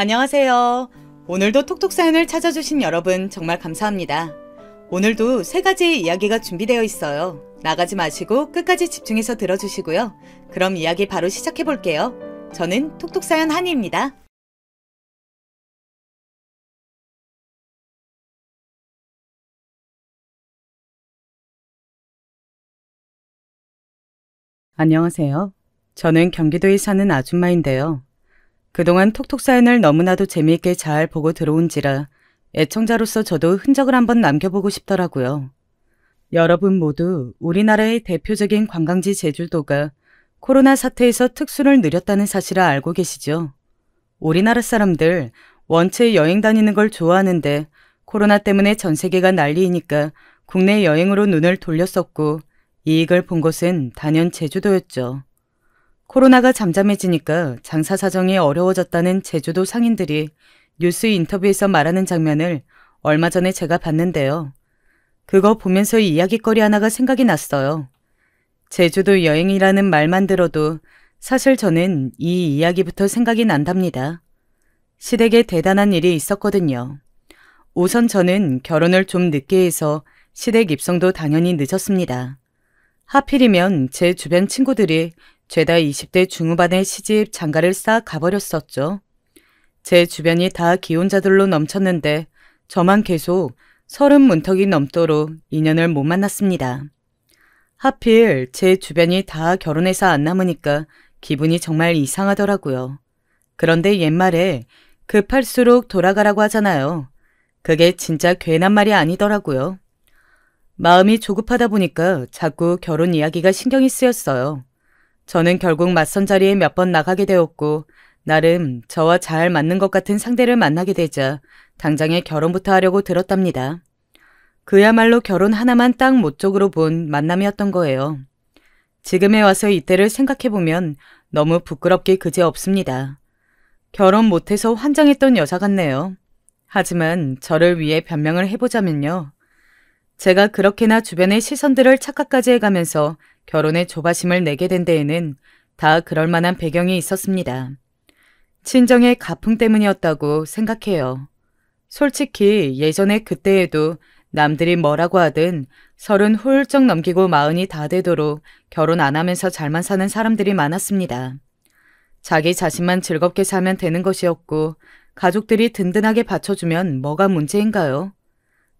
안녕하세요. 오늘도 톡톡 사연을 찾아주신 여러분 정말 감사합니다. 오늘도 세 가지의 이야기가 준비되어 있어요. 나가지 마시고 끝까지 집중해서 들어주시고요. 그럼 이야기 바로 시작해 볼게요. 저는 톡톡 사연 한이입니다. 안녕하세요. 저는 경기도에 사는 아줌마인데요. 그동안 톡톡 사연을 너무나도 재미있게 잘 보고 들어온지라 애청자로서 저도 흔적을 한번 남겨보고 싶더라고요. 여러분 모두 우리나라의 대표적인 관광지 제주도가 코로나 사태에서 특수를 누렸다는 사실을 알고 계시죠? 우리나라 사람들 원체 여행 다니는 걸 좋아하는데 코로나 때문에 전 세계가 난리이니까 국내 여행으로 눈을 돌렸었고 이익을 본 곳은 단연 제주도였죠. 코로나가 잠잠해지니까 장사 사정이 어려워졌다는 제주도 상인들이 뉴스 인터뷰에서 말하는 장면을 얼마 전에 제가 봤는데요. 그거 보면서 이야기거리 하나가 생각이 났어요. 제주도 여행이라는 말만 들어도 사실 저는 이 이야기부터 생각이 난답니다. 시댁에 대단한 일이 있었거든요. 우선 저는 결혼을 좀 늦게 해서 시댁 입성도 당연히 늦었습니다. 하필이면 제 주변 친구들이 죄다 20대 중후반의 시집 장가를 싹 가버렸었죠. 제 주변이 다 기혼자들로 넘쳤는데 저만 계속 30 문턱이 넘도록 인연을 못 만났습니다. 하필 제 주변이 다 결혼해서 안 남으니까 기분이 정말 이상하더라고요. 그런데 옛말에 급할수록 돌아가라고 하잖아요. 그게 진짜 괜한 말이 아니더라고요. 마음이 조급하다 보니까 자꾸 결혼 이야기가 신경이 쓰였어요. 저는 결국 맞선 자리에 몇 번 나가게 되었고 나름 저와 잘 맞는 것 같은 상대를 만나게 되자 당장에 결혼부터 하려고 들었답니다. 그야말로 결혼 하나만 딱 목적으로 본 만남이었던 거예요. 지금에 와서 이때를 생각해보면 너무 부끄럽게 그지없습니다. 결혼 못해서 환장했던 여자 같네요. 하지만 저를 위해 변명을 해보자면요. 제가 그렇게나 주변의 시선들을 착각까지 해가면서 결혼에 조바심을 내게 된 데에는 다 그럴 만한 배경이 있었습니다. 친정의 가풍 때문이었다고 생각해요. 솔직히 예전에 그때에도 남들이 뭐라고 하든 30 훌쩍 넘기고 40이 다 되도록 결혼 안 하면서 잘만 사는 사람들이 많았습니다. 자기 자신만 즐겁게 살면 되는 것이었고 가족들이 든든하게 받쳐주면 뭐가 문제인가요?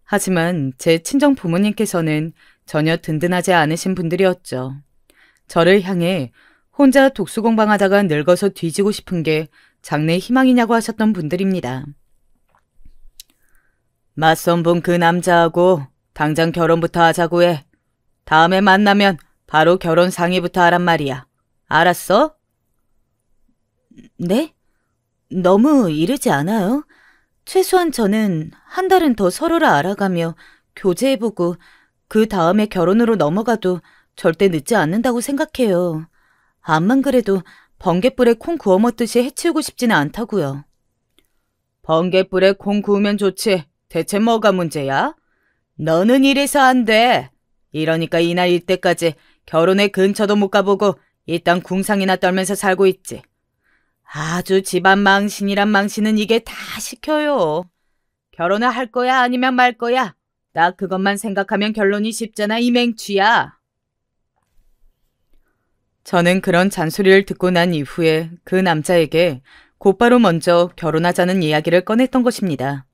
하지만 제 친정 부모님께서는 전혀 든든하지 않으신 분들이었죠. 저를 향해 혼자 독수공방하다가 늙어서 뒤지고 싶은 게 장래 희망이냐고 하셨던 분들입니다. 맞선 본 그 남자하고 당장 결혼부터 하자고 해. 다음에 만나면 바로 결혼 상의부터 하란 말이야. 알았어? 네? 너무 이르지 않아요? 최소한 저는 한 달은 더 서로를 알아가며 교제해보고 그 다음에 결혼으로 넘어가도 절대 늦지 않는다고 생각해요. 암만 그래도 번갯불에 콩 구워 먹듯이 해치우고 싶지는 않다고요. 번갯불에 콩 구우면 좋지. 대체 뭐가 문제야? 너는 이래서 안 돼. 이러니까 이날 이때까지 결혼의 근처도 못 가보고 일단 궁상이나 떨면서 살고 있지. 아주 집안 망신이란 망신은 이게 다 시켜요. 결혼을 할 거야 아니면 말 거야? 나 그것만 생각하면 결론이 쉽잖아 이 맹취야. 저는 그런 잔소리를 듣고 난 이후에 그 남자에게 곧바로 먼저 결혼하자는 이야기를 꺼냈던 것입니다.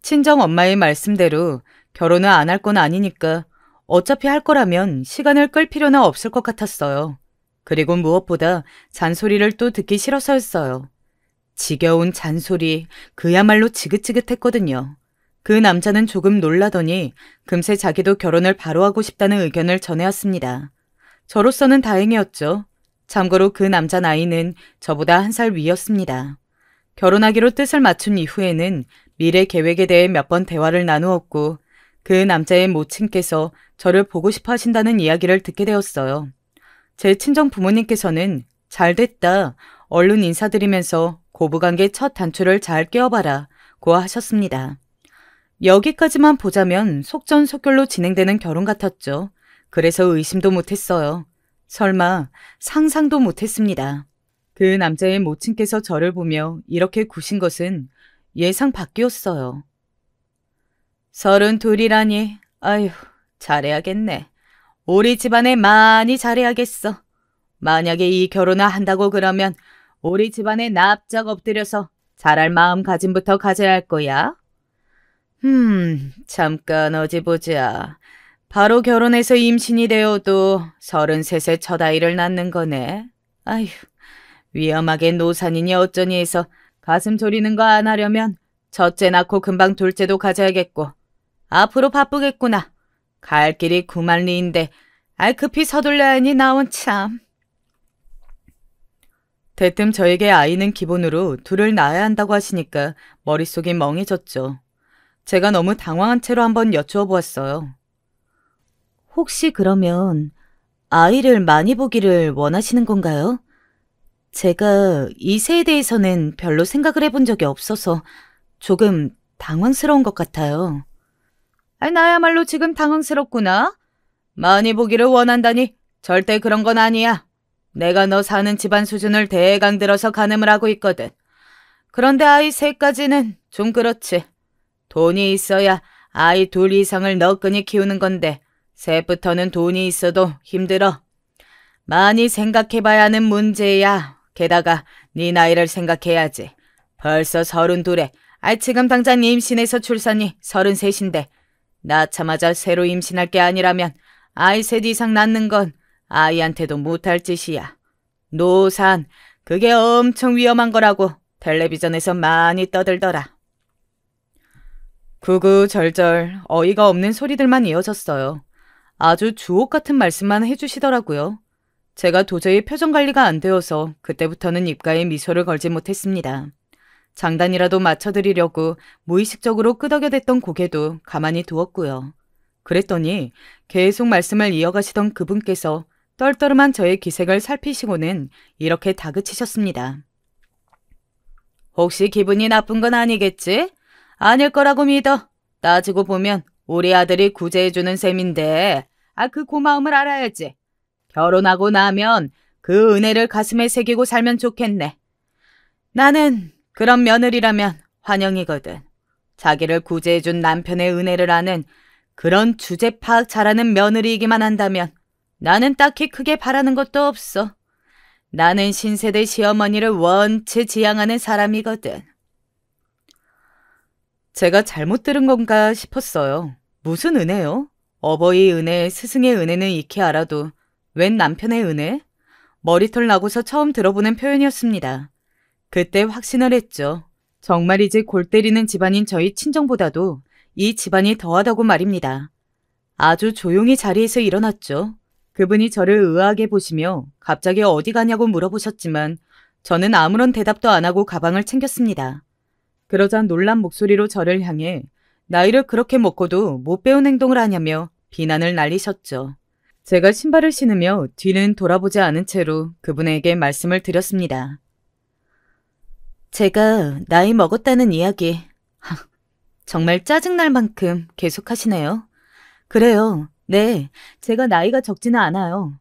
친정 엄마의 말씀대로 결혼을 안 할 건 아니니까 어차피 할 거라면 시간을 끌 필요는 없을 것 같았어요. 그리고 무엇보다 잔소리를 또 듣기 싫어서였어요. 지겨운 잔소리, 그야말로 지긋지긋했거든요. 그 남자는 조금 놀라더니 금세 자기도 결혼을 바로 하고 싶다는 의견을 전해왔습니다. 저로서는 다행이었죠. 참고로 그 남자 나이는 저보다 1살 위였습니다. 결혼하기로 뜻을 맞춘 이후에는 미래 계획에 대해 몇 번 대화를 나누었고 그 남자의 모친께서 저를 보고 싶어 하신다는 이야기를 듣게 되었어요. 제 친정 부모님께서는 잘 됐다, 얼른 인사드리면서 고부관계 첫 단추를 잘 끼워봐라 고 하셨습니다. 여기까지만 보자면 속전속결로 진행되는 결혼 같았죠. 그래서 의심도 못했어요. 설마 상상도 못했습니다. 그 남자의 모친께서 저를 보며 이렇게 구신 것은 예상 밖이었어요. 32이라니, 아휴, 잘해야겠네. 우리 집안에 많이 잘해야겠어. 만약에 이 결혼을 한다고 그러면 우리 집안에 납작 엎드려서 잘할 마음가짐부터 가져야 할 거야. 잠깐 어디 보자. 바로 결혼해서 임신이 되어도 33세 첫 아이를 낳는 거네. 아휴, 위험하게 노산이니 어쩌니 해서 가슴 졸이는 거 안 하려면 첫째 낳고 금방 둘째도 가져야겠고. 앞으로 바쁘겠구나. 갈 길이 9만 리인데 급히 서둘러야 하니 나온 참. 대뜸 저에게 아이는 기본으로 둘을 낳아야 한다고 하시니까 머릿속이 멍해졌죠. 제가 너무 당황한 채로 한번 여쭈어 보았어요. 혹시 그러면 아이를 많이 보기를 원하시는 건가요? 제가 이세에 대해서는 별로 생각을 해본 적이 없어서 조금 당황스러운 것 같아요. 나야말로 지금 당황스럽구나. 많이 보기를 원한다니 절대 그런 건 아니야. 내가 너 사는 집안 수준을 대강 들어서 가늠을 하고 있거든. 그런데 아이 셋까지는 좀 그렇지. 돈이 있어야 아이 둘 이상을 너끈히 키우는 건데 셋부터는 돈이 있어도 힘들어. 많이 생각해봐야 하는 문제야. 게다가 네 나이를 생각해야지. 벌써 32에 지금 당장 임신해서 출산이 33인데 낳자마자 새로 임신할 게 아니라면 아이 셋 이상 낳는 건 아이한테도 못할 짓이야. 노산, 그게 엄청 위험한 거라고 텔레비전에서 많이 떠들더라. 구구절절 어이가 없는 소리들만 이어졌어요. 아주 주옥 같은 말씀만 해주시더라고요. 제가 도저히 표정 관리가 안 되어서 그때부터는 입가에 미소를 걸지 못했습니다. 장단이라도 맞춰드리려고 무의식적으로 끄덕여댔던 고개도 가만히 두었고요. 그랬더니 계속 말씀을 이어가시던 그분께서 떨떠름한 저의 기색을 살피시고는 이렇게 다그치셨습니다. 혹시 기분이 나쁜 건 아니겠지? 아닐 거라고 믿어. 따지고 보면 우리 아들이 구제해주는 셈인데 그 고마움을 알아야지. 결혼하고 나면 그 은혜를 가슴에 새기고 살면 좋겠네. 나는 그런 며느리라면 환영이거든. 자기를 구제해준 남편의 은혜를 아는 그런 주제 파악 잘하는 며느리이기만 한다면 나는 딱히 크게 바라는 것도 없어. 나는 신세대 시어머니를 원체 지향하는 사람이거든. 제가 잘못 들은 건가 싶었어요. 무슨 은혜요? 어버이 은혜, 스승의 은혜는 익히 알아도 웬 남편의 은혜? 머리털 나고서 처음 들어보는 표현이었습니다. 그때 확신을 했죠. 정말이지 골 때리는 집안인 저희 친정보다도 이 집안이 더하다고 말입니다. 아주 조용히 자리에서 일어났죠. 그분이 저를 의아하게 보시며 갑자기 어디 가냐고 물어보셨지만 저는 아무런 대답도 안 하고 가방을 챙겼습니다. 그러자 놀란 목소리로 저를 향해 나이를 그렇게 먹고도 못 배운 행동을 하냐며 비난을 날리셨죠. 제가 신발을 신으며 뒤는 돌아보지 않은 채로 그분에게 말씀을 드렸습니다. 제가 나이 먹었다는 이야기 정말 짜증날 만큼 계속하시네요. 그래요. 네, 제가 나이가 적지는 않아요.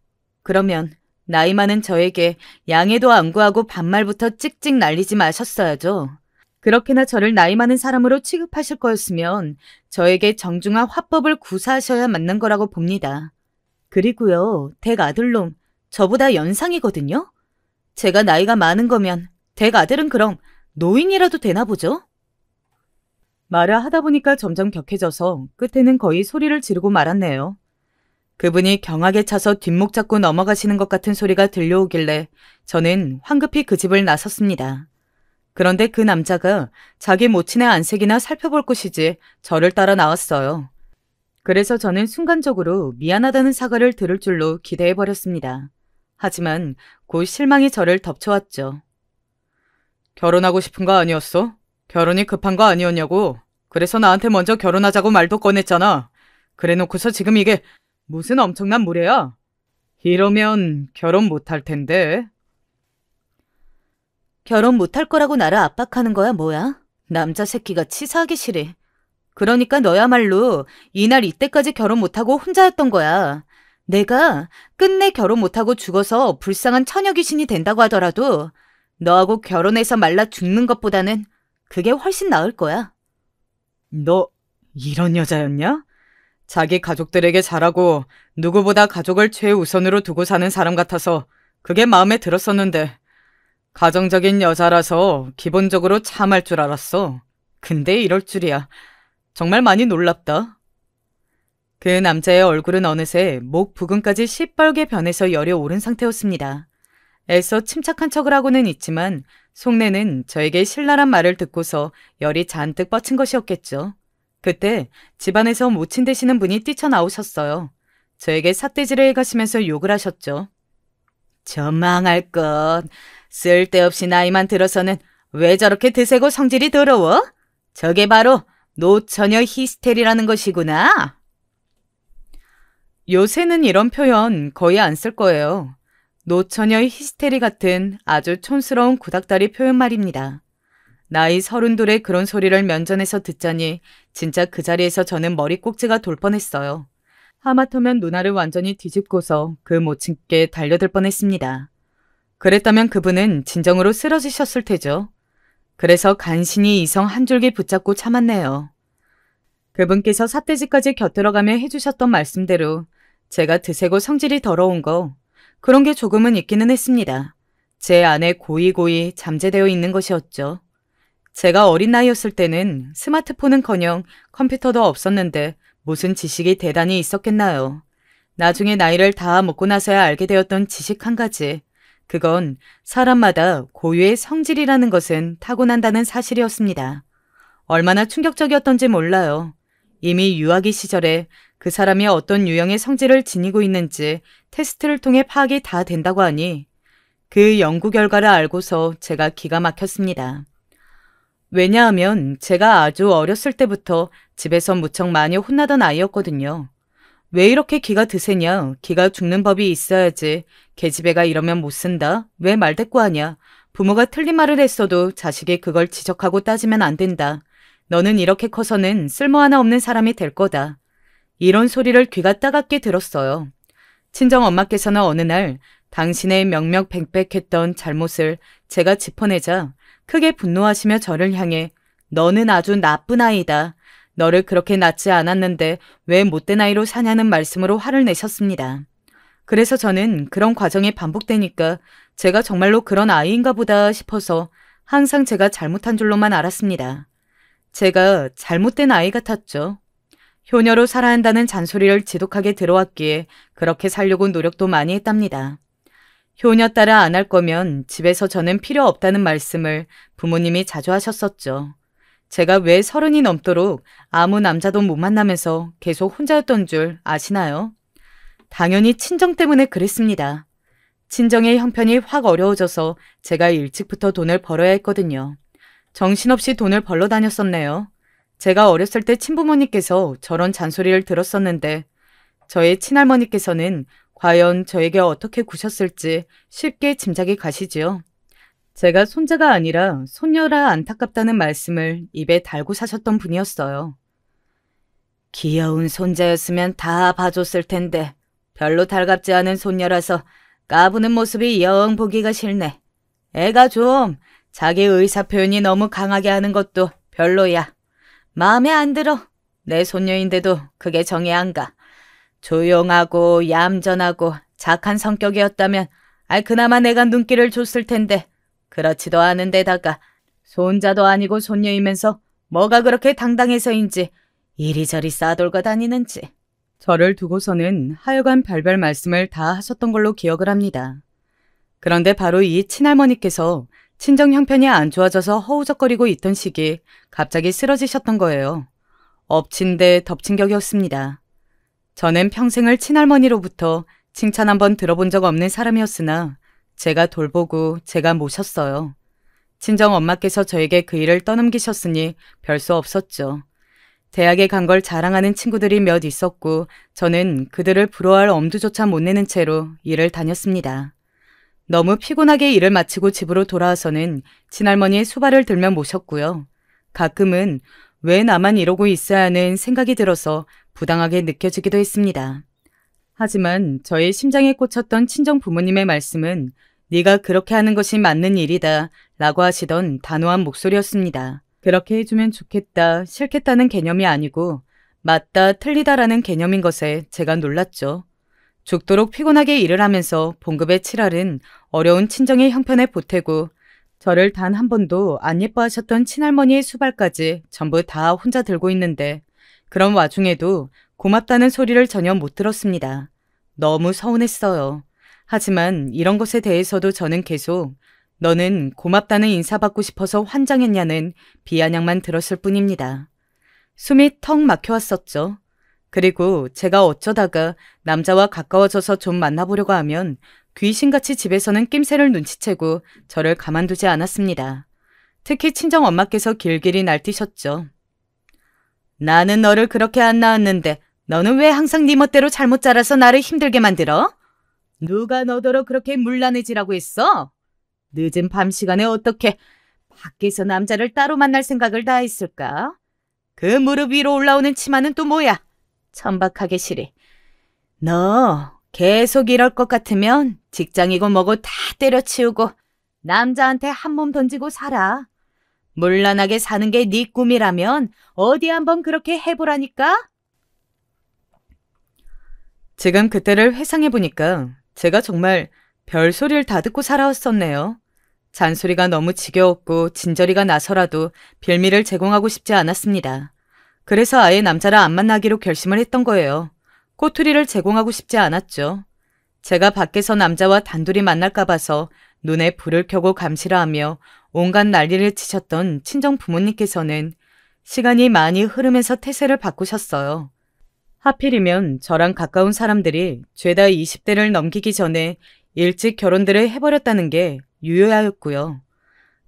그러면 나이 많은 저에게 양해도 안 구하고 반말부터 찍찍 날리지 마셨어야죠. 그렇게나 저를 나이 많은 사람으로 취급하실 거였으면 저에게 정중한 화법을 구사하셔야 맞는 거라고 봅니다. 그리고요, 댁 아들놈, 저보다 연상이거든요? 제가 나이가 많은 거면 댁 아들은 그럼 노인이라도 되나 보죠? 말을 하다 보니까 점점 격해져서 끝에는 거의 소리를 지르고 말았네요. 그분이 경하게 차서 뒷목 잡고 넘어가시는 것 같은 소리가 들려오길래 저는 황급히 그 집을 나섰습니다. 그런데 그 남자가 자기 모친의 안색이나 살펴볼 것이지 저를 따라 나왔어요. 그래서 저는 순간적으로 미안하다는 사과를 들을 줄로 기대해버렸습니다. 하지만 곧 실망이 저를 덮쳐왔죠. 결혼하고 싶은 거 아니었어? 결혼이 급한 거 아니었냐고. 그래서 나한테 먼저 결혼하자고 말도 꺼냈잖아. 그래놓고서 지금 이게 무슨 엄청난 무례야? 이러면 결혼 못할 텐데. 결혼 못할 거라고 나를 압박하는 거야 뭐야? 남자 새끼가 치사하기 싫어. 그러니까 너야말로 이날 이때까지 결혼 못하고 혼자였던 거야. 내가 끝내 결혼 못하고 죽어서 불쌍한 처녀 귀신이 된다고 하더라도 너하고 결혼해서 말라 죽는 것보다는 그게 훨씬 나을 거야. 너 이런 여자였냐? 자기 가족들에게 잘하고 누구보다 가족을 최우선으로 두고 사는 사람 같아서 그게 마음에 들었었는데 가정적인 여자라서 기본적으로 참할 줄 알았어. 근데 이럴 줄이야. 정말 많이 놀랍다. 그 남자의 얼굴은 어느새 목 부근까지 시뻘게 변해서 열이 오른 상태였습니다. 애써 침착한 척을 하고는 있지만 속내는 저에게 신랄한 말을 듣고서 열이 잔뜩 뻗친 것이었겠죠. 그때 집안에서 모친 되시는 분이 뛰쳐나오셨어요. 저에게 삿대질을 해가시면서 욕을 하셨죠. 저 망할 것. 쓸데없이 나이만 들어서는 왜 저렇게 드세고 성질이 더러워? 저게 바로 노처녀 히스테리라는 것이구나. 요새는 이런 표현 거의 안 쓸 거예요. 노처녀의 히스테리 같은 아주 촌스러운 구닥다리 표현 말입니다. 나이 32에 그런 소리를 면전에서 듣자니 진짜 그 자리에서 저는 머리 꼭지가 돌 뻔했어요. 하마터면 누나를 완전히 뒤집고서 그 모친께 달려들 뻔했습니다. 그랬다면 그분은 진정으로 쓰러지셨을 테죠. 그래서 간신히 이성 한 줄기 붙잡고 참았네요. 그분께서 삿대질까지 곁들어가며 해주셨던 말씀대로 제가 드세고 성질이 더러운 거 그런 게 조금은 있기는 했습니다. 제 안에 고이고이 잠재되어 있는 것이었죠. 제가 어린 나이였을 때는 스마트폰은커녕 컴퓨터도 없었는데 무슨 지식이 대단히 있었겠나요. 나중에 나이를 다 먹고 나서야 알게 되었던 지식 한 가지. 그건 사람마다 고유의 성질이라는 것은 타고난다는 사실이었습니다. 얼마나 충격적이었던지 몰라요. 이미 유아기 시절에 그 사람이 어떤 유형의 성질을 지니고 있는지 테스트를 통해 파악이 다 된다고 하니 그 연구 결과를 알고서 제가 기가 막혔습니다. 왜냐하면 제가 아주 어렸을 때부터 집에서 무척 많이 혼나던 아이였거든요. 왜 이렇게 기가 드세냐? 기가 죽는 법이 있어야지. 계집애가 이러면 못 쓴다? 왜 말대꾸하냐? 부모가 틀린 말을 했어도 자식이 그걸 지적하고 따지면 안 된다. 너는 이렇게 커서는 쓸모 하나 없는 사람이 될 거다. 이런 소리를 귀가 따갑게 들었어요. 친정 엄마께서는 어느 날 당신의 명명백백했던 잘못을 제가 짚어내자 크게 분노하시며 저를 향해 너는 아주 나쁜 아이다. 너를 그렇게 낳지 않았는데 왜 못된 아이로 사냐는 말씀으로 화를 내셨습니다. 그래서 저는 그런 과정이 반복되니까 제가 정말로 그런 아이인가 보다 싶어서 항상 제가 잘못한 줄로만 알았습니다. 제가 잘못된 아이 같았죠. 효녀로 살아야 한다는 잔소리를 지독하게 들어왔기에 그렇게 살려고 노력도 많이 했답니다. 효녀 따라 안 할 거면 집에서 저는 필요 없다는 말씀을 부모님이 자주 하셨었죠. 제가 왜 30이 넘도록 아무 남자도 못 만나면서 계속 혼자였던 줄 아시나요? 당연히 친정 때문에 그랬습니다. 친정의 형편이 확 어려워져서 제가 일찍부터 돈을 벌어야 했거든요. 정신없이 돈을 벌러 다녔었네요. 제가 어렸을 때 친부모님께서 저런 잔소리를 들었었는데 저의 친할머니께서는 과연 저에게 어떻게 구셨을지 쉽게 짐작이 가시지요. 제가 손자가 아니라 손녀라 안타깝다는 말씀을 입에 달고 사셨던 분이었어요. 귀여운 손자였으면 다 봐줬을 텐데 별로 달갑지 않은 손녀라서 까부는 모습이 영 보기가 싫네. 애가 좀 자기 의사 표현이 너무 강하게 하는 것도 별로야. 마음에 안 들어. 내 손녀인데도 그게 정이 안 가. 조용하고 얌전하고 착한 성격이었다면 그나마 내가 눈길을 줬을 텐데 그렇지도 않은 데다가 손자도 아니고 손녀이면서 뭐가 그렇게 당당해서인지 이리저리 싸돌고 다니는지. 저를 두고서는 하여간 별별 말씀을 다 하셨던 걸로 기억을 합니다. 그런데 바로 이 친할머니께서 친정 형편이 안 좋아져서 허우적거리고 있던 시기 갑자기 쓰러지셨던 거예요. 엎친 데 덮친 격이었습니다. 저는 평생을 친할머니로부터 칭찬 한번 들어본 적 없는 사람이었으나 제가 돌보고 제가 모셨어요. 친정 엄마께서 저에게 그 일을 떠넘기셨으니 별 수 없었죠. 대학에 간 걸 자랑하는 친구들이 몇 있었고 저는 그들을 부러워할 엄두조차 못 내는 채로 일을 다녔습니다. 너무 피곤하게 일을 마치고 집으로 돌아와서는 친할머니의 수발을 들며 모셨고요. 가끔은 왜 나만 이러고 있어야 하는 생각이 들어서 부당하게 느껴지기도 했습니다. 하지만 저의 심장에 꽂혔던 친정 부모님의 말씀은 네가 그렇게 하는 것이 맞는 일이다 라고 하시던 단호한 목소리였습니다. 그렇게 해주면 좋겠다, 싫겠다는 개념이 아니고 맞다, 틀리다라는 개념인 것에 제가 놀랐죠. 죽도록 피곤하게 일을 하면서 봉급의 7알은 어려운 친정의 형편에 보태고 저를 단 한 번도 안 예뻐하셨던 친할머니의 수발까지 전부 다 혼자 들고 있는데 그런 와중에도 고맙다는 소리를 전혀 못 들었습니다. 너무 서운했어요. 하지만 이런 것에 대해서도 저는 계속 너는 고맙다는 인사받고 싶어서 환장했냐는 비아냥만 들었을 뿐입니다. 숨이 턱 막혀왔었죠. 그리고 제가 어쩌다가 남자와 가까워져서 좀 만나보려고 하면 귀신같이 집에서는 낌새를 눈치채고 저를 가만두지 않았습니다. 특히 친정엄마께서 길길이 날뛰셨죠. 나는 너를 그렇게 안 낳았는데 너는 왜 항상 네 멋대로 잘못 자라서 나를 힘들게 만들어? 누가 너더러 그렇게 물란해지라고 했어? 늦은 밤 시간에 어떻게 밖에서 남자를 따로 만날 생각을 다 했을까? 그 무릎 위로 올라오는 치마는 또 뭐야? 천박하게 시리. 너 계속 이럴 것 같으면 직장이고 뭐고 다 때려치우고 남자한테 한 몸 던지고 살아. 물란하게 사는 게 네 꿈이라면 어디 한번 그렇게 해보라니까? 지금 그때를 회상해보니까 제가 정말 별소리를 다 듣고 살아왔었네요. 잔소리가 너무 지겨웠고 진저리가 나서라도 빌미를 제공하고 싶지 않았습니다. 그래서 아예 남자를 안 만나기로 결심을 했던 거예요. 꼬투리를 제공하고 싶지 않았죠. 제가 밖에서 남자와 단둘이 만날까 봐서 눈에 불을 켜고 감시를 하며 온갖 난리를 치셨던 친정 부모님께서는 시간이 많이 흐르면서 태세를 바꾸셨어요. 하필이면 저랑 가까운 사람들이 죄다 20대를 넘기기 전에 일찍 결혼들을 해버렸다는 게 유효하였고요.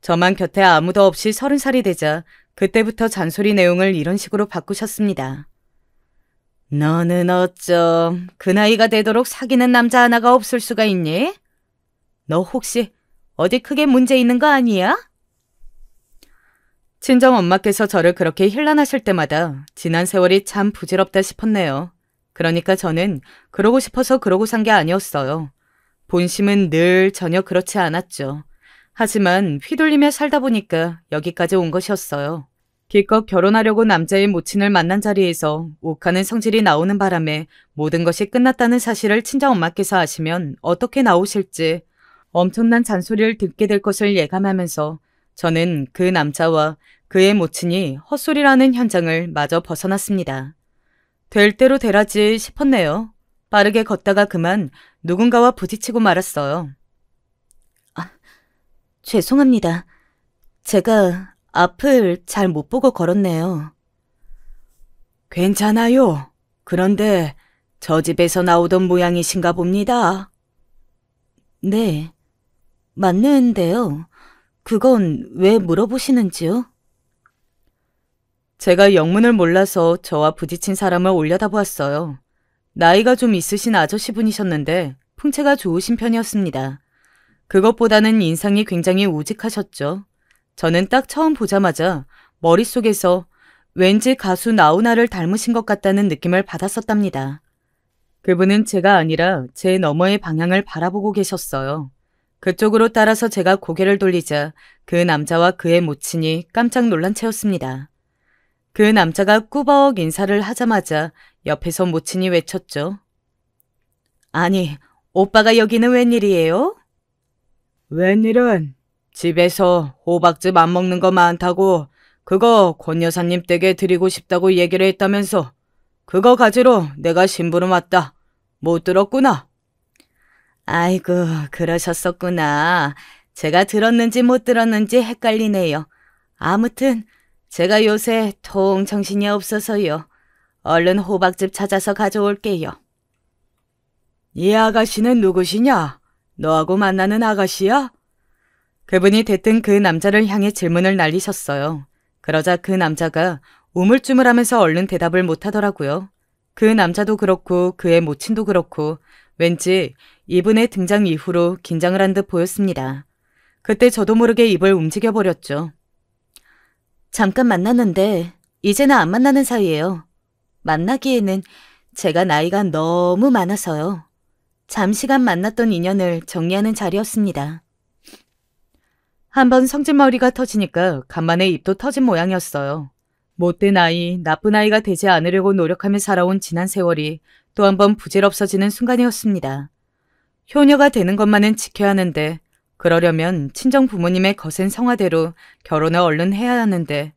저만 곁에 아무도 없이 30살이 되자 그때부터 잔소리 내용을 이런 식으로 바꾸셨습니다. 너는 어쩜 그 나이가 되도록 사귀는 남자 하나가 없을 수가 있니? 너 혹시 어디 크게 문제 있는 거 아니야? 친정엄마께서 저를 그렇게 힐난하실 때마다 지난 세월이 참 부질없다 싶었네요. 그러니까 저는 그러고 싶어서 그러고 산 게 아니었어요. 본심은 늘 전혀 그렇지 않았죠. 하지만 휘둘리며 살다 보니까 여기까지 온 것이었어요. 기껏 결혼하려고 남자의 모친을 만난 자리에서 욱하는 성질이 나오는 바람에 모든 것이 끝났다는 사실을 친정엄마께서 아시면 어떻게 나오실지 엄청난 잔소리를 듣게 될 것을 예감하면서 저는 그 남자와 그의 모친이 헛소리라는 현장을 마저 벗어났습니다. 될 대로 되라지 싶었네요. 빠르게 걷다가 그만 누군가와 부딪히고 말았어요. 죄송합니다. 제가 앞을 잘 못 보고 걸었네요. 괜찮아요. 그런데 저 집에서 나오던 모양이신가 봅니다. 네, 맞는데요. 그건 왜 물어보시는지요? 제가 영문을 몰라서 저와 부딪힌 사람을 올려다보았어요. 나이가 좀 있으신 아저씨분이셨는데 풍채가 좋으신 편이었습니다. 그것보다는 인상이 굉장히 우직하셨죠. 저는 딱 처음 보자마자 머릿속에서 왠지 가수 나훈아를 닮으신 것 같다는 느낌을 받았었답니다. 그분은 제가 아니라 제 너머의 방향을 바라보고 계셨어요. 그쪽으로 따라서 제가 고개를 돌리자 그 남자와 그의 모친이 깜짝 놀란 채였습니다. 그 남자가 꾸벅 인사를 하자마자 옆에서 모친이 외쳤죠. 아니, 오빠가 여기는 웬일이에요? 웬일은 집에서 호박즙 안 먹는 거 많다고 그거 권 여사님 댁에 드리고 싶다고 얘기를 했다면서 그거 가지러 내가 심부름 왔다. 못 들었구나. 아이고, 그러셨었구나. 제가 들었는지 못 들었는지 헷갈리네요. 아무튼 제가 요새 통 정신이 없어서요. 얼른 호박즙 찾아서 가져올게요. 이 아가씨는 누구시냐? 너하고 만나는 아가씨야? 그분이 대뜸 그 남자를 향해 질문을 날리셨어요. 그러자 그 남자가 우물쭈물하면서 얼른 대답을 못하더라고요. 그 남자도 그렇고 그의 모친도 그렇고 왠지 이분의 등장 이후로 긴장을 한 듯 보였습니다. 그때 저도 모르게 입을 움직여버렸죠. 잠깐 만났는데 이제는 안 만나는 사이예요. 만나기에는 제가 나이가 너무 많아서요. 잠시간 만났던 인연을 정리하는 자리였습니다. 한번 성질머리가 터지니까 간만에 입도 터진 모양이었어요. 못된 아이, 나쁜 아이가 되지 않으려고 노력하며 살아온 지난 세월이 또 한 번 부질없어지는 순간이었습니다. 효녀가 되는 것만은 지켜야 하는데 그러려면 친정 부모님의 거센 성화대로 결혼을 얼른 해야 하는데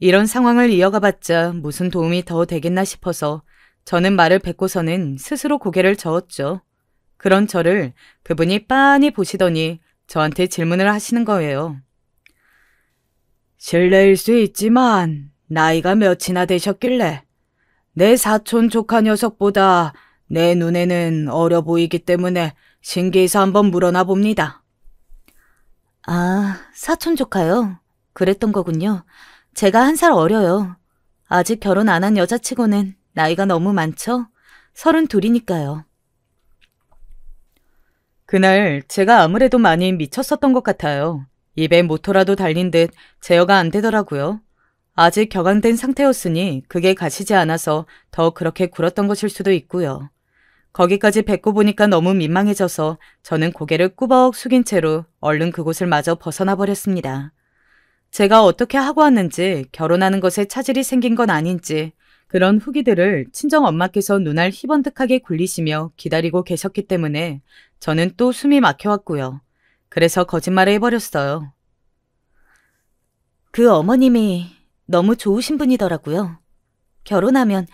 이런 상황을 이어가봤자 무슨 도움이 더 되겠나 싶어서 저는 말을 뱉고서는 스스로 고개를 저었죠. 그런 저를 그분이 빤히 보시더니 저한테 질문을 하시는 거예요. 실례일 수 있지만 나이가 몇이나 되셨길래 내 사촌 조카 녀석보다 내 눈에는 어려 보이기 때문에 신기해서 한번 물어나 봅니다. 아, 사촌 조카요? 그랬던 거군요. 제가 1살 어려요. 아직 결혼 안 한 여자치고는 나이가 너무 많죠? 32이니까요. 그날 제가 아무래도 많이 미쳤었던 것 같아요. 입에 모토라도 달린 듯 제어가 안 되더라고요. 아직 격앙된 상태였으니 그게 가시지 않아서 더 그렇게 굴었던 것일 수도 있고요. 거기까지 뵙고 보니까 너무 민망해져서 저는 고개를 꾸벅 숙인 채로 얼른 그곳을 마저 벗어나 버렸습니다. 제가 어떻게 하고 왔는지 결혼하는 것에 차질이 생긴 건 아닌지 그런 후기들을 친정 엄마께서 눈알 희번득하게 굴리시며 기다리고 계셨기 때문에 저는 또 숨이 막혀왔고요. 그래서 거짓말을 해버렸어요. 그 어머님이 너무 좋으신 분이더라고요. 결혼하면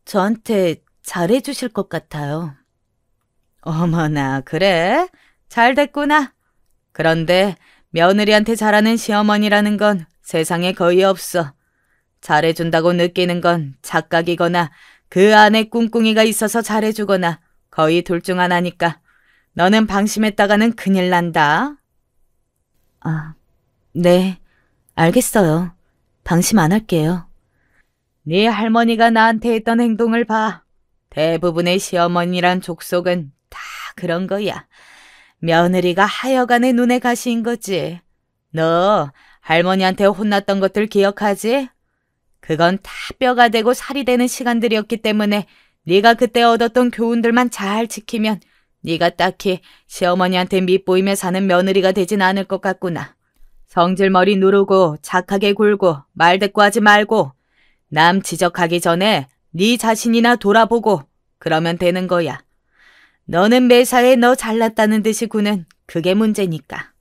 저한테 잘해주실 것 같아요. 어머나, 그래? 잘 됐구나. 그런데 며느리한테 잘하는 시어머니라는 건 세상에 거의 없어. 잘해준다고 느끼는 건 착각이거나 그 안에 꿍꿍이가 있어서 잘해주거나 거의 둘 중 하나니까 너는 방심했다가는 큰일 난다. 아, 네, 알겠어요. 방심 안 할게요. 네 할머니가 나한테 했던 행동을 봐. 대부분의 시어머니란 족속은 다 그런 거야. 며느리가 하여간에 눈에 가시인 거지. 너 할머니한테 혼났던 것들 기억하지? 그건 다 뼈가 되고 살이 되는 시간들이었기 때문에 네가 그때 얻었던 교훈들만 잘 지키면 네가 딱히 시어머니한테 밉보이며 사는 며느리가 되진 않을 것 같구나. 성질머리 누르고 착하게 굴고 말대꾸하지 말고 남 지적하기 전에 네 자신이나 돌아보고 그러면 되는 거야. 너는 매사에 너 잘났다는 듯이 구는 그게 문제니까.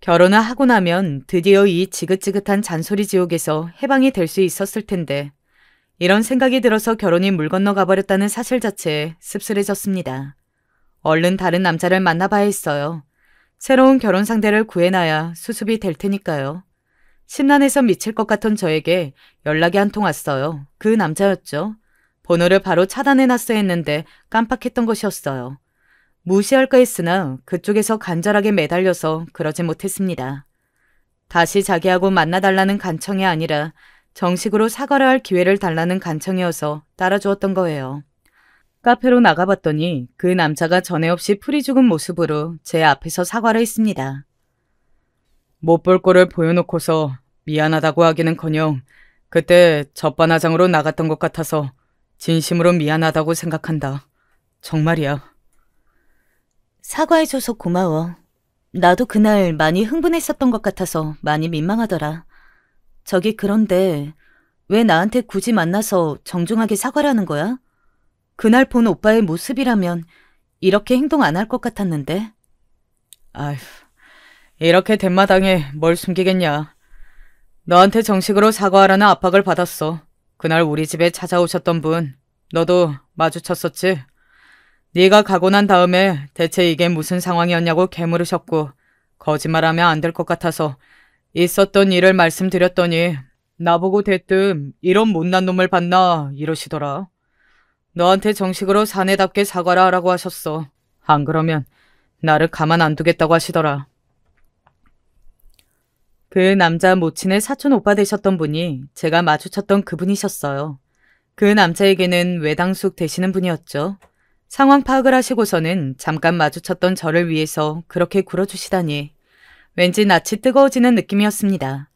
결혼을 하고 나면 드디어 이 지긋지긋한 잔소리 지옥에서 해방이 될 수 있었을 텐데 이런 생각이 들어서 결혼이 물 건너가 버렸다는 사실 자체에 씁쓸해졌습니다. 얼른 다른 남자를 만나봐야 했어요. 새로운 결혼 상대를 구해놔야 수습이 될 테니까요. 심란해서 미칠 것 같은 저에게 연락이 한 통 왔어요. 그 남자였죠. 번호를 바로 차단해놨어야 했는데 깜빡했던 것이었어요. 무시할까 했으나 그쪽에서 간절하게 매달려서 그러지 못했습니다. 다시 자기하고 만나달라는 간청이 아니라 정식으로 사과를 할 기회를 달라는 간청이어서 따라주었던 거예요. 카페로 나가봤더니 그 남자가 전에 없이 풀이 죽은 모습으로 제 앞에서 사과를 했습니다. 못 볼 꼴을 보여놓고서 미안하다고 하기는커녕 그때 적반하장으로 나갔던 것 같아서 진심으로 미안하다고 생각한다. 정말이야. 사과해줘서 고마워. 나도 그날 많이 흥분했었던 것 같아서 많이 민망하더라. 저기 그런데 왜 나한테 굳이 만나서 정중하게 사과를 하는 거야? 그날 본 오빠의 모습이라면 이렇게 행동 안 할 것 같았는데. 아휴, 이렇게 된 마당에 뭘 숨기겠냐. 너한테 정식으로 사과하라는 압박을 받았어. 그날 우리 집에 찾아오셨던 분, 너도 마주쳤었지? 네가 가고 난 다음에 대체 이게 무슨 상황이었냐고 개물으셨고 거짓말하면 안 될 것 같아서 있었던 일을 말씀드렸더니 나보고 대뜸 이런 못난 놈을 봤나 이러시더라. 너한테 정식으로 사내답게 사과를 하라고 하셨어. 안 그러면 나를 가만 안 두겠다고 하시더라. 그 남자 모친의 사촌 오빠 되셨던 분이 제가 마주쳤던 그분이셨어요. 그 남자에게는 외당숙 되시는 분이었죠. 상황 파악을 하시고서는 잠깐 마주쳤던 저를 위해서 그렇게 굴어주시다니 왠지 낯이 뜨거워지는 느낌이었습니다.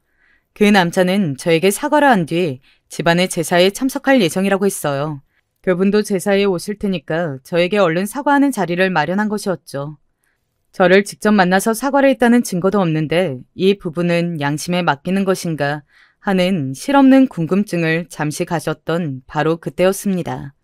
그 남자는 저에게 사과를 한 뒤 집안의 제사에 참석할 예정이라고 했어요. 그분도 제사에 오실 테니까 저에게 얼른 사과하는 자리를 마련한 것이었죠. 저를 직접 만나서 사과를 했다는 증거도 없는데 이 부분은 양심에 맡기는 것인가 하는 실없는 궁금증을 잠시 가졌던 바로 그때였습니다.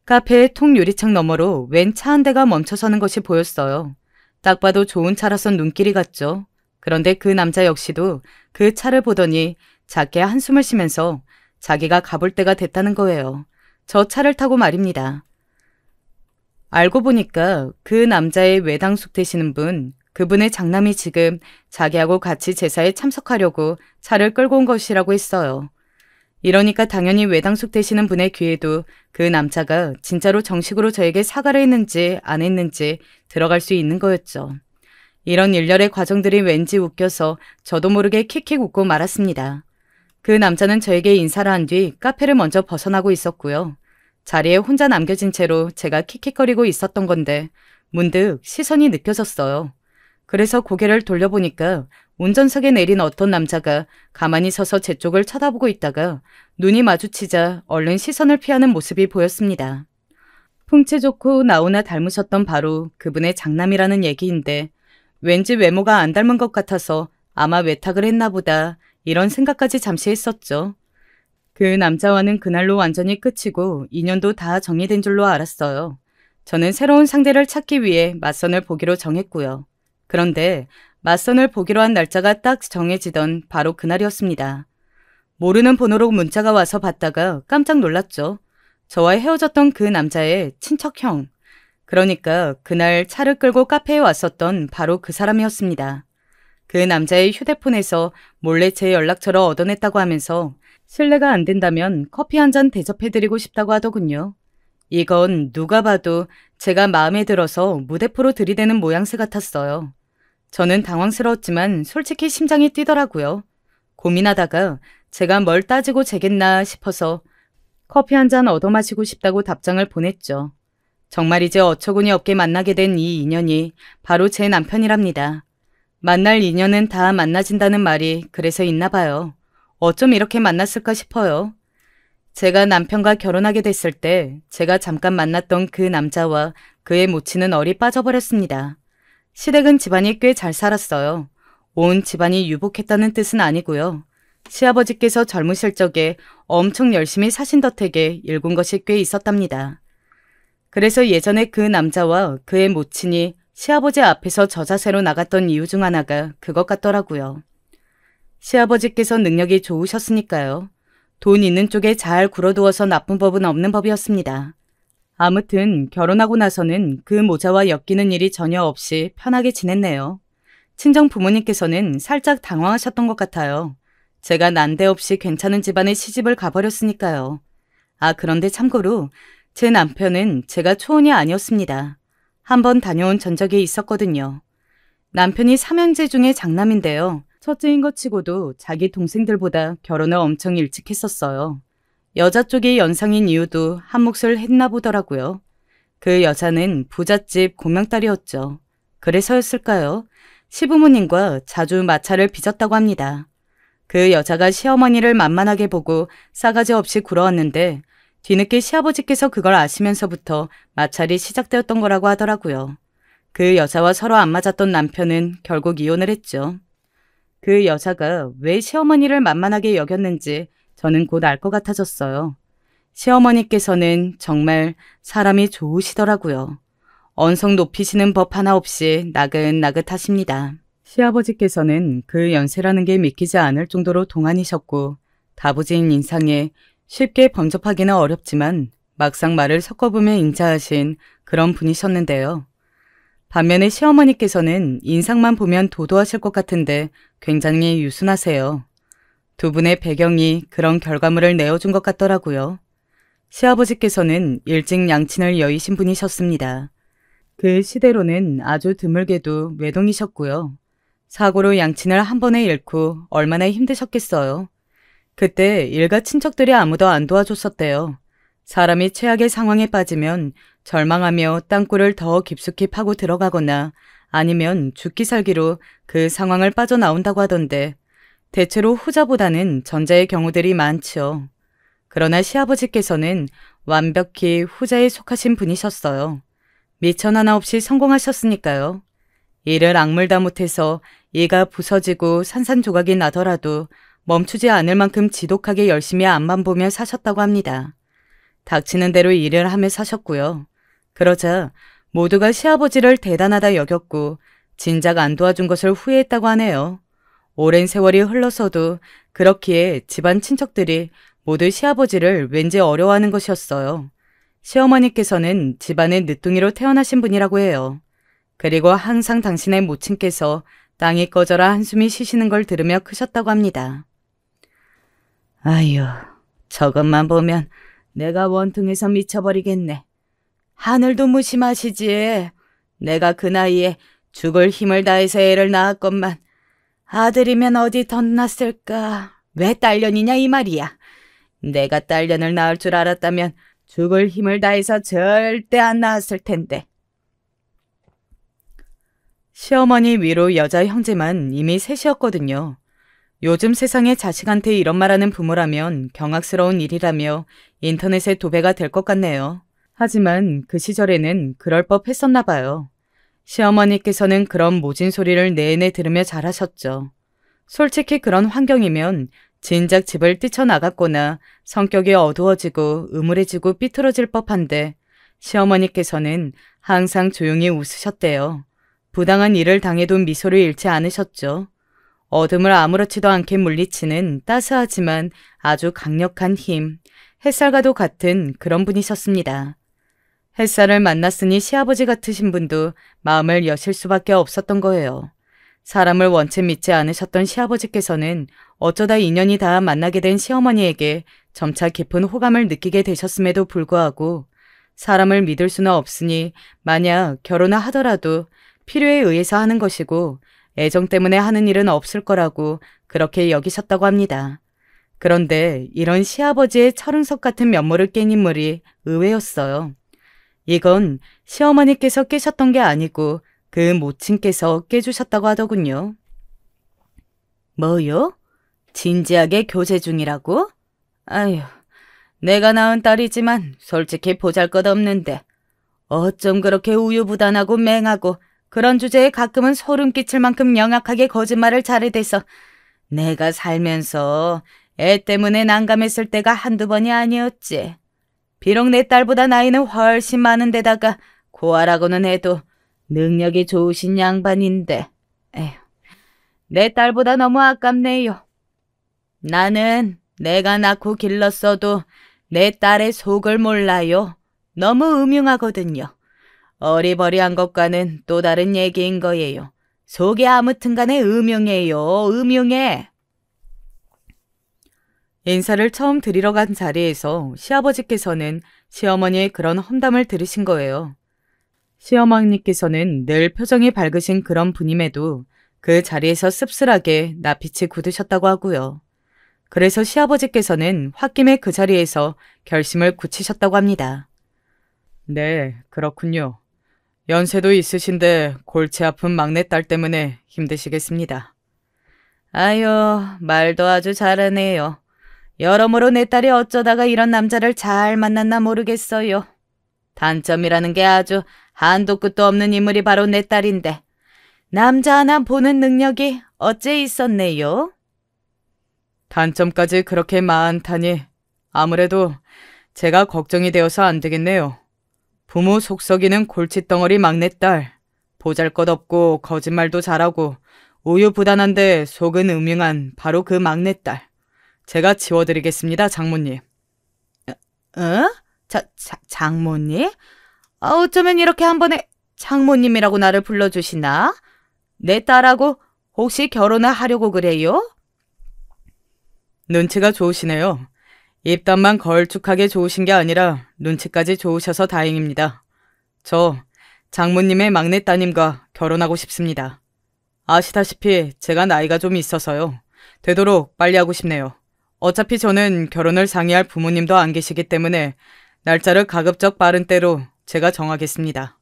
카페의 통 유리창 너머로 웬 차 한 대가 멈춰서는 것이 보였어요. 딱 봐도 좋은 차라서 눈길이 갔죠. 그런데 그 남자 역시도 그 차를 보더니 작게 한숨을 쉬면서 자기가 가볼 때가 됐다는 거예요. 저 차를 타고 말입니다. 알고 보니까 그 남자의 외당숙 되시는 분, 그분의 장남이 지금 자기하고 같이 제사에 참석하려고 차를 끌고 온 것이라고 했어요. 이러니까 당연히 외당숙 되시는 분의 귀에도 그 남자가 진짜로 정식으로 저에게 사과를 했는지 안 했는지 들어갈 수 있는 거였죠. 이런 일련의 과정들이 왠지 웃겨서 저도 모르게 킥킥 웃고 말았습니다. 그 남자는 저에게 인사를 한 뒤 카페를 먼저 벗어나고 있었고요. 자리에 혼자 남겨진 채로 제가 킥킥거리고 있었던 건데 문득 시선이 느껴졌어요. 그래서 고개를 돌려보니까 운전석에 내린 어떤 남자가 가만히 서서 제 쪽을 쳐다보고 있다가 눈이 마주치자 얼른 시선을 피하는 모습이 보였습니다. 풍채 좋고 나오나 닮으셨던 바로 그분의 장남이라는 얘기인데 왠지 외모가 안 닮은 것 같아서 아마 외탁을 했나 보다 이런 생각까지 잠시 했었죠. 그 남자와는 그날로 완전히 끝이고 인연도 다 정리된 줄로 알았어요. 저는 새로운 상대를 찾기 위해 맞선을 보기로 정했고요. 그런데 맞선을 보기로 한 날짜가 딱 정해지던 바로 그날이었습니다. 모르는 번호로 문자가 와서 봤다가 깜짝 놀랐죠. 저와 헤어졌던 그 남자의 친척형. 그러니까 그날 차를 끌고 카페에 왔었던 바로 그 사람이었습니다. 그 남자의 휴대폰에서 몰래 제 연락처를 얻어냈다고 하면서 실례가 안 된다면 커피 한 잔 대접해드리고 싶다고 하더군요. 이건 누가 봐도 제가 마음에 들어서 무대포로 들이대는 모양새 같았어요. 저는 당황스러웠지만 솔직히 심장이 뛰더라고요. 고민하다가 제가 뭘 따지고 재겠나 싶어서 커피 한 잔 얻어 마시고 싶다고 답장을 보냈죠. 정말 이제 어처구니 없게 만나게 된 이 인연이 바로 제 남편이랍니다. 만날 인연은 다 만나진다는 말이 그래서 있나 봐요. 어쩜 이렇게 만났을까 싶어요. 제가 남편과 결혼하게 됐을 때 제가 잠깐 만났던 그 남자와 그의 모친은 얼이 빠져버렸습니다. 시댁은 집안이 꽤 잘 살았어요. 온 집안이 유복했다는 뜻은 아니고요. 시아버지께서 젊으실 적에 엄청 열심히 사신 덕택에 일군 것이 꽤 있었답니다. 그래서 예전에 그 남자와 그의 모친이 시아버지 앞에서 저자세로 나갔던 이유 중 하나가 그것 같더라고요. 시아버지께서 능력이 좋으셨으니까요. 돈 있는 쪽에 잘 굴어두어서 나쁜 법은 없는 법이었습니다. 아무튼 결혼하고 나서는 그 모자와 엮이는 일이 전혀 없이 편하게 지냈네요. 친정 부모님께서는 살짝 당황하셨던 것 같아요. 제가 난데없이 괜찮은 집안에 시집을 가버렸으니까요. 아, 그런데 참고로 제 남편은 제가 초혼이 아니었습니다. 한번 다녀온 전적이 있었거든요. 남편이 삼형제 중에 장남인데요. 첫째인 것 치고도 자기 동생들보다 결혼을 엄청 일찍 했었어요. 여자 쪽이 연상인 이유도 한 몫을 했나 보더라고요. 그 여자는 부잣집 고명딸이었죠. 그래서였을까요? 시부모님과 자주 마찰을 빚었다고 합니다. 그 여자가 시어머니를 만만하게 보고 싸가지 없이 굴어왔는데 뒤늦게 시아버지께서 그걸 아시면서부터 마찰이 시작되었던 거라고 하더라고요. 그 여자와 서로 안 맞았던 남편은 결국 이혼을 했죠. 그 여자가 왜 시어머니를 만만하게 여겼는지 저는 곧 알 것 같아졌어요. 시어머니께서는 정말 사람이 좋으시더라고요. 언성 높이시는 법 하나 없이 나긋나긋하십니다. 시아버지께서는 그 연세라는 게 믿기지 않을 정도로 동안이셨고 다부진 인상에 쉽게 범접하기는 어렵지만 막상 말을 섞어보면 인자하신 그런 분이셨는데요. 반면에 시어머니께서는 인상만 보면 도도하실 것 같은데 굉장히 유순하세요. 두 분의 배경이 그런 결과물을 내어준 것 같더라고요. 시아버지께서는 일찍 양친을 여의신 분이셨습니다. 그 시대로는 아주 드물게도 외동이셨고요. 사고로 양친을 한 번에 잃고 얼마나 힘드셨겠어요. 그때 일가 친척들이 아무도 안 도와줬었대요. 사람이 최악의 상황에 빠지면 절망하며 땅굴을 더 깊숙이 파고 들어가거나 아니면 죽기 살기로 그 상황을 빠져나온다고 하던데 대체로 후자보다는 전자의 경우들이 많지요. 그러나 시아버지께서는 완벽히 후자에 속하신 분이셨어요. 미천 하나 없이 성공하셨으니까요. 일을 악물다 못해서 이가 부서지고 산산조각이 나더라도 멈추지 않을 만큼 지독하게 열심히 앞만 보며 사셨다고 합니다. 닥치는 대로 일을 하며 사셨고요. 그러자 모두가 시아버지를 대단하다 여겼고 진작 안 도와준 것을 후회했다고 하네요. 오랜 세월이 흘러서도 그렇기에 집안 친척들이 모두 시아버지를 왠지 어려워하는 것이었어요. 시어머니께서는 집안의 늦둥이로 태어나신 분이라고 해요. 그리고 항상 당신의 모친께서 땅이 꺼져라 한숨이 쉬시는 걸 들으며 크셨다고 합니다. 아유, 저것만 보면 내가 원통해서 미쳐버리겠네. 하늘도 무심하시지. 내가 그 나이에 죽을 힘을 다해서 애를 낳았건만 아들이면 어디 덧났을까. 왜 딸년이냐 이 말이야. 내가 딸년을 낳을 줄 알았다면 죽을 힘을 다해서 절대 안 낳았을 텐데. 시어머니 위로 여자 형제만 이미 셋이었거든요. 요즘 세상에 자식한테 이런 말하는 부모라면 경악스러운 일이라며 인터넷에 도배가 될 것 같네요. 하지만 그 시절에는 그럴 법했었나 봐요. 시어머니께서는 그런 모진 소리를 내내 들으며 자라셨죠. 솔직히 그런 환경이면 진작 집을 뛰쳐나갔거나 성격이 어두워지고 음울해지고 삐뚤어질 법한데 시어머니께서는 항상 조용히 웃으셨대요. 부당한 일을 당해도 미소를 잃지 않으셨죠. 어둠을 아무렇지도 않게 물리치는 따스하지만 아주 강력한 힘, 햇살과도 같은 그런 분이셨습니다. 햇살을 만났으니 시아버지 같으신 분도 마음을 여실 수밖에 없었던 거예요. 사람을 원체 믿지 않으셨던 시아버지께서는 어쩌다 인연이 닿아 만나게 된 시어머니에게 점차 깊은 호감을 느끼게 되셨음에도 불구하고 사람을 믿을 수는 없으니 만약 결혼을 하더라도 필요에 의해서 하는 것이고 애정 때문에 하는 일은 없을 거라고 그렇게 여기셨다고 합니다. 그런데 이런 시아버지의 철응석 같은 면모를 깬 인물이 의외였어요. 이건 시어머니께서 깨셨던 게 아니고 그 모친께서 깨주셨다고 하더군요. 뭐요? 진지하게 교제 중이라고? 아휴, 내가 낳은 딸이지만 솔직히 보잘것없는데 어쩜 그렇게 우유부단하고 맹하고 그런 주제에 가끔은 소름 끼칠 만큼 영악하게 거짓말을 잘해대서 내가 살면서 애 때문에 난감했을 때가 한두 번이 아니었지. 비록 내 딸보다 나이는 훨씬 많은 데다가 고아라고는 해도 능력이 좋으신 양반인데 에휴, 내 딸보다 너무 아깝네요. 나는 내가 낳고 길렀어도 내 딸의 속을 몰라요. 너무 음흉하거든요. 어리버리한 것과는 또 다른 얘기인 거예요. 속이 아무튼 간에 음흉해요. 음흉해. 인사를 처음 드리러 간 자리에서 시아버지께서는 시어머니의 그런 험담을 들으신 거예요. 시어머니께서는 늘 표정이 밝으신 그런 분임에도 그 자리에서 씁쓸하게 낯빛이 굳으셨다고 하고요. 그래서 시아버지께서는 홧김에 그 자리에서 결심을 굳히셨다고 합니다. 네, 그렇군요. 연세도 있으신데 골치 아픈 막내딸 때문에 힘드시겠습니다. 아유, 말도 아주 잘하네요. 여러모로 내 딸이 어쩌다가 이런 남자를 잘 만났나 모르겠어요. 단점이라는 게 아주 한도 끝도 없는 인물이 바로 내 딸인데 남자 하나 보는 능력이 어째 있었네요. 단점까지 그렇게 많다니 아무래도 제가 걱정이 되어서 안 되겠네요. 부모 속썩이는 골칫덩어리 막내딸, 보잘것없고 거짓말도 잘하고 우유부단한데 속은 음흉한 바로 그 막내딸. 제가 지워드리겠습니다, 장모님. 장모님? 어쩌면 이렇게 한 번에 장모님이라고 나를 불러주시나? 내 딸하고 혹시 결혼을 하려고 그래요? 눈치가 좋으시네요. 입담만 걸쭉하게 좋으신 게 아니라 눈치까지 좋으셔서 다행입니다. 저 장모님의 막내 따님과 결혼하고 싶습니다. 아시다시피 제가 나이가 좀 있어서요. 되도록 빨리 하고 싶네요. 어차피 저는 결혼을 상의할 부모님도 안 계시기 때문에 날짜를 가급적 빠른 때로 제가 정하겠습니다.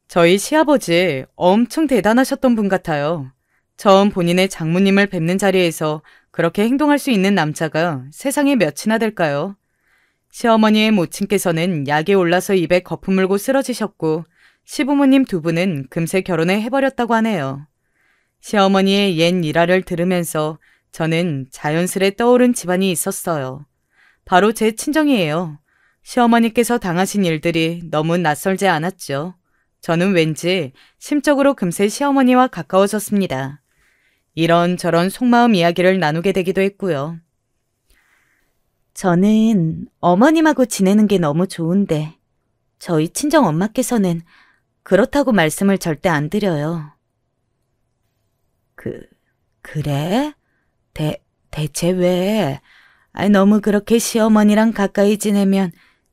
저희 시아버지 엄청 대단하셨던 분 같아요. 처음 본인의 장모님을 뵙는 자리에서 그렇게 행동할 수 있는 남자가 세상에 몇이나 될까요? 시어머니의 모친께서는 약이 올라서 입에 거품 물고 쓰러지셨고 시부모님 두 분은 금세 결혼을 해버렸다고 하네요. 시어머니의 옛 일화를 들으면서 저는 자연스레 떠오른 집안이 있었어요. 바로 제 친정이에요. 시어머니께서 당하신 일들이 너무 낯설지 않았죠. 저는 왠지 심적으로 금세 시어머니와 가까워졌습니다. 이런저런 속마음 이야기를 나누게 되기도 했고요. 저는 어머님하고 지내는 게 너무 좋은데 저희 친정 엄마께서는 그렇다고 말씀을 절대 안 드려요. 그래? 대체 왜? 너무 그렇게 시어머니랑 가까이 지내면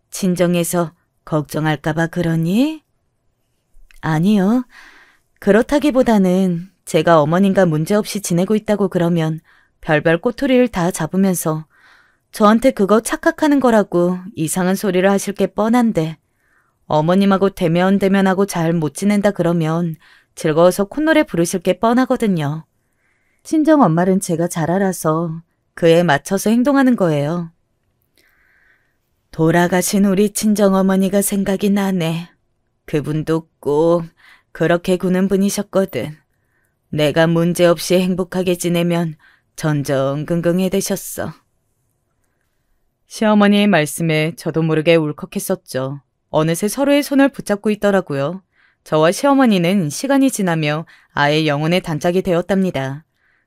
친정에서 걱정할까봐 그러니? 아니요. 그렇다기보다는 제가 어머님과 문제없이 지내고 있다고 그러면 별별 꼬투리를 다 잡으면서 저한테 그거 착각하는 거라고 이상한 소리를 하실 게 뻔한데 어머님하고 대면대면하고 잘 못 지낸다 그러면 즐거워서 콧노래 부르실 게 뻔하거든요. 친정 엄마는 제가 잘 알아서 그에 맞춰서 행동하는 거예요. 돌아가신 우리 친정 어머니가 생각이 나네. 그분도 꼭 그렇게 구는 분이셨거든. 내가 문제없이 행복하게 지내면 전전긍긍해대셨어. 시어머니의 말씀에 저도 모르게 울컥했었죠. 어느새 서로의 손을 붙잡고 있더라고요. 저와 시어머니는 시간이 지나며 아예 영혼의 단짝이 되었답니다.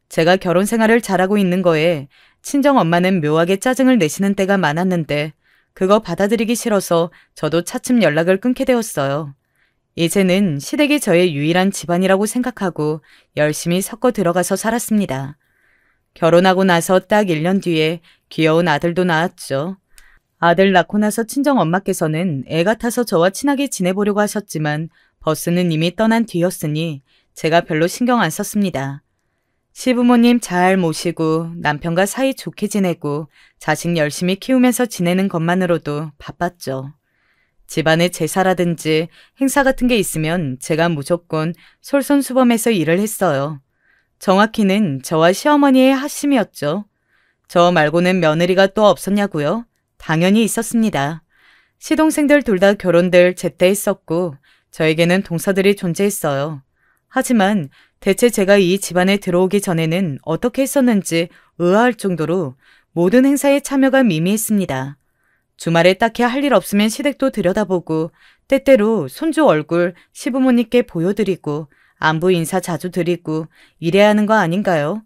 제가 결혼 생활을 잘하고 있는 거에 친정 엄마는 묘하게 짜증을 내시는 때가 많았는데 그거 받아들이기 싫어서 저도 차츰 연락을 끊게 되었어요. 이제는 시댁이 저의 유일한 집안이라고 생각하고 열심히 섞어 들어가서 살았습니다. 결혼하고 나서 딱 1년 뒤에 귀여운 아들도 낳았죠. 아들 낳고 나서 친정 엄마께서는 애 같아서 저와 친하게 지내보려고 하셨지만 버스는 이미 떠난 뒤였으니 제가 별로 신경 안 썼습니다. 시부모님 잘 모시고 남편과 사이 좋게 지내고 자식 열심히 키우면서 지내는 것만으로도 바빴죠. 집안에 제사라든지 행사 같은 게 있으면 제가 무조건 솔선수범해서 일을 했어요. 정확히는 저와 시어머니의 하심이었죠. 저 말고는 며느리가 또 없었냐고요? 당연히 있었습니다. 시동생들 둘 다 결혼들 제때 했었고 저에게는 동서들이 존재했어요. 하지만 대체 제가 이 집안에 들어오기 전에는 어떻게 했었는지 의아할 정도로 모든 행사에 참여가 미미했습니다. 주말에 딱히 할 일 없으면 시댁도 들여다보고 때때로 손주 얼굴 시부모님께 보여드리고 안부 인사 자주 드리고 이래야 하는 거 아닌가요?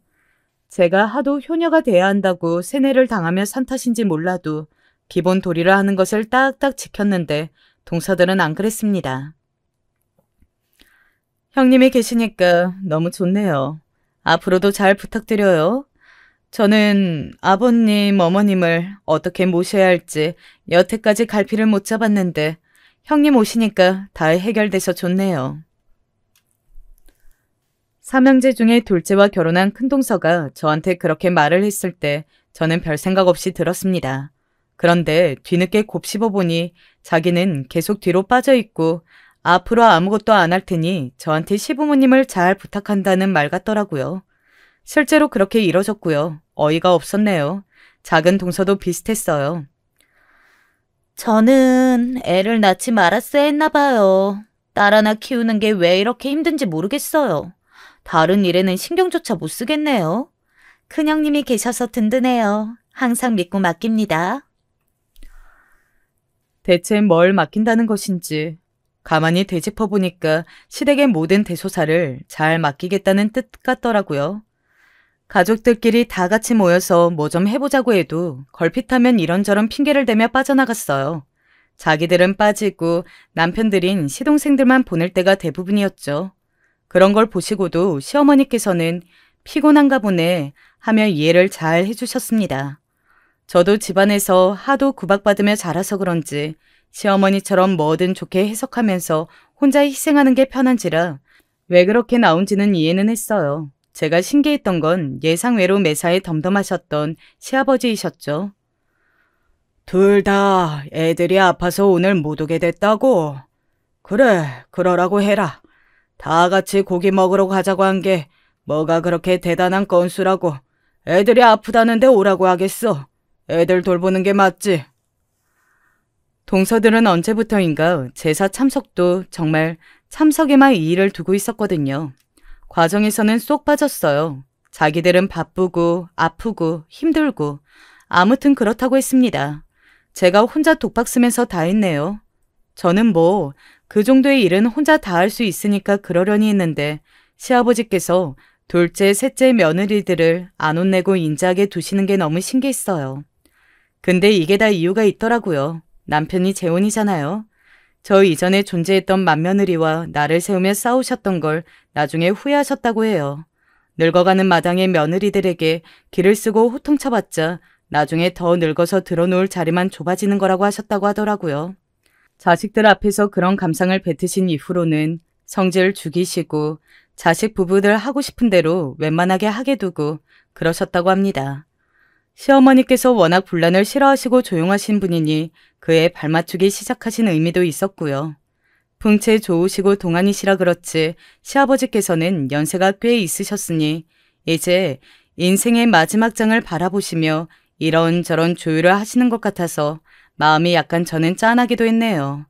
제가 하도 효녀가 돼야 한다고 세뇌를 당하며 산 탓인지 몰라도 기본 도리를 하는 것을 딱딱 지켰는데 동서들은 안 그랬습니다. 형님이 계시니까 너무 좋네요. 앞으로도 잘 부탁드려요. 저는 아버님, 어머님을 어떻게 모셔야 할지 여태까지 갈피를 못 잡았는데 형님 오시니까 다 해결돼서 좋네요. 삼형제 중에 둘째와 결혼한 큰동서가 저한테 그렇게 말을 했을 때 저는 별 생각 없이 들었습니다. 그런데 뒤늦게 곱씹어보니 자기는 계속 뒤로 빠져있고 앞으로 아무것도 안 할 테니 저한테 시부모님을 잘 부탁한다는 말 같더라고요. 실제로 그렇게 이뤄졌고요. 어이가 없었네요. 작은 동서도 비슷했어요. 저는 애를 낳지 말았어야 했나 봐요. 딸 하나 키우는 게 왜 이렇게 힘든지 모르겠어요. 다른 일에는 신경조차 못 쓰겠네요. 큰형님이 계셔서 든든해요. 항상 믿고 맡깁니다. 대체 뭘 맡긴다는 것인지 가만히 되짚어보니까 시댁의 모든 대소사를 잘 맡기겠다는 뜻 같더라고요. 가족들끼리 다 같이 모여서 뭐 좀 해보자고 해도 걸핏하면 이런저런 핑계를 대며 빠져나갔어요. 자기들은 빠지고 남편들인 시동생들만 보낼 때가 대부분이었죠. 그런 걸 보시고도 시어머니께서는 피곤한가 보네 하며 이해를 잘 해주셨습니다. 저도 집안에서 하도 구박받으며 자라서 그런지 시어머니처럼 뭐든 좋게 해석하면서 혼자 희생하는 게 편한지라 왜 그렇게 나온지는 이해는 했어요. 제가 신기했던 건 예상외로 매사에 덤덤하셨던 시아버지이셨죠. 둘 다 애들이 아파서 오늘 못 오게 됐다고? 그래, 그러라고 해라. 다 같이 고기 먹으러 가자고 한 게 뭐가 그렇게 대단한 건수라고 애들이 아프다는데 오라고 하겠어. 애들 돌보는 게 맞지? 동서들은 언제부터인가 제사 참석도 정말 참석에만 이의를 두고 있었거든요. 과정에서는 쏙 빠졌어요. 자기들은 바쁘고 아프고 힘들고 아무튼 그렇다고 했습니다. 제가 혼자 독박 쓰면서 다 했네요. 저는 뭐 그 정도의 일은 혼자 다 할 수 있으니까 그러려니 했는데 시아버지께서 둘째, 셋째 며느리들을 안 혼내고 인자하게 두시는 게 너무 신기했어요. 근데 이게 다 이유가 있더라고요. 남편이 재혼이잖아요. 저 이전에 존재했던 맏며느리와 나를 세우며 싸우셨던 걸 나중에 후회하셨다고 해요. 늙어가는 마당의 며느리들에게 길을 쓰고 호통쳐봤자 나중에 더 늙어서 들어놓을 자리만 좁아지는 거라고 하셨다고 하더라고요. 자식들 앞에서 그런 감상을 뱉으신 이후로는 성질 죽이시고 자식 부부들 하고 싶은 대로 웬만하게 하게 두고 그러셨다고 합니다. 시어머니께서 워낙 분란을 싫어하시고 조용하신 분이니 그에 발맞추기 시작하신 의미도 있었고요. 풍채 좋으시고 동안이시라 그렇지 시아버지께서는 연세가 꽤 있으셨으니 이제 인생의 마지막 장을 바라보시며 이런저런 조율을 하시는 것 같아서 마음이 약간 저는 짠하기도 했네요.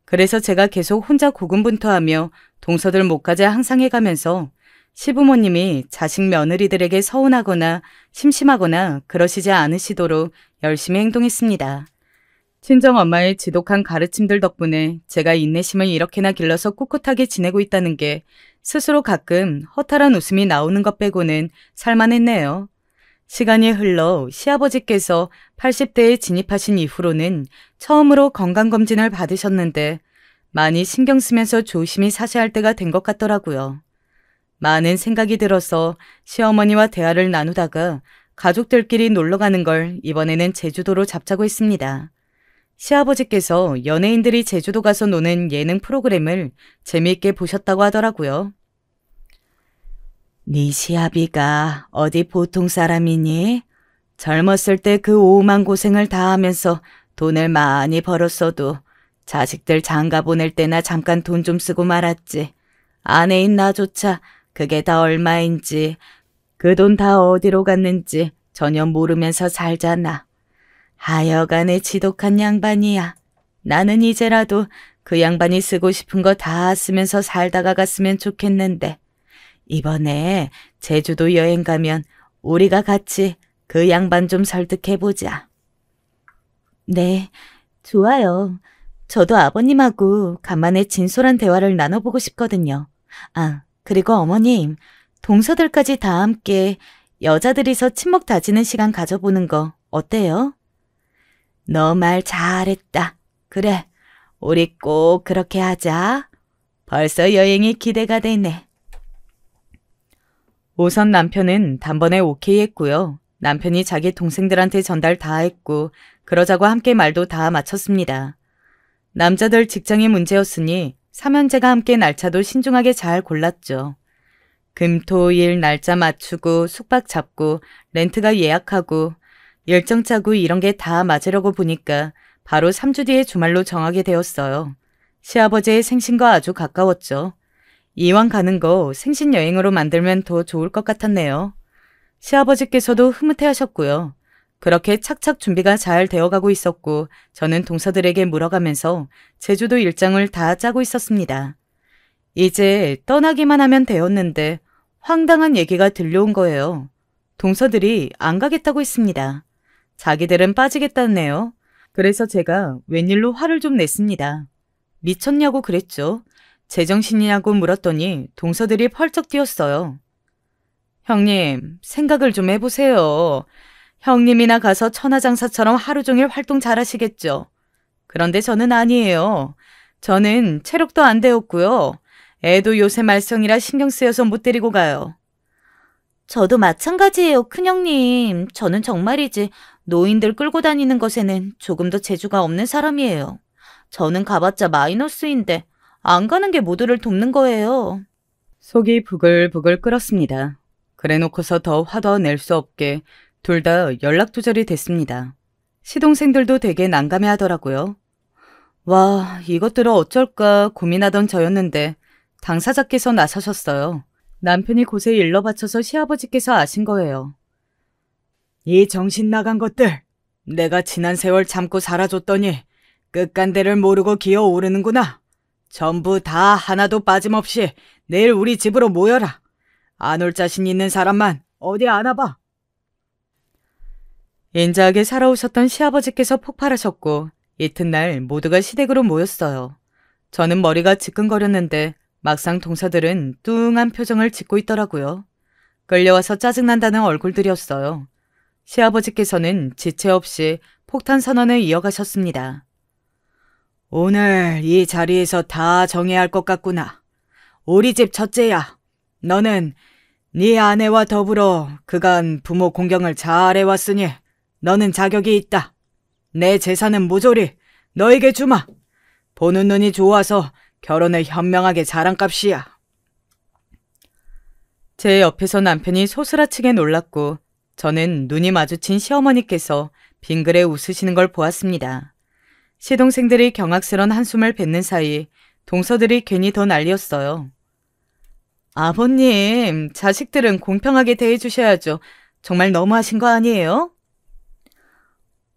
그래서 제가 계속 혼자 고군분투하며 동서들 못까지 항상 해가면서 시부모님이 자식 며느리들에게 서운하거나 심심하거나 그러시지 않으시도록 열심히 행동했습니다. 친정엄마의 지독한 가르침들 덕분에 제가 인내심을 이렇게나 길러서 꿋꿋하게 지내고 있다는 게 스스로 가끔 허탈한 웃음이 나오는 것 빼고는 살만했네요. 시간이 흘러 시아버지께서 80대에 진입하신 이후로는 처음으로 건강검진을 받으셨는데 많이 신경 쓰면서 조심히 사셔야 할 때가 된 것 같더라고요. 많은 생각이 들어서 시어머니와 대화를 나누다가 가족들끼리 놀러 가는 걸 이번에는 제주도로 잡자고 했습니다. 시아버지께서 연예인들이 제주도 가서 노는 예능 프로그램을 재미있게 보셨다고 하더라고요. 네 시아비가 어디 보통 사람이니? 젊었을 때 그 오만 고생을 다 하면서 돈을 많이 벌었어도 자식들 장가 보낼 때나 잠깐 돈 좀 쓰고 말았지. 아내인 나조차 그게 다 얼마인지 그 돈 다 어디로 갔는지 전혀 모르면서 살잖아. 하여간에 지독한 양반이야. 나는 이제라도 그 양반이 쓰고 싶은 거 다 쓰면서 살다가 갔으면 좋겠는데 이번에 제주도 여행 가면 우리가 같이 그 양반 좀 설득해보자. 네, 좋아요. 저도 아버님하고 간만에 진솔한 대화를 나눠보고 싶거든요. 아, 그리고 어머님, 동서들까지 다 함께 여자들이서 친목 다지는 시간 가져보는 거 어때요? 너 말 잘했다. 그래, 우리 꼭 그렇게 하자. 벌써 여행이 기대가 되네. 우선 남편은 단번에 오케이 했고요. 남편이 자기 동생들한테 전달 다 했고 그러자고 함께 말도 다 마쳤습니다. 남자들 직장이 문제였으니 삼형제가 함께 날짜도 신중하게 잘 골랐죠. 금, 토, 일 날짜 맞추고 숙박 잡고 렌트가 예약하고 일정 짜고 이런 게 다 맞으려고 보니까 바로 3주 뒤에 주말로 정하게 되었어요. 시아버지의 생신과 아주 가까웠죠. 이왕 가는 거 생신 여행으로 만들면 더 좋을 것 같았네요. 시아버지께서도 흐뭇해 하셨고요. 그렇게 착착 준비가 잘 되어가고 있었고 저는 동서들에게 물어가면서 제주도 일정을 다 짜고 있었습니다. 이제 떠나기만 하면 되었는데 황당한 얘기가 들려온 거예요. 동서들이 안 가겠다고 했습니다. 자기들은 빠지겠다네요. 그래서 제가 웬일로 화를 좀 냈습니다. 미쳤냐고 그랬죠. 제정신이냐고 물었더니 동서들이 펄쩍 뛰었어요. 형님, 생각을 좀 해보세요. 형님이나 가서 천하장사처럼 하루 종일 활동 잘하시겠죠. 그런데 저는 아니에요. 저는 체력도 안 되었고요. 애도 요새 말썽이라 신경 쓰여서 못 데리고 가요. 저도 마찬가지예요, 큰형님. 저는 정말이지 노인들 끌고 다니는 것에는 조금도 재주가 없는 사람이에요. 저는 가봤자 마이너스인데 안 가는 게 모두를 돕는 거예요. 속이 부글부글 끓었습니다. 그래놓고서 더 화도 낼 수 없게 둘 다 연락 두절이 됐습니다. 시동생들도 되게 난감해하더라고요. 와, 이것들을 어쩔까 고민하던 저였는데 당사자께서 나서셨어요. 남편이 곳에 일러 바쳐서 시아버지께서 아신 거예요. 이 정신 나간 것들, 내가 지난 세월 참고 살아줬더니 끝간대를 모르고 기어오르는구나. 전부 다 하나도 빠짐없이 내일 우리 집으로 모여라. 안 올 자신 있는 사람만 어디 안 와봐. 인자하게 살아오셨던 시아버지께서 폭발하셨고 이튿날 모두가 시댁으로 모였어요. 저는 머리가 지끈거렸는데 막상 동서들은 뚱한 표정을 짓고 있더라고요. 끌려와서 짜증난다는 얼굴들이었어요. 시아버지께서는 지체 없이 폭탄 선언을 이어가셨습니다. 오늘 이 자리에서 다 정해야 할 것 같구나. 우리 집 첫째야. 너는 네 아내와 더불어 그간 부모 공경을 잘 해왔으니 너는 자격이 있다. 내 재산은 모조리 너에게 주마. 보는 눈이 좋아서 결혼을 현명하게 자랑값이야. 제 옆에서 남편이 소스라치게 놀랐고 저는 눈이 마주친 시어머니께서 빙그레 웃으시는 걸 보았습니다. 시동생들이 경악스런 한숨을 뱉는 사이 동서들이 괜히 더 난리였어요. 아버님, 자식들은 공평하게 대해주셔야죠. 정말 너무하신 거 아니에요?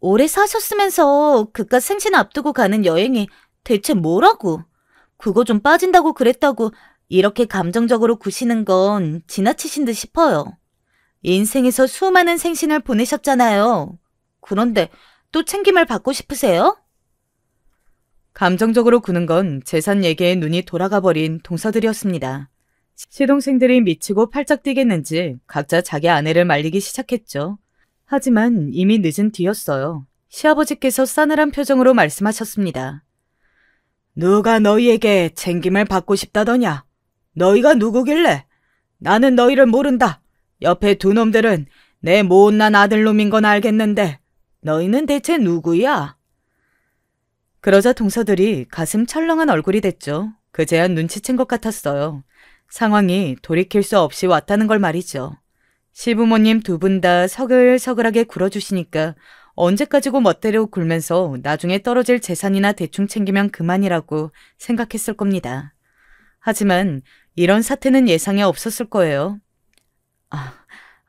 오래 사셨으면서 그깟 생신 앞두고 가는 여행이 대체 뭐라고? 그거 좀 빠진다고 그랬다고 이렇게 감정적으로 구시는 건 지나치신 듯 싶어요. 인생에서 수많은 생신을 보내셨잖아요. 그런데 또 챙김을 받고 싶으세요? 감정적으로 구는 건 재산 얘기에 눈이 돌아가 버린 동서들이었습니다. 시동생들이 미치고 팔짝 뛰겠는지 각자 자기 아내를 말리기 시작했죠. 하지만 이미 늦은 뒤였어요. 시아버지께서 싸늘한 표정으로 말씀하셨습니다. 누가 너희에게 챙김을 받고 싶다더냐? 너희가 누구길래? 나는 너희를 모른다. 옆에 두 놈들은 내 못난 아들놈인 건 알겠는데 너희는 대체 누구야? 그러자 동서들이 가슴 철렁한 얼굴이 됐죠. 그제야 눈치챈 것 같았어요. 상황이 돌이킬 수 없이 왔다는 걸 말이죠. 시부모님 두 분 다 서글서글하게 굴어주시니까 언제까지고 멋대로 굴면서 나중에 떨어질 재산이나 대충 챙기면 그만이라고 생각했을 겁니다. 하지만 이런 사태는 예상에 없었을 거예요.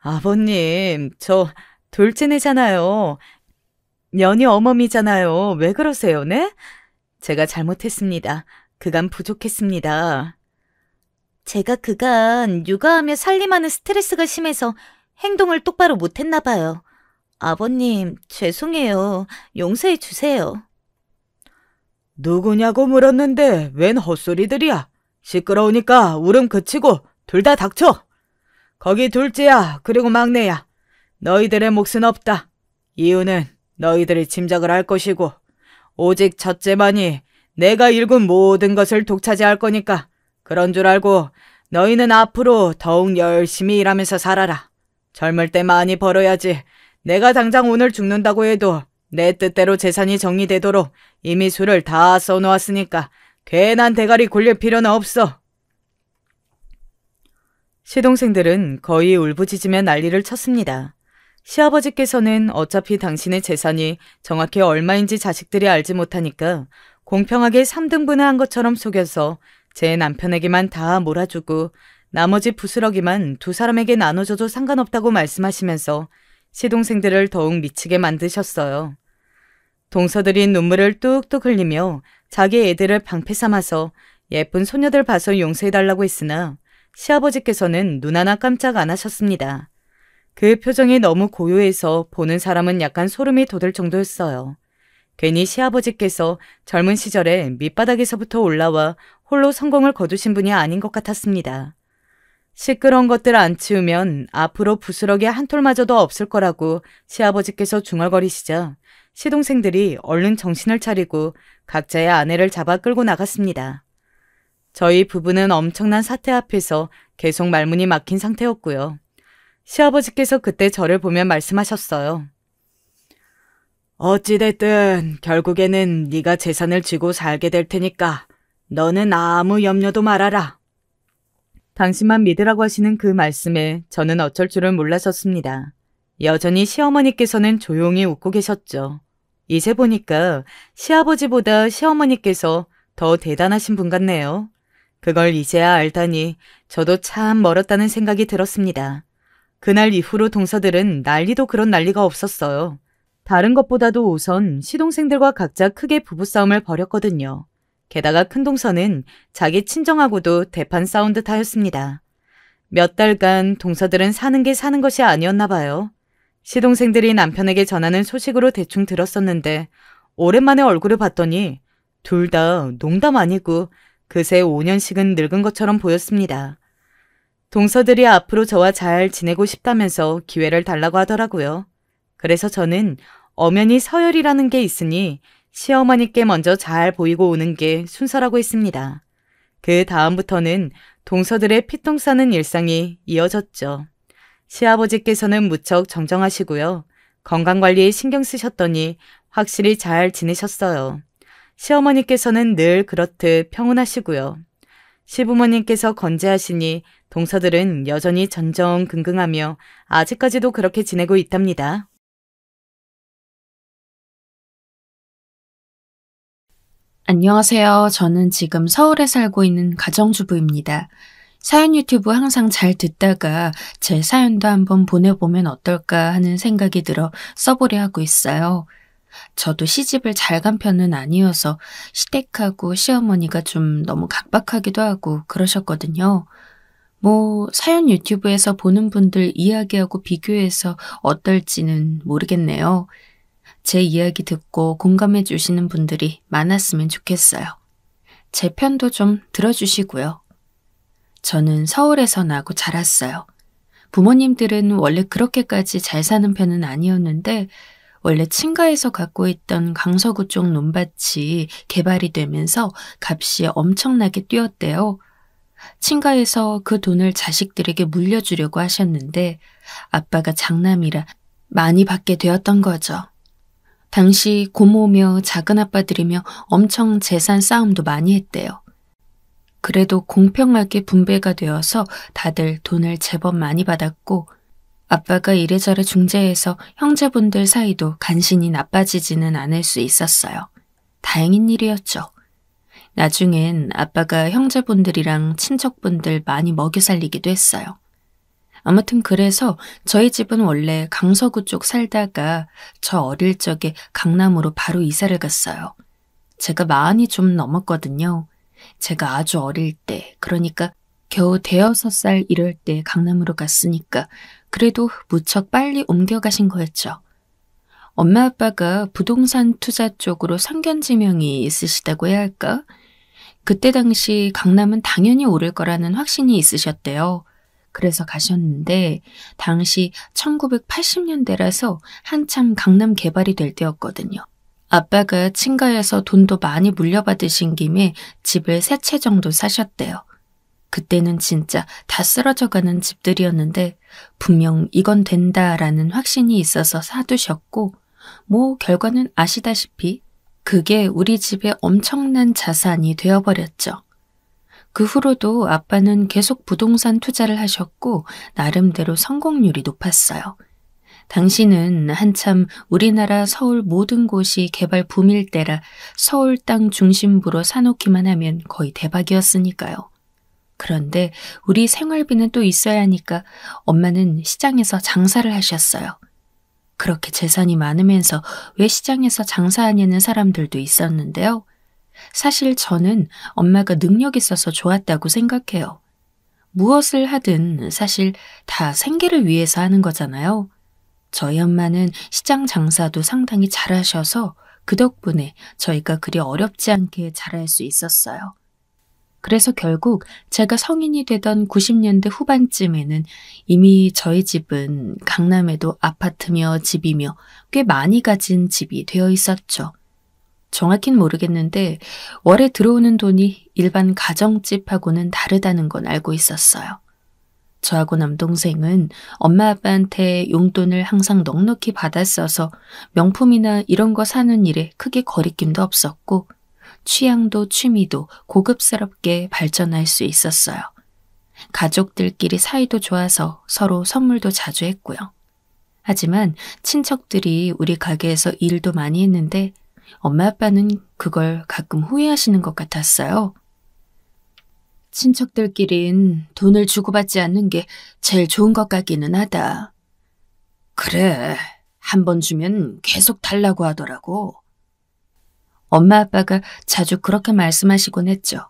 아버님, 저 둘째내잖아요. 년이 어머니잖아요. 왜 그러세요, 네? 제가 잘못했습니다. 그간 부족했습니다. 제가 그간 육아하며 살림하는 스트레스가 심해서 행동을 똑바로 못했나 봐요. 아버님, 죄송해요. 용서해 주세요. 누구냐고 물었는데 웬 헛소리들이야. 시끄러우니까 울음 그치고 둘 다 닥쳐. 거기 둘째야, 그리고 막내야. 너희들의 몫은 없다. 이유는 너희들이 짐작을 할 것이고 오직 첫째만이 내가 일군 모든 것을 독차지할 거니까 그런 줄 알고 너희는 앞으로 더욱 열심히 일하면서 살아라. 젊을 때 많이 벌어야지. 내가 당장 오늘 죽는다고 해도 내 뜻대로 재산이 정리되도록 이미 수를 다 써놓았으니까 괜한 대가리 굴릴 필요는 없어. 시동생들은 거의 울부짖으며 난리를 쳤습니다. 시아버지께서는 어차피 당신의 재산이 정확히 얼마인지 자식들이 알지 못하니까 공평하게 3등분을 한 것처럼 속여서 제 남편에게만 다 몰아주고 나머지 부스러기만 두 사람에게 나눠줘도 상관없다고 말씀하시면서 시동생들을 더욱 미치게 만드셨어요. 동서들이 눈물을 뚝뚝 흘리며 자기 애들을 방패 삼아서 예쁜 소녀들 봐서 용서해달라고 했으나 시아버지께서는 눈 하나 깜짝 안 하셨습니다. 그 표정이 너무 고요해서 보는 사람은 약간 소름이 돋을 정도였어요. 괜히 시아버지께서 젊은 시절에 밑바닥에서부터 올라와 홀로 성공을 거두신 분이 아닌 것 같았습니다. 시끄러운 것들 안 치우면 앞으로 부스러기 한 톨마저도 없을 거라고 시아버지께서 중얼거리시자 시동생들이 얼른 정신을 차리고 각자의 아내를 잡아 끌고 나갔습니다. 저희 부부는 엄청난 사태 앞에서 계속 말문이 막힌 상태였고요. 시아버지께서 그때 저를 보며 말씀하셨어요. 어찌됐든 결국에는 네가 재산을 쥐고 살게 될 테니까 너는 아무 염려도 말아라. 당신만 믿으라고 하시는 그 말씀에 저는 어쩔 줄을 몰랐었습니다. 여전히 시어머니께서는 조용히 웃고 계셨죠. 이제 보니까 시아버지보다 시어머니께서 더 대단하신 분 같네요. 그걸 이제야 알다니 저도 참 멀었다는 생각이 들었습니다. 그날 이후로 동서들은 난리도 그런 난리가 없었어요. 다른 것보다도 우선 시동생들과 각자 크게 부부싸움을 벌였거든요. 게다가 큰동서는 자기 친정하고도 대판 싸운 듯하였습니다. 몇 달간 동서들은 사는 게 사는 것이 아니었나 봐요. 시동생들이 남편에게 전하는 소식으로 대충 들었었는데 오랜만에 얼굴을 봤더니 둘 다 농담 아니고 그새 5년씩은 늙은 것처럼 보였습니다. 동서들이 앞으로 저와 잘 지내고 싶다면서 기회를 달라고 하더라고요. 그래서 저는 엄연히 서열이라는 게 있으니 시어머니께 먼저 잘 보이고 오는 게 순서라고 했습니다. 그 다음부터는 동서들의 피똥 싸는 일상이 이어졌죠. 시아버지께서는 무척 정정하시고요. 건강관리에 신경 쓰셨더니 확실히 잘 지내셨어요. 시어머니께서는 늘 그렇듯 평온하시고요. 시부모님께서 건재하시니 동서들은 여전히 전전긍긍하며 아직까지도 그렇게 지내고 있답니다. 안녕하세요. 저는 지금 서울에 살고 있는 가정주부입니다. 사연 유튜브 항상 잘 듣다가 제 사연도 한번 보내보면 어떨까 하는 생각이 들어 써보려 하고 있어요. 저도 시집을 잘 간 편은 아니어서 시댁하고 시어머니가 좀 너무 각박하기도 하고 그러셨거든요. 사연 유튜브에서 보는 분들 이야기하고 비교해서 어떨지는 모르겠네요. 제 이야기 듣고 공감해 주시는 분들이 많았으면 좋겠어요. 제 편도 좀 들어주시고요. 저는 서울에서 나고 자랐어요. 부모님들은 원래 그렇게까지 잘 사는 편은 아니었는데 원래 친가에서 갖고 있던 강서구 쪽 논밭이 개발이 되면서 값이 엄청나게 뛰었대요. 친가에서 그 돈을 자식들에게 물려주려고 하셨는데 아빠가 장남이라 많이 받게 되었던 거죠. 당시 고모며 작은아빠들이며 엄청 재산 싸움도 많이 했대요. 그래도 공평하게 분배가 되어서 다들 돈을 제법 많이 받았고 아빠가 이래저래 중재해서 형제분들 사이도 간신히 나빠지지는 않을 수 있었어요. 다행인 일이었죠. 나중엔 아빠가 형제분들이랑 친척분들 많이 먹여 살리기도 했어요. 아무튼 그래서 저희 집은 원래 강서구 쪽 살다가 저 어릴 적에 강남으로 바로 이사를 갔어요. 제가 40이 좀 넘었거든요. 제가 아주 어릴 때, 그러니까 겨우 5살 이럴 때 강남으로 갔으니까 그래도 무척 빨리 옮겨가신 거였죠. 엄마 아빠가 부동산 투자 쪽으로 선견지명이 있으시다고 해야 할까? 그때 당시 강남은 당연히 오를 거라는 확신이 있으셨대요. 그래서 가셨는데 당시 1980년대라서 한참 강남 개발이 될 때였거든요. 아빠가 친가에서 돈도 많이 물려받으신 김에 집을 3채 정도 사셨대요. 그때는 진짜 다 쓰러져가는 집들이었는데 분명 이건 된다라는 확신이 있어서 사두셨고 결과는 아시다시피 그게 우리 집의 엄청난 자산이 되어버렸죠. 그 후로도 아빠는 계속 부동산 투자를 하셨고 나름대로 성공률이 높았어요. 당시는 한참 우리나라 서울 모든 곳이 개발 붐일 때라 서울 땅 중심부로 사놓기만 하면 거의 대박이었으니까요. 그런데 우리 생활비는 또 있어야 하니까 엄마는 시장에서 장사를 하셨어요. 그렇게 재산이 많으면서 왜 시장에서 장사하냐는 사람들도 있었는데요. 사실 저는 엄마가 능력 있어서 좋았다고 생각해요. 무엇을 하든 사실 다 생계를 위해서 하는 거잖아요. 저희 엄마는 시장 장사도 상당히 잘하셔서 그 덕분에 저희가 그리 어렵지 않게 잘할 수 있었어요. 그래서 결국 제가 성인이 되던 90년대 후반쯤에는 이미 저희 집은 강남에도 아파트며 집이며 꽤 많이 가진 집이 되어 있었죠. 정확히는 모르겠는데 월에 들어오는 돈이 일반 가정집하고는 다르다는 건 알고 있었어요. 저하고 남동생은 엄마 아빠한테 용돈을 항상 넉넉히 받아 써서 명품이나 이런 거 사는 일에 크게 거리낌도 없었고 취향도 취미도 고급스럽게 발전할 수 있었어요. 가족들끼리 사이도 좋아서 서로 선물도 자주 했고요. 하지만 친척들이 우리 가게에서 일도 많이 했는데 엄마 아빠는 그걸 가끔 후회하시는 것 같았어요. 친척들끼린 돈을 주고받지 않는 게 제일 좋은 것 같기는 하다. 그래, 한 번 주면 계속 달라고 하더라고. 엄마 아빠가 자주 그렇게 말씀하시곤 했죠.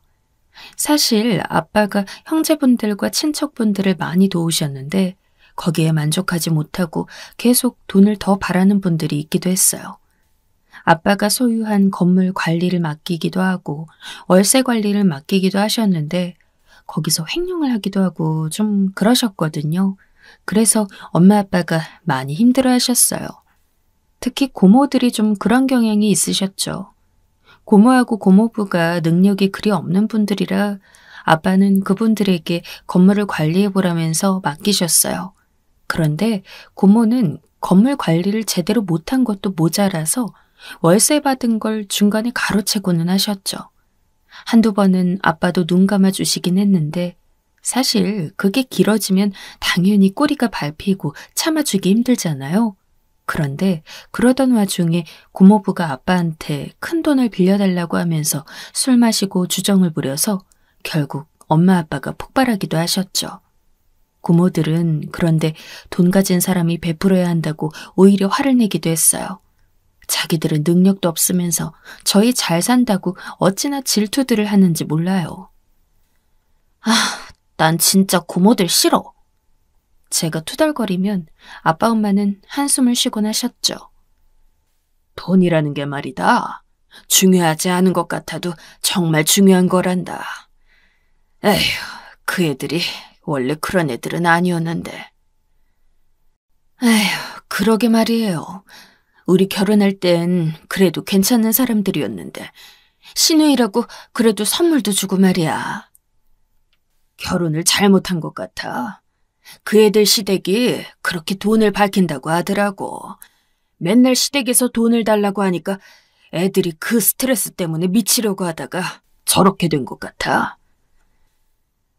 사실 아빠가 형제분들과 친척분들을 많이 도우셨는데 거기에 만족하지 못하고 계속 돈을 더 바라는 분들이 있기도 했어요. 아빠가 소유한 건물 관리를 맡기기도 하고 월세 관리를 맡기기도 하셨는데 거기서 횡령을 하기도 하고 좀 그러셨거든요. 그래서 엄마 아빠가 많이 힘들어 하셨어요. 특히 고모들이 좀 그런 경향이 있으셨죠. 고모하고 고모부가 능력이 그리 없는 분들이라 아빠는 그분들에게 건물을 관리해보라면서 맡기셨어요. 그런데 고모는 건물 관리를 제대로 못한 것도 모자라서 월세 받은 걸 중간에 가로채고는 하셨죠. 한두 번은 아빠도 눈 감아주시긴 했는데 사실 그게 길어지면 당연히 꼬리가 밟히고 참아주기 힘들잖아요. 그런데 그러던 와중에 고모부가 아빠한테 큰 돈을 빌려달라고 하면서 술 마시고 주정을 부려서 결국 엄마 아빠가 폭발하기도 하셨죠. 고모들은 그런데 돈 가진 사람이 베풀어야 한다고 오히려 화를 내기도 했어요. 자기들은 능력도 없으면서 저희 잘 산다고 어찌나 질투들을 하는지 몰라요. 난 진짜 고모들 싫어. 제가 투덜거리면 아빠 엄마는 한숨을 쉬곤 하셨죠. 돈이라는 게 말이다. 중요하지 않은 것 같아도 정말 중요한 거란다. 에휴, 그 애들이 원래 그런 애들은 아니었는데. 에휴, 그러게 말이에요. 우리 결혼할 땐 그래도 괜찮은 사람들이었는데 시누이라고 그래도 선물도 주고 말이야. 결혼을 잘못한 것 같아. 그 애들 시댁이 그렇게 돈을 밝힌다고 하더라고. 맨날 시댁에서 돈을 달라고 하니까 애들이 그 스트레스 때문에 미치려고 하다가 저렇게 된 것 같아.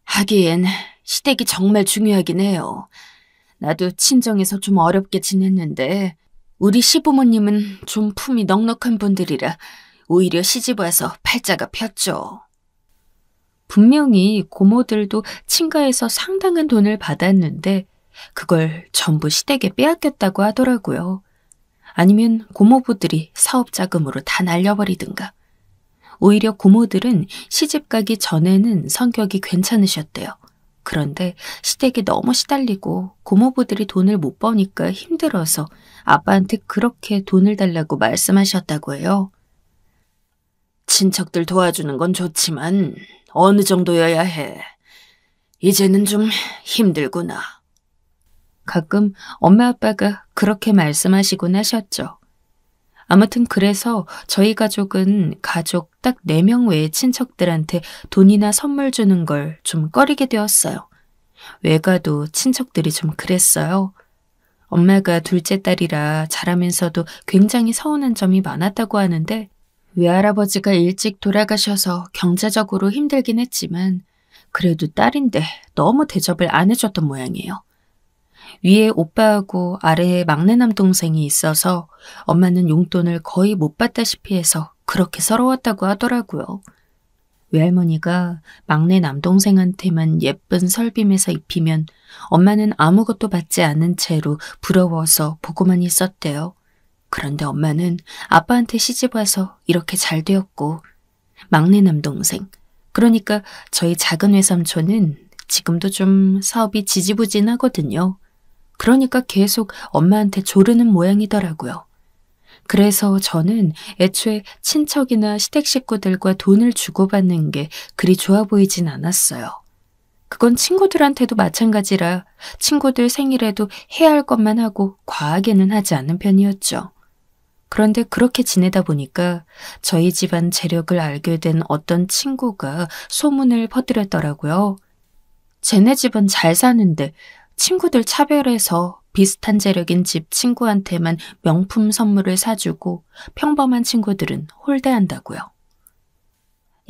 하기엔 시댁이 정말 중요하긴 해요. 나도 친정에서 좀 어렵게 지냈는데 우리 시부모님은 좀 품이 넉넉한 분들이라 오히려 시집와서 팔자가 폈죠. 분명히 고모들도 친가에서 상당한 돈을 받았는데 그걸 전부 시댁에 빼앗겼다고 하더라고요. 아니면 고모부들이 사업 자금으로 다 날려버리든가. 오히려 고모들은 시집 가기 전에는 성격이 괜찮으셨대요. 그런데 시댁에 너무 시달리고 고모부들이 돈을 못 버니까 힘들어서 아빠한테 그렇게 돈을 달라고 말씀하셨다고 해요. 친척들 도와주는 건 좋지만 어느 정도여야 해. 이제는 좀 힘들구나. 가끔 엄마 아빠가 그렇게 말씀하시곤 하셨죠. 아무튼 그래서 저희 가족은 가족 딱 4명 외의 친척들한테 돈이나 선물 주는 걸 좀 꺼리게 되었어요. 외가도 친척들이 좀 그랬어요. 엄마가 둘째 딸이라 자라면서도 굉장히 서운한 점이 많았다고 하는데 외할아버지가 일찍 돌아가셔서 경제적으로 힘들긴 했지만 그래도 딸인데 너무 대접을 안 해줬던 모양이에요. 위에 오빠하고 아래에 막내 남동생이 있어서 엄마는 용돈을 거의 못 받다시피 해서 그렇게 서러웠다고 하더라고요. 외할머니가 막내 남동생한테만 예쁜 설빔에서 입히면 엄마는 아무것도 받지 않은 채로 부러워서 보고만 있었대요. 그런데 엄마는 아빠한테 시집와서 이렇게 잘 되었고 막내 남동생, 그러니까 저희 작은 외삼촌은 지금도 좀 사업이 지지부진하거든요. 그러니까 계속 엄마한테 조르는 모양이더라고요. 그래서 저는 애초에 친척이나 시댁 식구들과 돈을 주고받는 게 그리 좋아 보이진 않았어요. 그건 친구들한테도 마찬가지라 친구들 생일에도 해야 할 것만 하고 과하게는 하지 않는 편이었죠. 그런데 그렇게 지내다 보니까 저희 집안 재력을 알게 된 어떤 친구가 소문을 퍼뜨렸더라고요. 쟤네 집은 잘 사는데 친구들 차별해서 비슷한 재력인 집 친구한테만 명품 선물을 사주고 평범한 친구들은 홀대한다고요.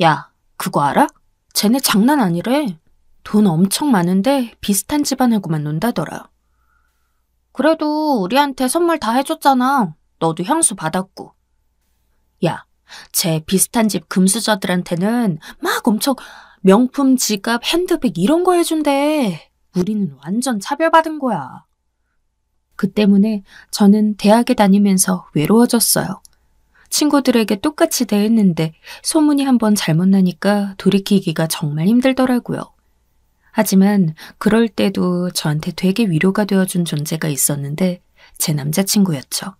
야, 그거 알아? 쟤네 장난 아니래. 돈 엄청 많은데 비슷한 집안하고만 논다더라. 그래도 우리한테 선물 다 해줬잖아. 너도 향수 받았고. 야, 쟤 비슷한 집 금수저들한테는 막 엄청 명품 지갑, 핸드백 이런 거 해준대. 우리는 완전 차별받은 거야. 그 때문에 저는 대학에 다니면서 외로워졌어요. 친구들에게 똑같이 대했는데 소문이 한번 잘못 나니까 돌이키기가 정말 힘들더라고요. 하지만 그럴 때도 저한테 되게 위로가 되어준 존재가 있었는데 제 남자친구였죠.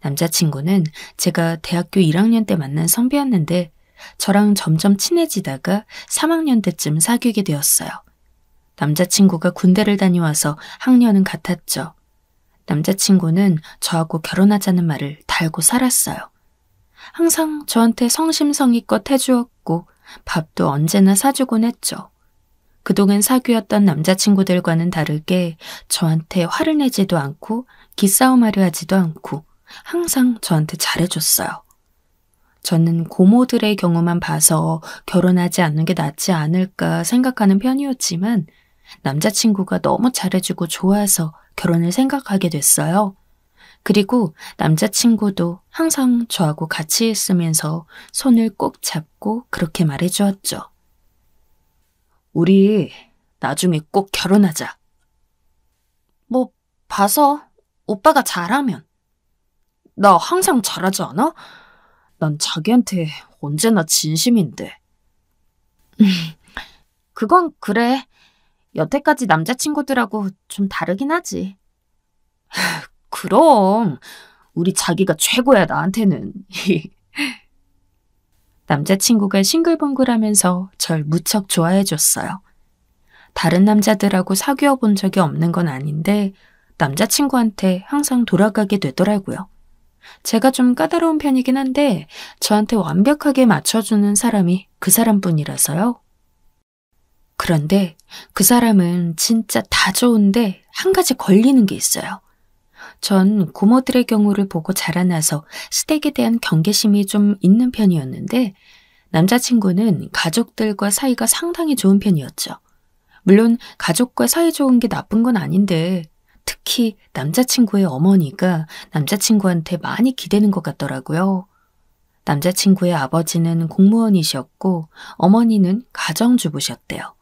남자친구는 제가 대학교 1학년 때 만난 선배였는데 저랑 점점 친해지다가 3학년 때쯤 사귀게 되었어요. 남자친구가 군대를 다녀와서 학년은 같았죠. 남자친구는 저하고 결혼하자는 말을 달고 살았어요. 항상 저한테 성심성의껏 해주었고 밥도 언제나 사주곤 했죠. 그동안 사귀었던 남자친구들과는 다르게 저한테 화를 내지도 않고 기싸움하려 하지도 않고 항상 저한테 잘해줬어요. 저는 고모들의 경우만 봐서 결혼하지 않는 게 낫지 않을까 생각하는 편이었지만 남자친구가 너무 잘해주고 좋아서 결혼을 생각하게 됐어요. 그리고 남자친구도 항상 저하고 같이 있으면서 손을 꼭 잡고 그렇게 말해주었죠. 우리 나중에 꼭 결혼하자. 뭐 봐서 오빠가 잘하면. 나 항상 잘하지 않아? 난 자기한테 언제나 진심인데. 그건 그래. 여태까지 남자친구들하고 좀 다르긴 하지. 그럼 우리 자기가 최고야 나한테는. 남자친구가 싱글벙글하면서 절 무척 좋아해줬어요. 다른 남자들하고 사귀어 본 적이 없는 건 아닌데 남자친구한테 항상 돌아가게 되더라고요. 제가 좀 까다로운 편이긴 한데 저한테 완벽하게 맞춰주는 사람이 그 사람뿐이라서요. 그런데 그 사람은 진짜 다 좋은데 한 가지 걸리는 게 있어요. 전 고모들의 경우를 보고 자라나서 시댁에 대한 경계심이 좀 있는 편이었는데 남자친구는 가족들과 사이가 상당히 좋은 편이었죠. 물론 가족과 사이 좋은 게 나쁜 건 아닌데 특히 남자친구의 어머니가 남자친구한테 많이 기대는 것 같더라고요. 남자친구의 아버지는 공무원이셨고 어머니는 가정주부셨대요.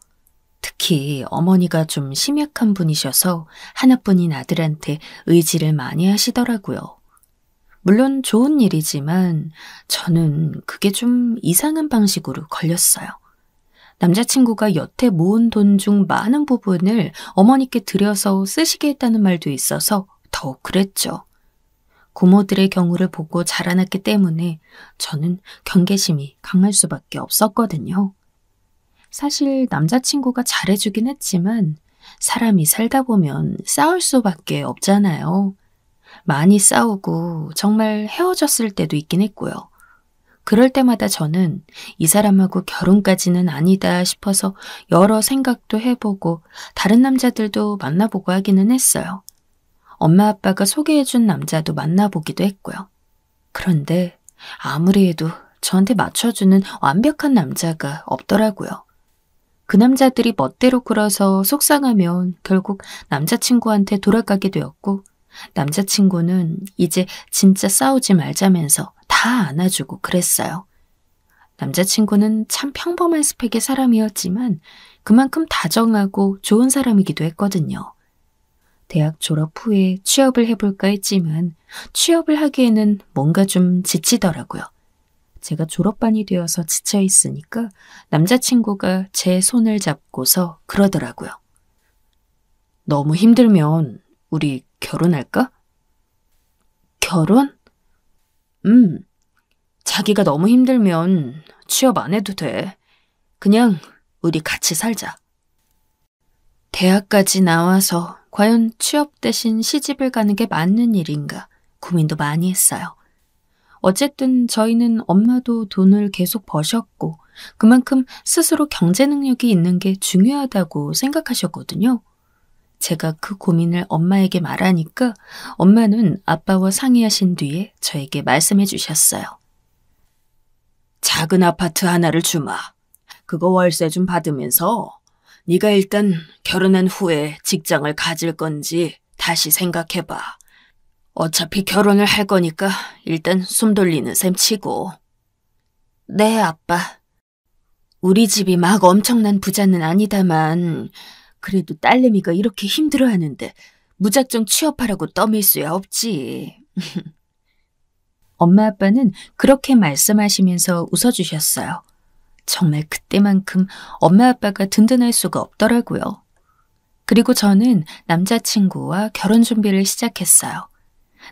특히 어머니가 좀 심약한 분이셔서 하나뿐인 아들한테 의지를 많이 하시더라고요. 물론 좋은 일이지만 저는 그게 좀 이상한 방식으로 걸렸어요. 남자친구가 여태 모은 돈 중 많은 부분을 어머니께 들여서 쓰시게 했다는 말도 있어서 더욱 그랬죠. 고모들의 경우를 보고 자라났기 때문에 저는 경계심이 강할 수밖에 없었거든요. 사실 남자친구가 잘해주긴 했지만 사람이 살다 보면 싸울 수밖에 없잖아요. 많이 싸우고 정말 헤어졌을 때도 있긴 했고요. 그럴 때마다 저는 이 사람하고 결혼까지는 아니다 싶어서 여러 생각도 해보고 다른 남자들도 만나보고 하기는 했어요. 엄마 아빠가 소개해준 남자도 만나보기도 했고요. 그런데 아무리 해도 저한테 맞춰주는 완벽한 남자가 없더라고요. 그 남자들이 멋대로 굴어서 속상하면 결국 남자친구한테 돌아가게 되었고 남자친구는 이제 진짜 싸우지 말자면서 다 안아주고 그랬어요. 남자친구는 참 평범한 스펙의 사람이었지만 그만큼 다정하고 좋은 사람이기도 했거든요. 대학 졸업 후에 취업을 해볼까 했지만 취업을 하기에는 뭔가 좀 지치더라고요. 제가 졸업반이 되어서 지쳐 있으니까 남자친구가 제 손을 잡고서 그러더라고요. 너무 힘들면 우리 결혼할까? 결혼? 자기가 너무 힘들면 취업 안 해도 돼. 그냥 우리 같이 살자. 대학까지 나와서 과연 취업 대신 시집을 가는 게 맞는 일인가 고민도 많이 했어요. 어쨌든 저희는 엄마도 돈을 계속 버셨고 그만큼 스스로 경제 능력이 있는 게 중요하다고 생각하셨거든요. 제가 그 고민을 엄마에게 말하니까 엄마는 아빠와 상의하신 뒤에 저에게 말씀해 주셨어요. 작은 아파트 하나를 주마. 그거 월세 좀 받으면서 네가 일단 결혼한 후에 직장을 가질 건지 다시 생각해봐. 어차피 결혼을 할 거니까 일단 숨 돌리는 셈 치고. 네, 아빠. 우리 집이 막 엄청난 부자는 아니다만 그래도 딸내미가 이렇게 힘들어하는데 무작정 취업하라고 떠밀 수야 없지. 엄마 아빠는 그렇게 말씀하시면서 웃어주셨어요. 정말 그때만큼 엄마 아빠가 든든할 수가 없더라고요. 그리고 저는 남자친구와 결혼 준비를 시작했어요.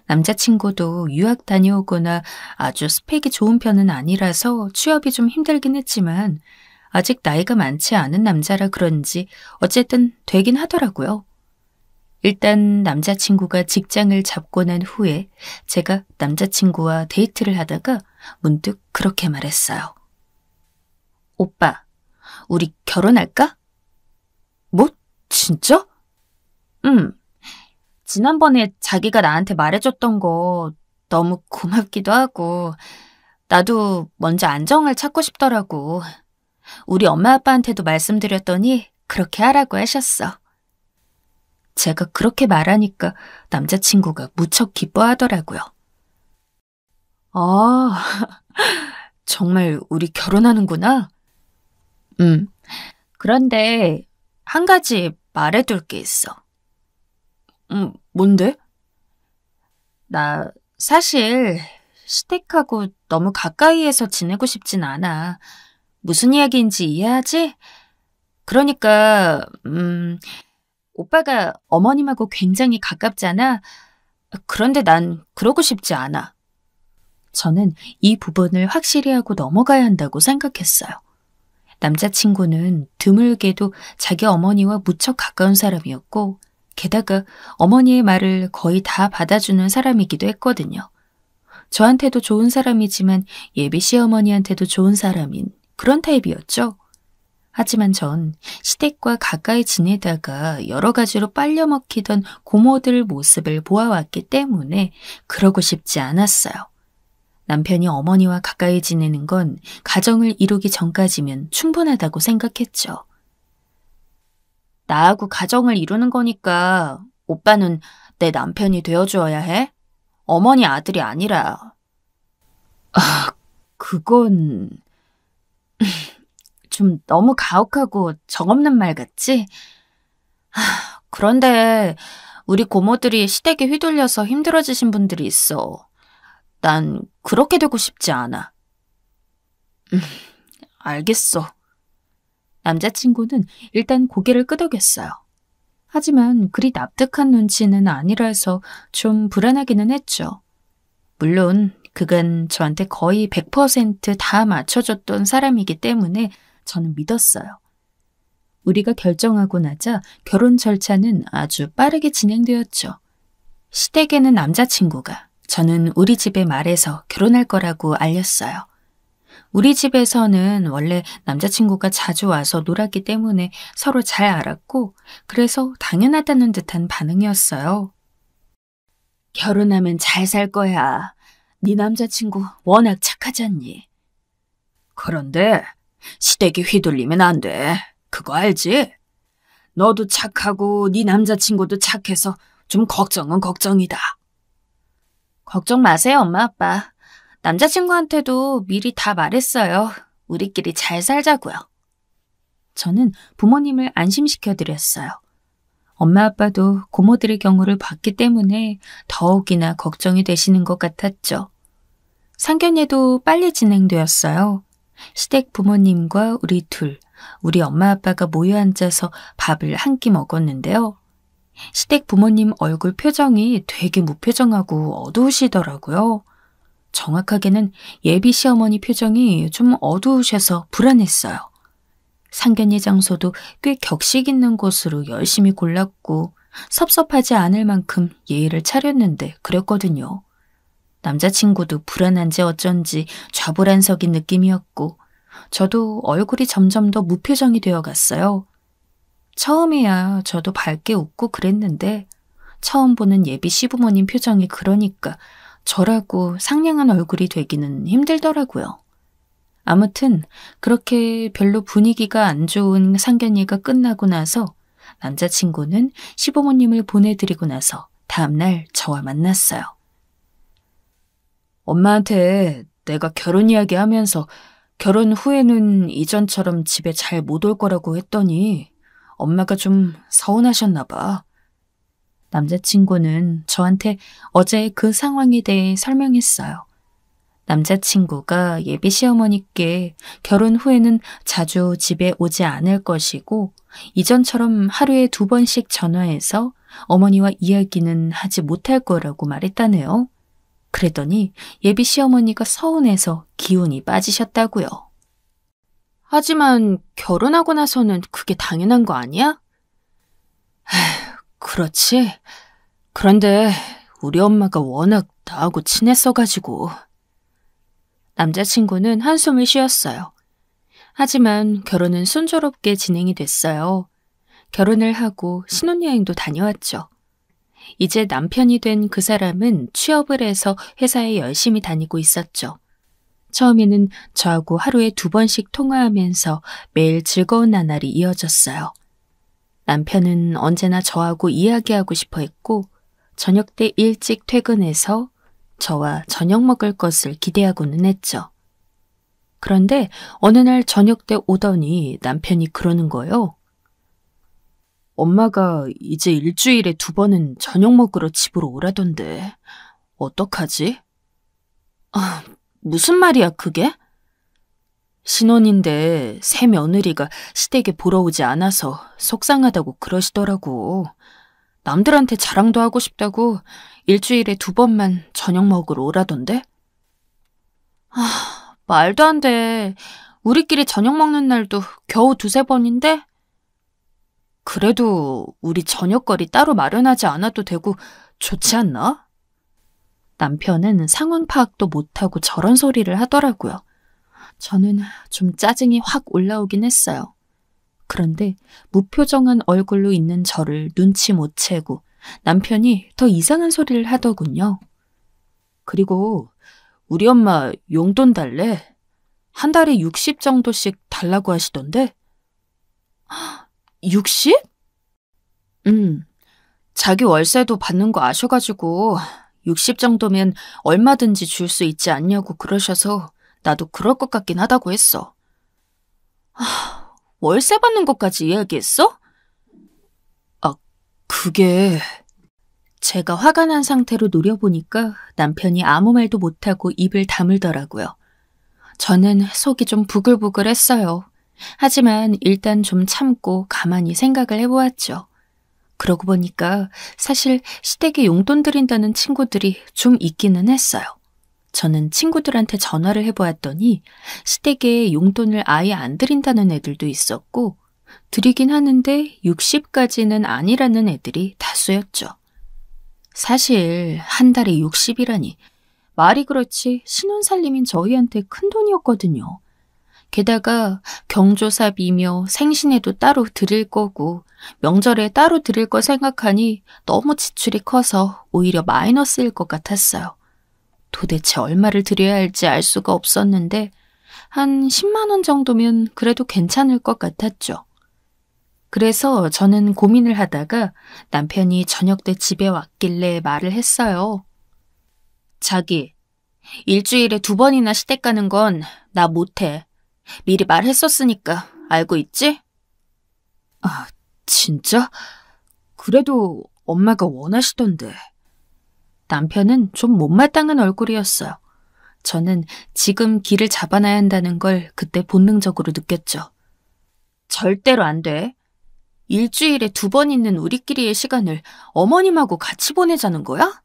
남자친구도 유학 다녀오거나 아주 스펙이 좋은 편은 아니라서 취업이 좀 힘들긴 했지만 아직 나이가 많지 않은 남자라 그런지 어쨌든 되긴 하더라고요. 일단 남자친구가 직장을 잡고 난 후에 제가 남자친구와 데이트를 하다가 문득 그렇게 말했어요. 오빠, 우리 결혼할까? 뭐? 진짜? 응. 지난번에 자기가 나한테 말해줬던 거 너무 고맙기도 하고 나도 먼저 안정을 찾고 싶더라고. 우리 엄마 아빠한테도 말씀드렸더니 그렇게 하라고 하셨어. 제가 그렇게 말하니까 남자친구가 무척 기뻐하더라고요. 아, 정말 우리 결혼하는구나? 그런데 한 가지 말해둘 게 있어. 뭔데? 나 사실 시댁하고 너무 가까이에서 지내고 싶진 않아. 무슨 이야기인지 이해하지? 그러니까 오빠가 어머님하고 굉장히 가깝잖아. 그런데 난 그러고 싶지 않아. 저는 이 부분을 확실히 하고 넘어가야 한다고 생각했어요. 남자친구는 드물게도 자기 어머니와 무척 가까운 사람이었고 게다가 어머니의 말을 거의 다 받아주는 사람이기도 했거든요. 저한테도 좋은 사람이지만 예비 시어머니한테도 좋은 사람인 그런 타입이었죠. 하지만 전 시댁과 가까이 지내다가 여러 가지로 빨려먹히던 고모들 모습을 보아왔기 때문에 그러고 싶지 않았어요. 남편이 어머니와 가까이 지내는 건 가정을 이루기 전까지면 충분하다고 생각했죠. 나하고 가정을 이루는 거니까 오빠는 내 남편이 되어줘야 해? 어머니 아들이 아니라. 아, 그건 좀 너무 가혹하고 정없는 말 같지? 그런데 우리 고모들이 시댁에 휘둘려서 힘들어지신 분들이 있어. 난 그렇게 되고 싶지 않아. 알겠어. 남자친구는 일단 고개를 끄덕였어요. 하지만 그리 납득한 눈치는 아니라서 좀 불안하기는 했죠. 물론 그간 저한테 거의 100% 맞춰줬던 사람이기 때문에 저는 믿었어요. 우리가 결정하고 나자 결혼 절차는 아주 빠르게 진행되었죠. 시댁에는 남자친구가, 저는 우리 집에 말해서 결혼할 거라고 알렸어요. 우리 집에서는 원래 남자친구가 자주 와서 놀았기 때문에 서로 잘 알았고 그래서 당연하다는 듯한 반응이었어요. 결혼하면 잘 살 거야. 네 남자친구 워낙 착하잖니. 그런데 시댁에 휘둘리면 안 돼. 그거 알지? 너도 착하고 네 남자친구도 착해서 좀 걱정은 걱정이다. 걱정 마세요, 엄마 아빠. 남자친구한테도 미리 다 말했어요. 우리끼리 잘 살자고요. 저는 부모님을 안심시켜드렸어요. 엄마 아빠도 고모들의 경우를 봤기 때문에 더욱이나 걱정이 되시는 것 같았죠. 상견례도 빨리 진행되었어요. 시댁 부모님과 우리 엄마 아빠가 모여 앉아서 밥을 한 끼 먹었는데요. 시댁 부모님 얼굴 표정이 되게 무표정하고 어두우시더라고요. 정확하게는 예비 시어머니 표정이 좀 어두우셔서 불안했어요. 상견례 장소도 꽤 격식 있는 곳으로 열심히 골랐고 섭섭하지 않을 만큼 예의를 차렸는데 그랬거든요. 남자친구도 불안한지 어쩐지 좌불안석인 느낌이었고 저도 얼굴이 점점 더 무표정이 되어갔어요. 처음이야 저도 밝게 웃고 그랬는데 처음 보는 예비 시부모님 표정이 그러니까 저라고 상냥한 얼굴이 되기는 힘들더라고요. 아무튼 그렇게 별로 분위기가 안 좋은 상견례가 끝나고 나서 남자친구는 시부모님을 보내드리고 나서 다음날 저와 만났어요. 엄마한테 내가 결혼 이야기하면서 결혼 후에는 이전처럼 집에 잘 못 올 거라고 했더니 엄마가 좀 서운하셨나 봐. 남자친구는 저한테 어제 그 상황에 대해 설명했어요. 남자친구가 예비 시어머니께 결혼 후에는 자주 집에 오지 않을 것이고 이전처럼 하루에 2번씩 전화해서 어머니와 이야기는 하지 못할 거라고 말했다네요. 그랬더니 예비 시어머니가 서운해서 기운이 빠지셨다고요. 하지만 결혼하고 나서는 그게 당연한 거 아니야? 그렇지. 그런데 우리 엄마가 워낙 나하고 친했어가지고. 남자친구는 한숨을 쉬었어요. 하지만 결혼은 순조롭게 진행이 됐어요. 결혼을 하고 신혼여행도 다녀왔죠. 이제 남편이 된 그 사람은 취업을 해서 회사에 열심히 다니고 있었죠. 처음에는 저하고 하루에 2번씩 통화하면서 매일 즐거운 나날이 이어졌어요. 남편은 언제나 저하고 이야기하고 싶어 했고 저녁 때 일찍 퇴근해서 저와 저녁 먹을 것을 기대하고는 했죠. 그런데 어느 날 저녁 때 오더니 남편이 그러는 거예요. 엄마가 이제 일주일에 2번은 저녁 먹으러 집으로 오라던데 어떡하지? 무슨 말이야 그게? 신혼인데 새 며느리가 시댁에 보러 오지 않아서 속상하다고 그러시더라고. 남들한테 자랑도 하고 싶다고 일주일에 2번만 저녁 먹으러 오라던데? 말도 안 돼. 우리끼리 저녁 먹는 날도 겨우 2-3번인데? 그래도 우리 저녁거리 따로 마련하지 않아도 되고 좋지 않나? 남편은 상황 파악도 못하고 저런 소리를 하더라고요. 저는 좀 짜증이 확 올라오긴 했어요. 그런데 무표정한 얼굴로 있는 저를 눈치 못 채고 남편이 더 이상한 소리를 하더군요. 그리고 우리 엄마 용돈 달래. 한 달에 60 정도씩 달라고 하시던데. 60? 자기 월세도 받는 거 아셔가지고 60 정도면 얼마든지 줄 수 있지 않냐고 그러셔서 나도 그럴 것 같긴 하다고 했어. 월세 받는 것까지 이야기했어? 그게... 제가 화가 난 상태로 노려보니까 남편이 아무 말도 못하고 입을 다물더라고요. 저는 속이 좀 부글부글했어요. 하지만 일단 좀 참고 가만히 생각을 해보았죠. 그러고 보니까 사실 시댁에 용돈 드린다는 친구들이 좀 있기는 했어요. 저는 친구들한테 전화를 해보았더니 시댁에 용돈을 아예 안 드린다는 애들도 있었고 드리긴 하는데 60까지는 아니라는 애들이 다수였죠. 사실 한 달에 60이라니 말이 그렇지 신혼살림인 저희한테 큰돈이었거든요. 게다가 경조사비며 생신에도 따로 드릴 거고 명절에 따로 드릴 거 생각하니 너무 지출이 커서 오히려 마이너스일 것 같았어요. 도대체 얼마를 드려야 할지 알 수가 없었는데 한 10만 원 정도면 그래도 괜찮을 것 같았죠. 그래서 저는 고민을 하다가 남편이 저녁 때 집에 왔길래 말을 했어요. 자기, 일주일에 2번이나 시댁 가는 건 나 못해. 미리 말했었으니까 알고 있지? 진짜? 그래도 엄마가 원하시던데. 남편은 좀 못마땅한 얼굴이었어요. 저는 지금 길을 잡아놔야 한다는 걸 그때 본능적으로 느꼈죠. 절대로 안 돼. 일주일에 2번 있는 우리끼리의 시간을 어머님하고 같이 보내자는 거야?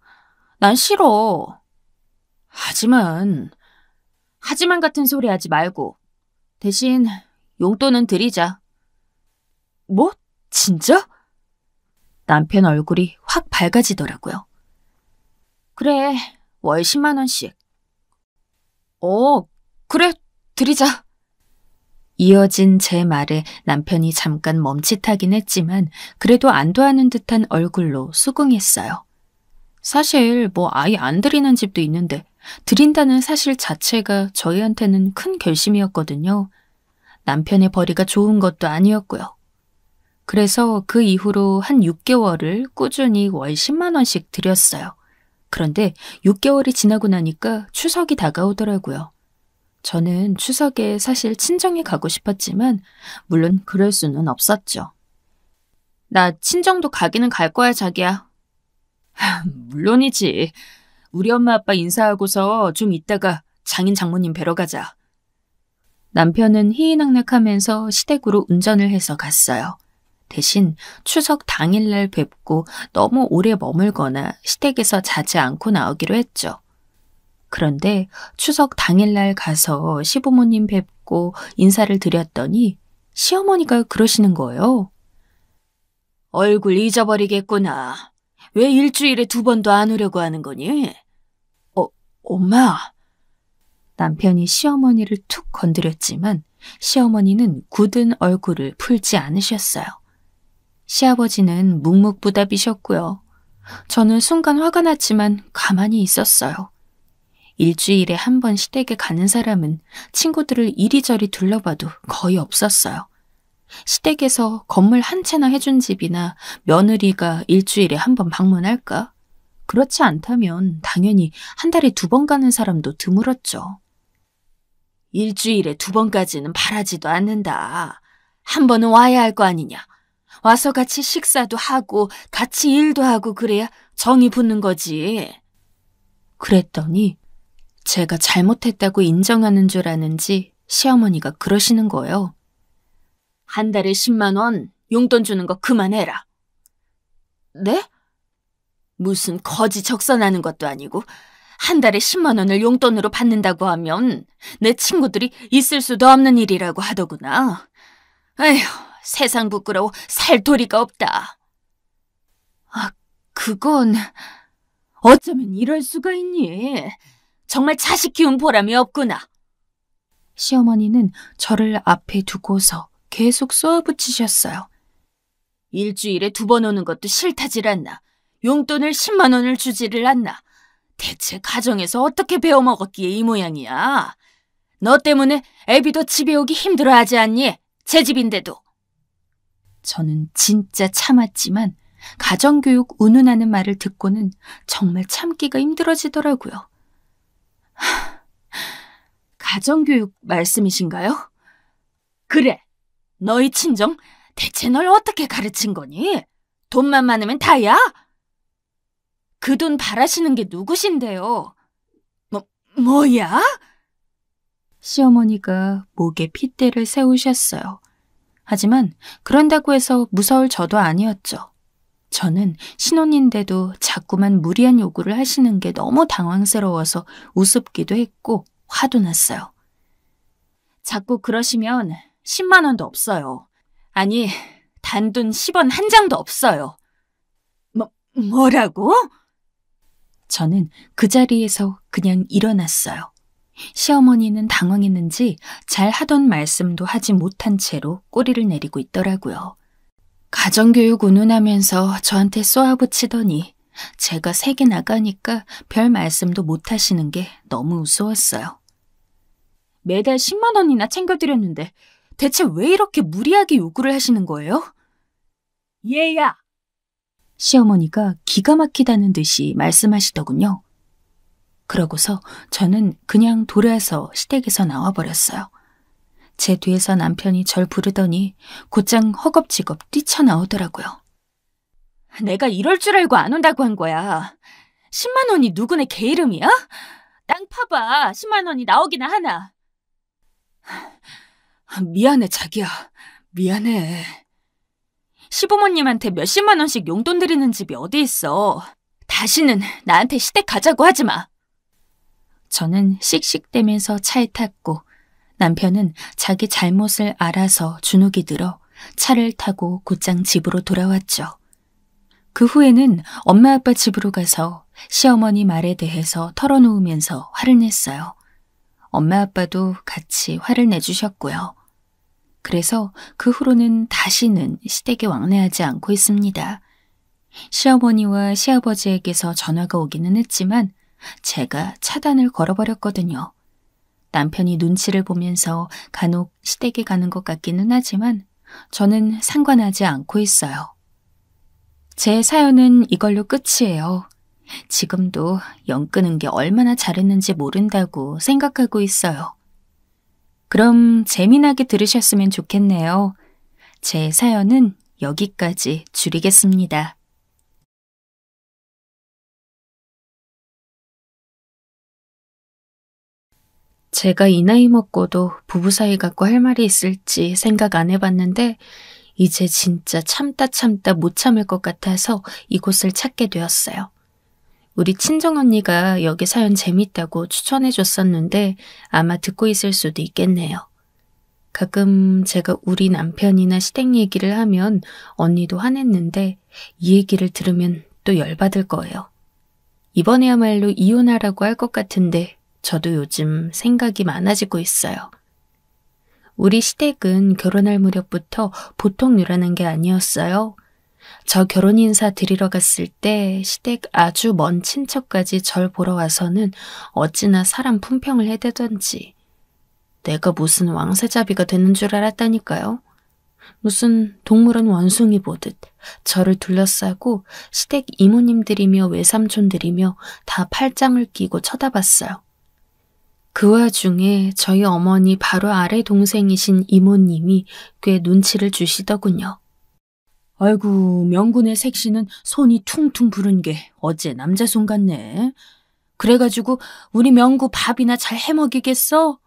난 싫어. 하지만 같은 소리 하지 말고 대신 용돈은 드리자. 뭐? 진짜? 남편 얼굴이 확 밝아지더라고요. 그래, 월 10만 원씩. 그래, 드리자. 이어진 제 말에 남편이 잠깐 멈칫하긴 했지만 그래도 안도하는 듯한 얼굴로 수긍했어요. 사실 아예 안 드리는 집도 있는데 드린다는 사실 자체가 저희한테는 큰 결심이었거든요. 남편의 벌이가 좋은 것도 아니었고요. 그래서 그 이후로 한 6개월을 꾸준히 월 10만 원씩 드렸어요. 그런데 6개월이 지나고 나니까 추석이 다가오더라고요. 저는 추석에 사실 친정에 가고 싶었지만 물론 그럴 수는 없었죠. 나 친정도 가기는 갈 거야, 자기야. 물론이지. 우리 엄마 아빠 인사하고서 좀 이따가 장인 장모님 뵈러 가자. 남편은 희희낙낙하면서 시댁으로 운전을 해서 갔어요. 대신 추석 당일날 뵙고 너무 오래 머물거나 시댁에서 자지 않고 나오기로 했죠. 그런데 추석 당일날 가서 시부모님 뵙고 인사를 드렸더니 시어머니가 그러시는 거예요. 얼굴 잊어버리겠구나. 왜 일주일에 2번도 안 오려고 하는 거니? 엄마. 남편이 시어머니를 툭 건드렸지만 시어머니는 굳은 얼굴을 풀지 않으셨어요. 시아버지는 묵묵부답이셨고요. 저는 순간 화가 났지만 가만히 있었어요. 일주일에 1번 시댁에 가는 사람은 친구들을 이리저리 둘러봐도 거의 없었어요. 시댁에서 건물 한 채나 해준 집이나 며느리가 일주일에 1번 방문할까? 그렇지 않다면 당연히 한 달에 2번 가는 사람도 드물었죠. 일주일에 2번까지는 바라지도 않는다. 1번은 와야 할 거 아니냐. 와서 같이 식사도 하고 같이 일도 하고 그래야 정이 붙는 거지. 그랬더니 제가 잘못했다고 인정하는 줄 아는지 시어머니가 그러시는 거예요. 한 달에 10만 원 용돈 주는 거 그만해라. 네? 무슨 거지 적선하는 것도 아니고 한 달에 10만 원을 용돈으로 받는다고 하면 내 친구들이 있을 수도 없는 일이라고 하더구나. 에휴, 세상 부끄러워 살 도리가 없다. 아, 그건 어쩌면 이럴 수가 있니? 정말 자식 키운 보람이 없구나. 시어머니는 저를 앞에 두고서 계속 쏘아붙이셨어요. 일주일에 2번 오는 것도 싫다질 않나. 용돈을 10만 원을 주지를 않나. 대체 가정에서 어떻게 배워먹었기에 이 모양이야. 너 때문에 애비도 집에 오기 힘들어하지 않니? 제 집인데도. 저는 진짜 참았지만 가정교육 운운하는 말을 듣고는 정말 참기가 힘들어지더라고요. 가정교육 말씀이신가요? 그래. 너희 친정 대체 널 어떻게 가르친 거니? 돈만 많으면 다야? 그 돈 바라시는 게 누구신데요? 뭐야? 시어머니가 목에 핏대를 세우셨어요. 하지만 그런다고 해서 무서울 저도 아니었죠. 저는 신혼인데도 자꾸만 무리한 요구를 하시는 게 너무 당황스러워서 우습기도 했고 화도 났어요. 자꾸 그러시면 10만 원도 없어요. 아니, 단돈 10원 한 장도 없어요. 뭐라고? 저는 그 자리에서 그냥 일어났어요. 시어머니는 당황했는지 잘 하던 말씀도 하지 못한 채로 꼬리를 내리고 있더라고요. 가정교육 운운하면서 저한테 쏘아붙이더니 제가 세게 나가니까 별 말씀도 못 하시는 게 너무 우스웠어요. 매달 10만 원이나 챙겨드렸는데 대체 왜 이렇게 무리하게 요구를 하시는 거예요? 얘야! 시어머니가 기가 막히다는 듯이 말씀하시더군요. 그러고서 저는 그냥 돌아서 시댁에서 나와버렸어요. 제 뒤에서 남편이 절 부르더니 곧장 허겁지겁 뛰쳐나오더라고요. 내가 이럴 줄 알고 안 온다고 한 거야. 10만 원이 누구네 개 이름이야? 땅 파봐. 10만 원이 나오기나 하나. 미안해, 자기야. 미안해. 시부모님한테 몇십만 원씩 용돈 드리는 집이 어디 있어. 다시는 나한테 시댁 가자고 하지 마. 저는 씩씩대면서 차에 탔고 남편은 자기 잘못을 알아서 주눅이 들어 차를 타고 곧장 집으로 돌아왔죠. 그 후에는 엄마 아빠 집으로 가서 시어머니 말에 대해서 털어놓으면서 화를 냈어요. 엄마 아빠도 같이 화를 내주셨고요. 그래서 그 후로는 다시는 시댁에 왕래하지 않고 있습니다. 시어머니와 시아버지에게서 전화가 오기는 했지만 제가 차단을 걸어버렸거든요. 남편이 눈치를 보면서 간혹 시댁에 가는 것 같기는 하지만 저는 상관하지 않고 있어요. 제 사연은 이걸로 끝이에요. 지금도 연 끄는 게 얼마나 잘했는지 모른다고 생각하고 있어요. 그럼 재미나게 들으셨으면 좋겠네요. 제 사연은 여기까지 줄이겠습니다. 제가 이 나이 먹고도 부부 사이 갖고 할 말이 있을지 생각 안 해봤는데 이제 진짜 참다 못 참을 것 같아서 이곳을 찾게 되었어요. 우리 친정언니가 여기 사연 재밌다고 추천해줬었는데 아마 듣고 있을 수도 있겠네요. 가끔 제가 우리 남편이나 시댁 얘기를 하면 언니도 화냈는데 이 얘기를 들으면 또 열받을 거예요. 이번에야말로 이혼하라고 할 것 같은데 저도 요즘 생각이 많아지고 있어요. 우리 시댁은 결혼할 무렵부터 보통 일하는 게 아니었어요. 저 결혼 인사 드리러 갔을 때 시댁 아주 먼 친척까지 절 보러 와서는 어찌나 사람 품평을 해대던지 내가 무슨 왕세자비가 되는 줄 알았다니까요. 무슨 동물원 원숭이 보듯 저를 둘러싸고 시댁 이모님들이며 외삼촌들이며 다 팔짱을 끼고 쳐다봤어요. 그 와중에 저희 어머니 바로 아래 동생이신 이모님이 꽤 눈치를 주시더군요. 아이고, 명군의 색시는 손이 퉁퉁 부른 게 어째 남자 손 같네. 그래가지고 우리 명구 밥이나 잘 해먹이겠어?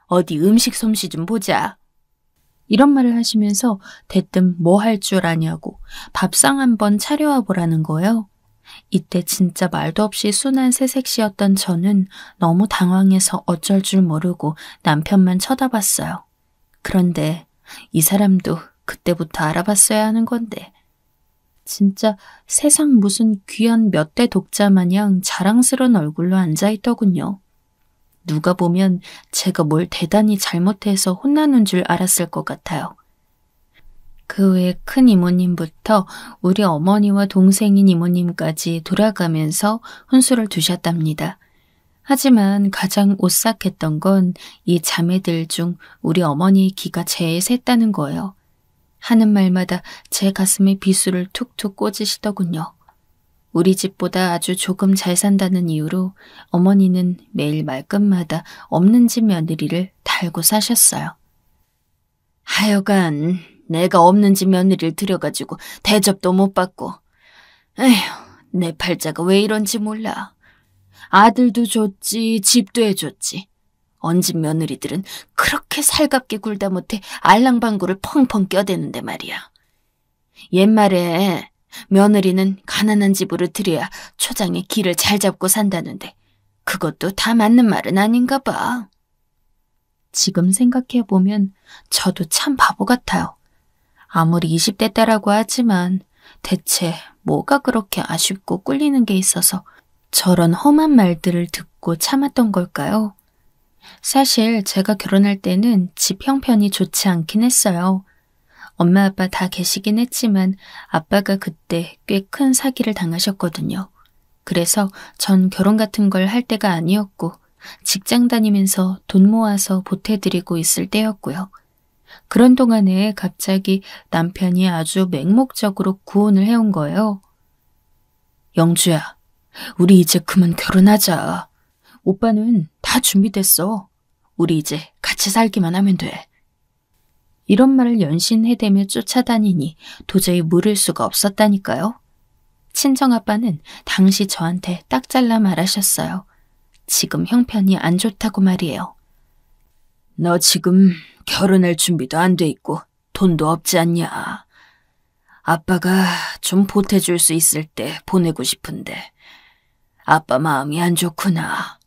어디 음식 솜씨 좀 보자. 이런 말을 하시면서 대뜸 뭐 할 줄 아냐고 밥상 한번 차려와 보라는 거예요. 이때 진짜 말도 없이 순한 새색시였던 저는 너무 당황해서 어쩔 줄 모르고 남편만 쳐다봤어요. 그런데 이 사람도 그때부터 알아봤어야 하는 건데 진짜 세상 무슨 귀한 몇 대 독자 마냥 자랑스러운 얼굴로 앉아있더군요. 누가 보면 제가 뭘 대단히 잘못해서 혼나는 줄 알았을 것 같아요. 그 외 큰 이모님부터 우리 어머니와 동생인 이모님까지 돌아가면서 혼수를 두셨답니다. 하지만 가장 오싹했던 건 이 자매들 중 우리 어머니의 기가 제일 셌다는 거예요. 하는 말마다 제 가슴에 비수를 툭툭 꽂으시더군요. 우리 집보다 아주 조금 잘 산다는 이유로 어머니는 매일 말끝마다 없는 집 며느리를 달고 사셨어요. 하여간 내가 없는 집 며느리를 들여가지고 대접도 못 받고 에휴, 내 팔자가 왜 이런지 몰라. 아들도 줬지 집도 해줬지. 언집 며느리들은 그렇게 살갑게 굴다 못해 알랑방구를 펑펑 껴대는데 말이야. 옛말에 며느리는 가난한 집으로 들여야 초장에 길을 잘 잡고 산다는데 그것도 다 맞는 말은 아닌가 봐. 지금 생각해보면 저도 참 바보 같아요. 아무리 20대 때라고 하지만 대체 뭐가 그렇게 아쉽고 꿀리는 게 있어서 저런 험한 말들을 듣고 참았던 걸까요? 사실 제가 결혼할 때는 집 형편이 좋지 않긴 했어요. 엄마 아빠 다 계시긴 했지만 아빠가 그때 꽤 큰 사기를 당하셨거든요. 그래서 전 결혼 같은 걸 할 때가 아니었고 직장 다니면서 돈 모아서 보태드리고 있을 때였고요. 그런 동안에 갑자기 남편이 아주 맹목적으로 구혼을 해온 거예요. 영주야, 우리 이제 그만 결혼하자. 오빠는 다 준비됐어. 우리 이제 같이 살기만 하면 돼. 이런 말을 연신해대며 쫓아다니니 도저히 물을 수가 없었다니까요. 친정아빠는 당시 저한테 딱 잘라 말하셨어요. 지금 형편이 안 좋다고 말이에요. 너 지금 결혼할 준비도 안 돼 있고 돈도 없지 않냐. 아빠가 좀 보태줄 수 있을 때 보내고 싶은데 아빠 마음이 안 좋구나.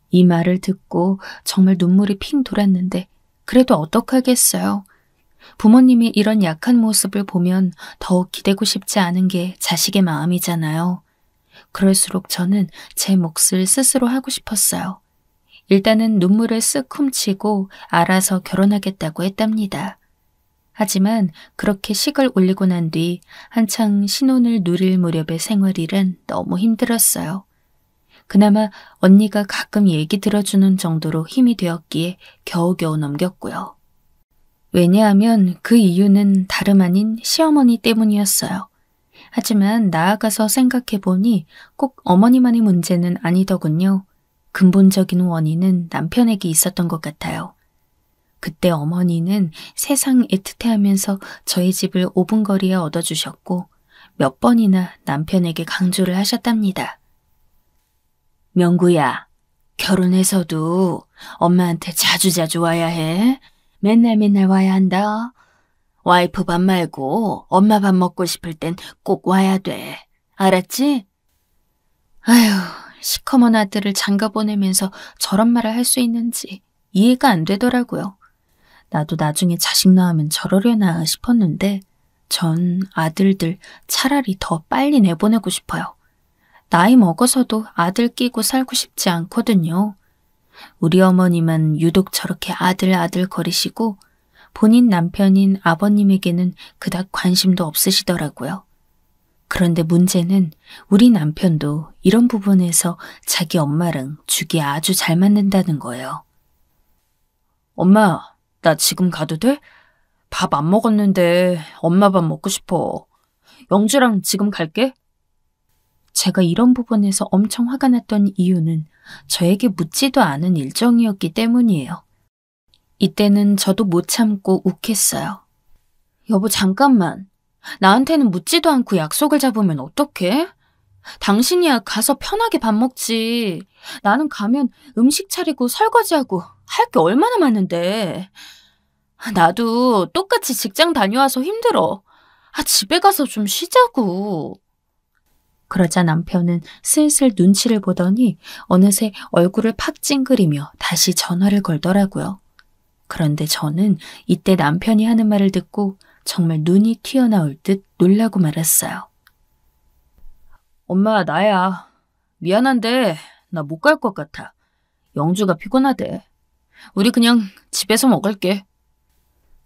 이 말을 듣고 정말 눈물이 핑 돌았는데 그래도 어떡하겠어요. 부모님이 이런 약한 모습을 보면 더욱 기대고 싶지 않은 게 자식의 마음이잖아요. 그럴수록 저는 제 몫을 스스로 하고 싶었어요. 일단은 눈물을 쓱 훔치고 알아서 결혼하겠다고 했답니다. 하지만 그렇게 식을 올리고 난 뒤 한창 신혼을 누릴 무렵의 생활일은 너무 힘들었어요. 그나마 언니가 가끔 얘기 들어주는 정도로 힘이 되었기에 겨우겨우 넘겼고요. 왜냐하면 그 이유는 다름 아닌 시어머니 때문이었어요. 하지만 나아가서 생각해보니 꼭 어머니만의 문제는 아니더군요. 근본적인 원인은 남편에게 있었던 것 같아요. 그때 어머니는 세상 애틋해하면서 저희 집을 5분 거리에 얻어주셨고 몇 번이나 남편에게 강조를 하셨답니다. 명구야, 결혼해서도 엄마한테 자주자주 와야 해. 맨날 맨날 와야 한다. 와이프 밥 말고 엄마 밥 먹고 싶을 땐 꼭 와야 돼. 알았지? 아휴, 시커먼 아들을 장가 보내면서 저런 말을 할 수 있는지 이해가 안 되더라고요. 나도 나중에 자식 낳으면 저러려나 싶었는데 전 아들들 차라리 더 빨리 내보내고 싶어요. 나이 먹어서도 아들 끼고 살고 싶지 않거든요. 우리 어머님은 유독 저렇게 아들 거리시고 본인 남편인 아버님에게는 그닥 관심도 없으시더라고요. 그런데 문제는 우리 남편도 이런 부분에서 자기 엄마랑 죽이 아주 잘 맞는다는 거예요. 엄마, 나 지금 가도 돼? 밥 안 먹었는데 엄마 밥 먹고 싶어. 영주랑 지금 갈게. 제가 이런 부분에서 엄청 화가 났던 이유는 저에게 묻지도 않은 일정이었기 때문이에요. 이때는 저도 못 참고 욱했어요. 여보, 잠깐만. 나한테는 묻지도 않고 약속을 잡으면 어떡해? 당신이야 가서 편하게 밥 먹지. 나는 가면 음식 차리고 설거지하고 할 게 얼마나 많은데. 나도 똑같이 직장 다녀와서 힘들어. 집에 가서 좀 쉬자고. 그러자 남편은 슬슬 눈치를 보더니 어느새 얼굴을 팍 찡그리며 다시 전화를 걸더라고요. 그런데 저는 이때 남편이 하는 말을 듣고 정말 눈이 튀어나올 듯 놀라고 말았어요. 엄마, 나야. 미안한데 나 못 갈 것 같아. 영주가 피곤하대. 우리 그냥 집에서 먹을게.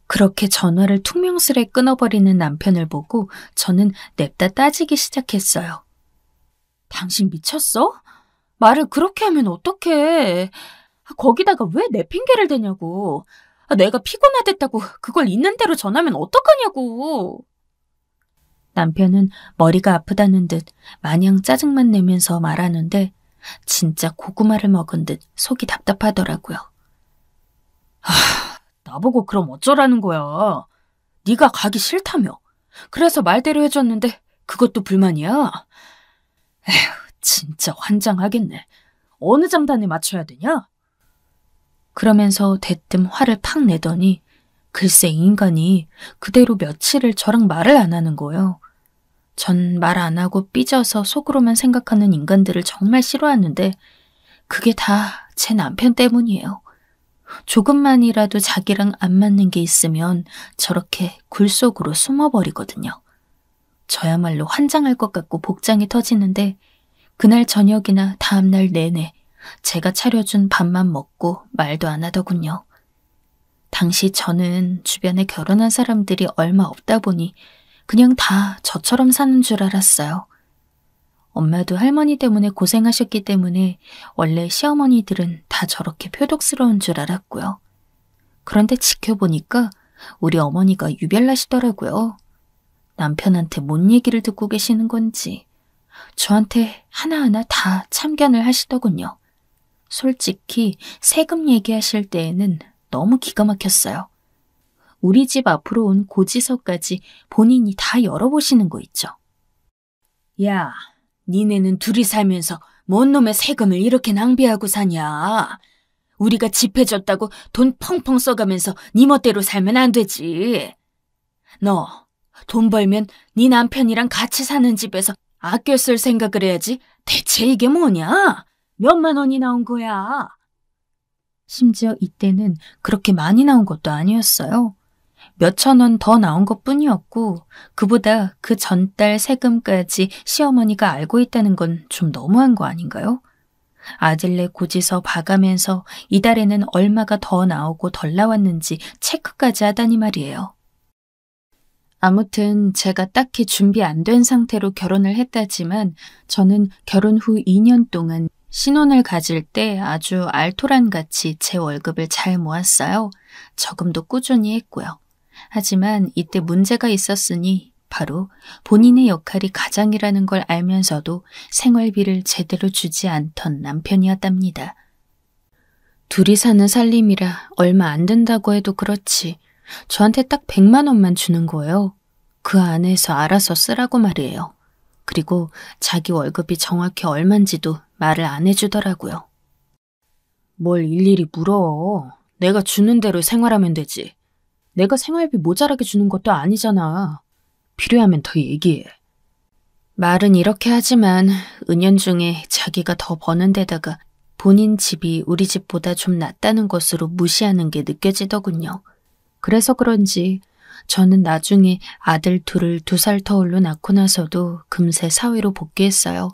그렇게 전화를 퉁명스레 끊어버리는 남편을 보고 저는 냅다 따지기 시작했어요. 당신 미쳤어? 말을 그렇게 하면 어떡해. 거기다가 왜 내 핑계를 대냐고. 내가 피곤하댔다고 그걸 있는 대로 전하면 어떡하냐고. 남편은 머리가 아프다는 듯 마냥 짜증만 내면서 말하는데 진짜 고구마를 먹은 듯 속이 답답하더라고요. 나보고 그럼 어쩌라는 거야. 네가 가기 싫다며. 그래서 말대로 해줬는데 그것도 불만이야? 에휴, 진짜 환장하겠네. 어느 장단에 맞춰야 되냐? 그러면서 대뜸 화를 팍 내더니 글쎄 이 인간이 그대로 며칠을 저랑 말을 안 하는 거예요. 전 말 안 하고 삐져서 속으로만 생각하는 인간들을 정말 싫어하는데 그게 다 제 남편 때문이에요. 조금만이라도 자기랑 안 맞는 게 있으면 저렇게 굴 속으로 숨어버리거든요. 저야말로 환장할 것 같고 복장이 터지는데 그날 저녁이나 다음날 내내 제가 차려준 밥만 먹고 말도 안 하더군요. 당시 저는 주변에 결혼한 사람들이 얼마 없다 보니 그냥 다 저처럼 사는 줄 알았어요. 엄마도 할머니 때문에 고생하셨기 때문에 원래 시어머니들은 다 저렇게 표독스러운 줄 알았고요. 그런데 지켜보니까 우리 어머니가 유별나시더라고요. 남편한테 뭔 얘기를 듣고 계시는 건지 저한테 하나하나 다 참견을 하시더군요. 솔직히 세금 얘기하실 때에는 너무 기가 막혔어요. 우리 집 앞으로 온 고지서까지 본인이 다 열어보시는 거 있죠. 야, 니네는 둘이 살면서 뭔 놈의 세금을 이렇게 낭비하고 사냐? 우리가 집해줬다고 돈 펑펑 써가면서 니 멋대로 살면 안 되지. 너 돈 벌면 네 남편이랑 같이 사는 집에서 아껴 쓸 생각을 해야지. 대체 이게 뭐냐? 몇만 원이 나온 거야. 심지어 이때는 그렇게 많이 나온 것도 아니었어요. 몇천 원 더 나온 것뿐이었고 그보다 그 전달 세금까지 시어머니가 알고 있다는 건 좀 너무한 거 아닌가요? 아들네 고지서 봐가면서 이달에는 얼마가 더 나오고 덜 나왔는지 체크까지 하다니 말이에요. 아무튼 제가 딱히 준비 안 된 상태로 결혼을 했다지만 저는 결혼 후 2년 동안 신혼을 가질 때 아주 알토란같이 제 월급을 잘 모았어요. 저금도 꾸준히 했고요. 하지만 이때 문제가 있었으니 바로 본인의 역할이 가장이라는 걸 알면서도 생활비를 제대로 주지 않던 남편이었답니다. 둘이 사는 살림이라 얼마 안 된다고 해도 그렇지 저한테 딱 100만 원만 주는 거예요. 그 안에서 알아서 쓰라고 말이에요. 그리고 자기 월급이 정확히 얼만지도 말을 안 해주더라고요. 뭘 일일이 물어. 내가 주는 대로 생활하면 되지. 내가 생활비 모자라게 주는 것도 아니잖아. 필요하면 더 얘기해. 말은 이렇게 하지만 은연중에 자기가 더 버는 데다가 본인 집이 우리 집보다 좀 낫다는 것으로 무시하는 게 느껴지더군요. 그래서 그런지 저는 나중에 아들 둘을 2살 터울로 낳고 나서도 금세 사회로 복귀했어요.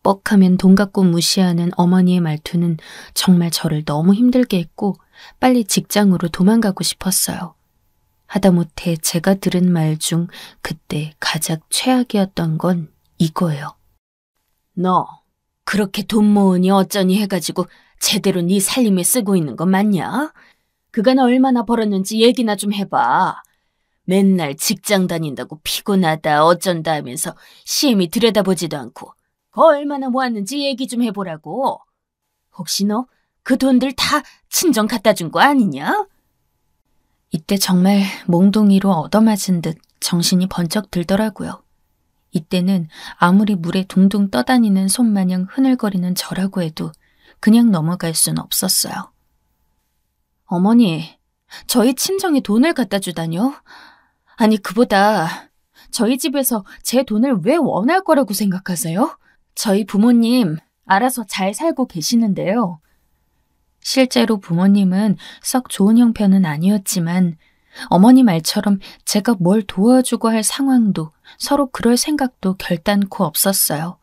뻑하면 돈 갖고 무시하는 어머니의 말투는 정말 저를 너무 힘들게 했고 빨리 직장으로 도망가고 싶었어요. 하다못해 제가 들은 말 중 그때 가장 최악이었던 건 이거예요. 너 그렇게 돈 모으니 어쩌니 해가지고 제대로 네 살림에 쓰고 있는 거 맞냐? 그간 얼마나 벌었는지 얘기나 좀 해봐. 맨날 직장 다닌다고 피곤하다 어쩐다 하면서 시엠이 들여다보지도 않고 그 얼마나 모았는지 얘기 좀 해보라고. 혹시 너 그 돈들 다 친정 갖다 준 거 아니냐? 이때 정말 몽둥이로 얻어맞은 듯 정신이 번쩍 들더라고요. 이때는 아무리 물에 둥둥 떠다니는 솜마냥 흐늘거리는 저라고 해도 그냥 넘어갈 순 없었어요. 어머니, 저희 친정에 돈을 갖다 주다뇨? 아니 그보다 저희 집에서 제 돈을 왜 원할 거라고 생각하세요? 저희 부모님 알아서 잘 살고 계시는데요. 실제로 부모님은 썩 좋은 형편은 아니었지만 어머니 말처럼 제가 뭘 도와주고 할 상황도 서로 그럴 생각도 결단코 없었어요.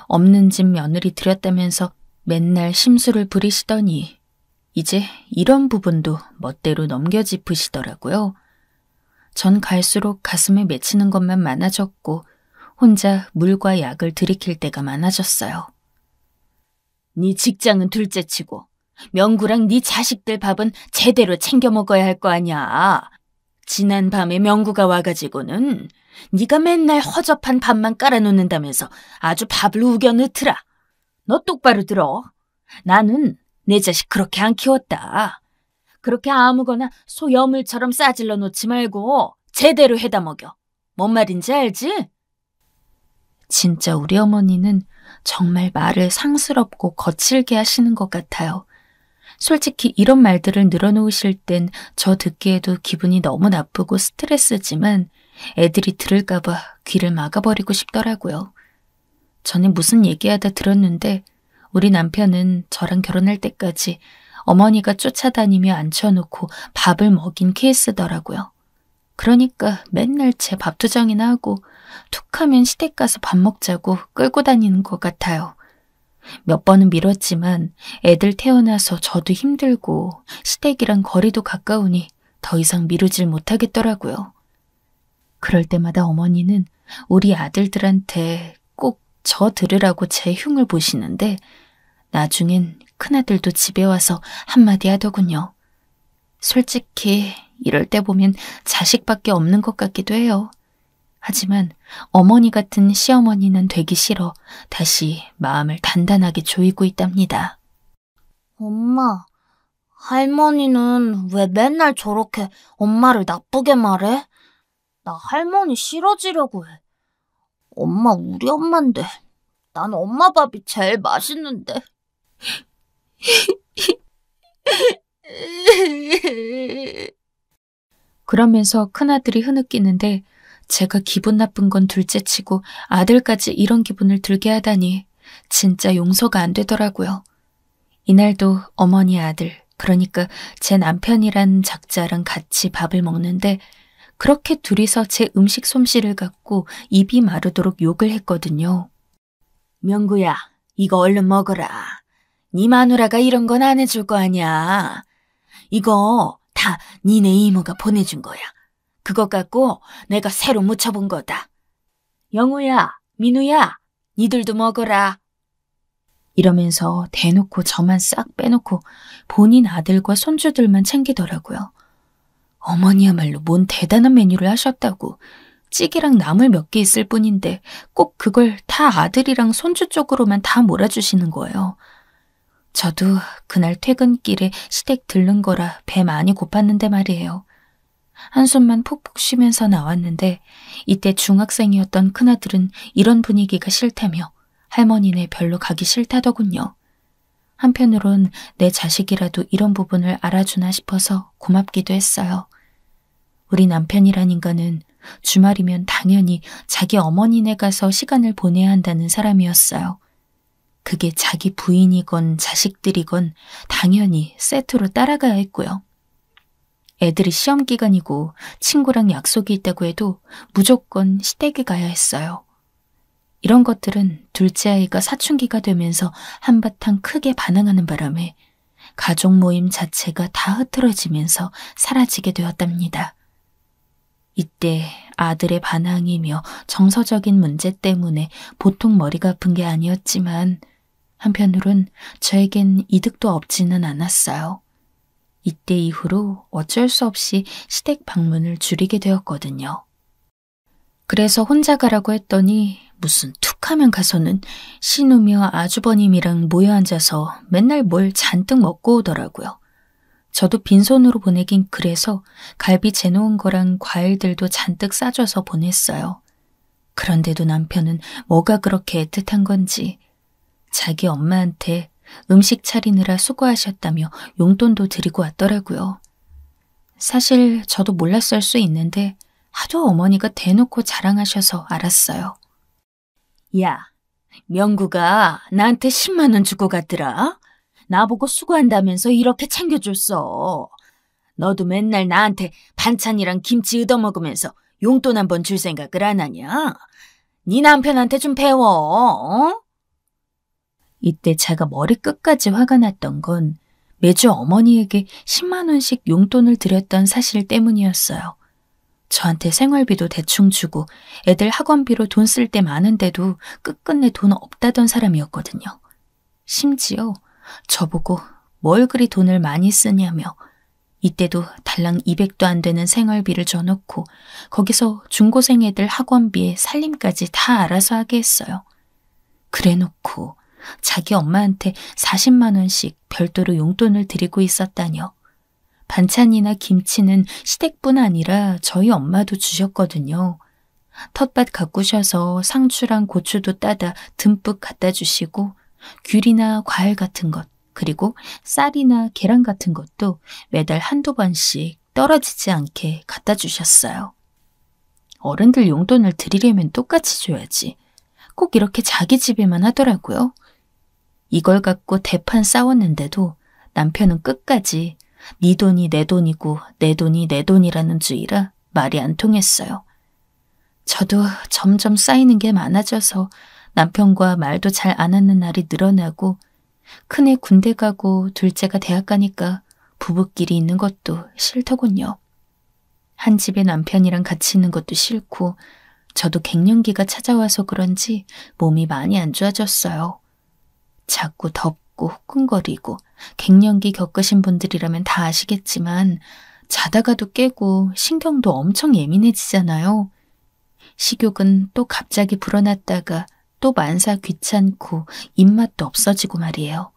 없는 집 며느리 들였다면서 맨날 심술을 부리시더니 이제 이런 부분도 멋대로 넘겨짚으시더라고요. 전 갈수록 가슴에 맺히는 것만 많아졌고 혼자 물과 약을 들이킬 때가 많아졌어요. 네 직장은 둘째치고 명구랑 네 자식들 밥은 제대로 챙겨 먹어야 할 거 아니야. 지난 밤에 명구가 와가지고는 네가 맨날 허접한 밥만 깔아놓는다면서 아주 밥을 우겨 넣더라. 너 똑바로 들어. 나는 내 자식 그렇게 안 키웠다. 그렇게 아무거나 소 여물처럼 싸질러 놓지 말고 제대로 해다 먹여. 뭔 말인지 알지? 진짜 우리 어머니는 정말 말을 상스럽고 거칠게 하시는 것 같아요. 솔직히 이런 말들을 늘어놓으실 땐 저 듣기에도 기분이 너무 나쁘고 스트레스지만 애들이 들을까봐 귀를 막아버리고 싶더라고요. 전에 무슨 얘기하다 들었는데 우리 남편은 저랑 결혼할 때까지 어머니가 쫓아다니며 앉혀놓고 밥을 먹인 케이스더라고요. 그러니까 맨날 제 밥투정이나 하고 툭하면 시댁 가서 밥 먹자고 끌고 다니는 것 같아요. 몇 번은 미뤘지만 애들 태어나서 저도 힘들고 시댁이랑 거리도 가까우니 더 이상 미루질 못하겠더라고요. 그럴 때마다 어머니는 우리 아들들한테 꼭 저 들으라고 제 흉을 보시는데 나중엔 큰아들도 집에 와서 한마디 하더군요. 솔직히 이럴 때 보면 자식밖에 없는 것 같기도 해요. 하지만 어머니 같은 시어머니는 되기 싫어 다시 마음을 단단하게 조이고 있답니다. 엄마, 할머니는 왜 맨날 저렇게 엄마를 나쁘게 말해? 나 할머니 싫어지려고 해. 엄마 우리 엄마인데 난 엄마 밥이 제일 맛있는데. 그러면서 큰아들이 흐느끼는데 제가 기분 나쁜 건 둘째치고 아들까지 이런 기분을 들게 하다니 진짜 용서가 안 되더라고요. 이날도 어머니 아들, 그러니까 제 남편이란 작자랑 같이 밥을 먹는데 그렇게 둘이서 제 음식 솜씨를 갖고 입이 마르도록 욕을 했거든요. 명구야, 이거 얼른 먹어라. 네 마누라가 이런 건 안 해줄 거 아니야. 이거 다 니네 이모가 보내준 거야. 그것 갖고 내가 새로 무쳐본 거다. 영우야, 민우야, 니들도 먹어라. 이러면서 대놓고 저만 싹 빼놓고 본인 아들과 손주들만 챙기더라고요. 어머니야말로 뭔 대단한 메뉴를 하셨다고. 찌개랑 나물 몇 개 있을 뿐인데 꼭 그걸 다 아들이랑 손주 쪽으로만 다 몰아주시는 거예요. 저도 그날 퇴근길에 시댁 들른 거라 배 많이 고팠는데 말이에요. 한숨만 푹푹 쉬면서 나왔는데 이때 중학생이었던 큰아들은 이런 분위기가 싫다며 할머니네 별로 가기 싫다더군요. 한편으론 내 자식이라도 이런 부분을 알아주나 싶어서 고맙기도 했어요. 우리 남편이란 인간은 주말이면 당연히 자기 어머니네 가서 시간을 보내야 한다는 사람이었어요. 그게 자기 부인이건 자식들이건 당연히 세트로 따라가야 했고요. 애들이 시험 기간이고 친구랑 약속이 있다고 해도 무조건 시댁에 가야 했어요. 이런 것들은 둘째 아이가 사춘기가 되면서 한바탕 크게 반항하는 바람에 가족 모임 자체가 다 흐트러지면서 사라지게 되었답니다. 이때 아들의 반항이며 정서적인 문제 때문에 보통 머리가 아픈 게 아니었지만 한편으론 저에겐 이득도 없지는 않았어요. 이때 이후로 어쩔 수 없이 시댁 방문을 줄이게 되었거든요. 그래서 혼자 가라고 했더니 무슨 툭하면 가서는 신우며 아주버님이랑 모여 앉아서 맨날 뭘 잔뜩 먹고 오더라고요. 저도 빈손으로 보내긴 그래서 갈비 재놓은 거랑 과일들도 잔뜩 싸줘서 보냈어요. 그런데도 남편은 뭐가 그렇게 애틋한 건지 자기 엄마한테 음식 차리느라 수고하셨다며 용돈도 드리고 왔더라고요. 사실 저도 몰랐을 수 있는데 하도 어머니가 대놓고 자랑하셔서 알았어요. 야, 명구가 나한테 10만 원 주고 갔더라. 나보고 수고한다면서 이렇게 챙겨줬어. 너도 맨날 나한테 반찬이랑 김치 얻어먹으면서 용돈 한 번 줄 생각을 안 하냐? 네 남편한테 좀 배워, 어? 이때 제가 머리끝까지 화가 났던 건 매주 어머니에게 10만 원씩 용돈을 드렸던 사실 때문이었어요. 저한테 생활비도 대충 주고 애들 학원비로 돈 쓸 때 많은데도 끝끝내 돈 없다던 사람이었거든요. 심지어 저보고 뭘 그리 돈을 많이 쓰냐며 이때도 달랑 200도 안 되는 생활비를 줘놓고 거기서 중고생 애들 학원비에 살림까지 다 알아서 하게 했어요. 그래놓고 자기 엄마한테 40만 원씩 별도로 용돈을 드리고 있었다뇨. 반찬이나 김치는 시댁뿐 아니라 저희 엄마도 주셨거든요. 텃밭 가꾸셔서 상추랑 고추도 따다 듬뿍 갖다 주시고 귤이나 과일 같은 것, 그리고 쌀이나 계란 같은 것도 매달 한두 번씩 떨어지지 않게 갖다 주셨어요. 어른들 용돈을 드리려면 똑같이 줘야지. 꼭 이렇게 자기 집에만 하더라고요. 이걸 갖고 대판 싸웠는데도 남편은 끝까지 네 돈이 내 돈이고 내 돈이 내 돈이라는 주의라 말이 안 통했어요. 저도 점점 쌓이는 게 많아져서 남편과 말도 잘 안 하는 날이 늘어나고 큰애 군대 가고 둘째가 대학 가니까 부부끼리 있는 것도 싫더군요. 한 집에 남편이랑 같이 있는 것도 싫고 저도 갱년기가 찾아와서 그런지 몸이 많이 안 좋아졌어요. 자꾸 덥고 후끈거리고 갱년기 겪으신 분들이라면 다 아시겠지만 자다가도 깨고 신경도 엄청 예민해지잖아요. 식욕은 또 갑자기 불어났다가 또 만사 귀찮고 입맛도 없어지고 말이에요.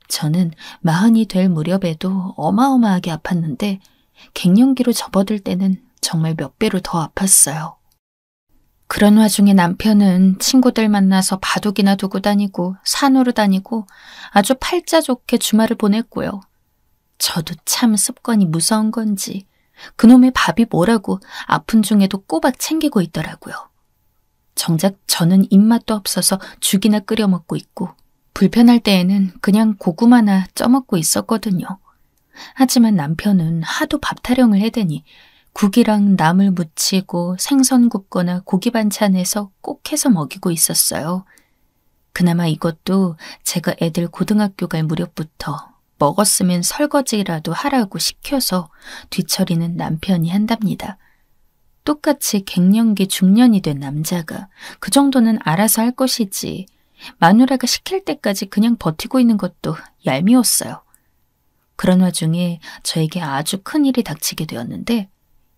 저는 40이 될 무렵에도 어마어마하게 아팠는데 갱년기로 접어들 때는 정말 몇 배로 더 아팠어요. 그런 와중에 남편은 친구들 만나서 바둑이나 두고 다니고 산으로 다니고 아주 팔자 좋게 주말을 보냈고요. 저도 참 습관이 무서운 건지 그놈의 밥이 뭐라고 아픈 중에도 꼬박 챙기고 있더라고요. 정작 저는 입맛도 없어서 죽이나 끓여 먹고 있고 불편할 때에는 그냥 고구마나 쪄먹고 있었거든요. 하지만 남편은 하도 밥 타령을 해대니 국이랑 나물 무치고 생선 굽거나 고기 반찬해서 꼭 해서 먹이고 있었어요. 그나마 이것도 제가 애들 고등학교 갈 무렵부터 먹었으면 설거지라도 하라고 시켜서 뒤처리는 남편이 한답니다. 똑같이 갱년기 중년이 된 남자가 그 정도는 알아서 할 것이지 마누라가 시킬 때까지 그냥 버티고 있는 것도 얄미웠어요. 그런 와중에 저에게 아주 큰 일이 닥치게 되었는데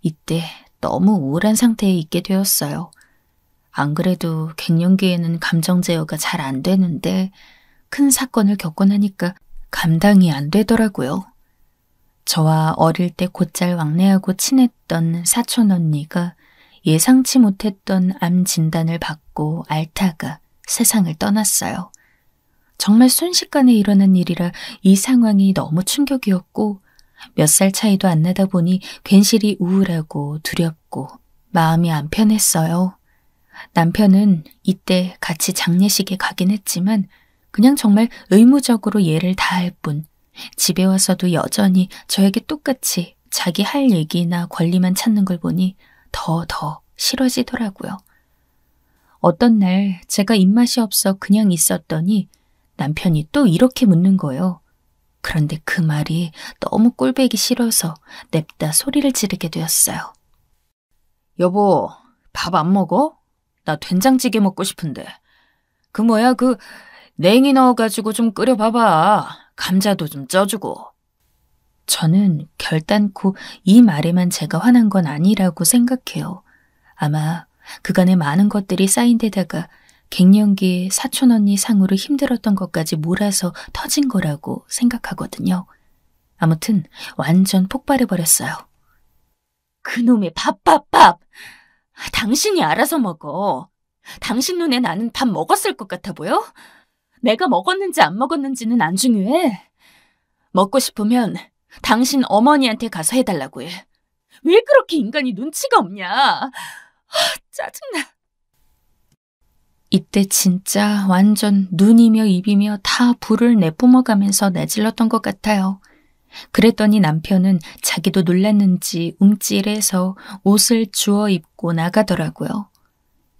이때 너무 우울한 상태에 있게 되었어요. 안 그래도 갱년기에는 감정 제어가 잘 안 되는데 큰 사건을 겪고 나니까 감당이 안 되더라고요. 저와 어릴 때 곧잘 왕래하고 친했던 사촌 언니가 예상치 못했던 암 진단을 받고 앓다가 세상을 떠났어요. 정말 순식간에 일어난 일이라 이 상황이 너무 충격이었고 몇 살 차이도 안 나다 보니 괜시리 우울하고 두렵고 마음이 안 편했어요. 남편은 이때 같이 장례식에 가긴 했지만 그냥 정말 의무적으로 예를 다할 뿐 집에 와서도 여전히 저에게 똑같이 자기 할 얘기나 권리만 찾는 걸 보니 더 싫어지더라고요. 어떤 날 제가 입맛이 없어 그냥 있었더니 남편이 또 이렇게 묻는 거예요. 그런데 그 말이 너무 꼴보기 싫어서 냅다 소리를 지르게 되었어요. 여보, 밥 안 먹어? 나 된장찌개 먹고 싶은데. 냉이 넣어가지고 좀 끓여봐봐. 감자도 좀 쪄주고. 저는 결단코 이 말에만 제가 화난 건 아니라고 생각해요. 아마 그간의 많은 것들이 쌓인 데다가 갱년기에 사촌 언니 상으로 힘들었던 것까지 몰아서 터진 거라고 생각하거든요. 아무튼 완전 폭발해버렸어요. 그놈의 밥! 당신이 알아서 먹어. 당신 눈에 나는 밥 먹었을 것 같아 보여? 내가 먹었는지 안 먹었는지는 안 중요해. 먹고 싶으면 당신 어머니한테 가서 해달라고 해. 왜 그렇게 인간이 눈치가 없냐? 짜증나. 이때 진짜 완전 눈이며 입이며 다 불을 내뿜어가면서 내질렀던 것 같아요. 그랬더니 남편은 자기도 놀랐는지 움찔해서 옷을 주워 입고 나가더라고요.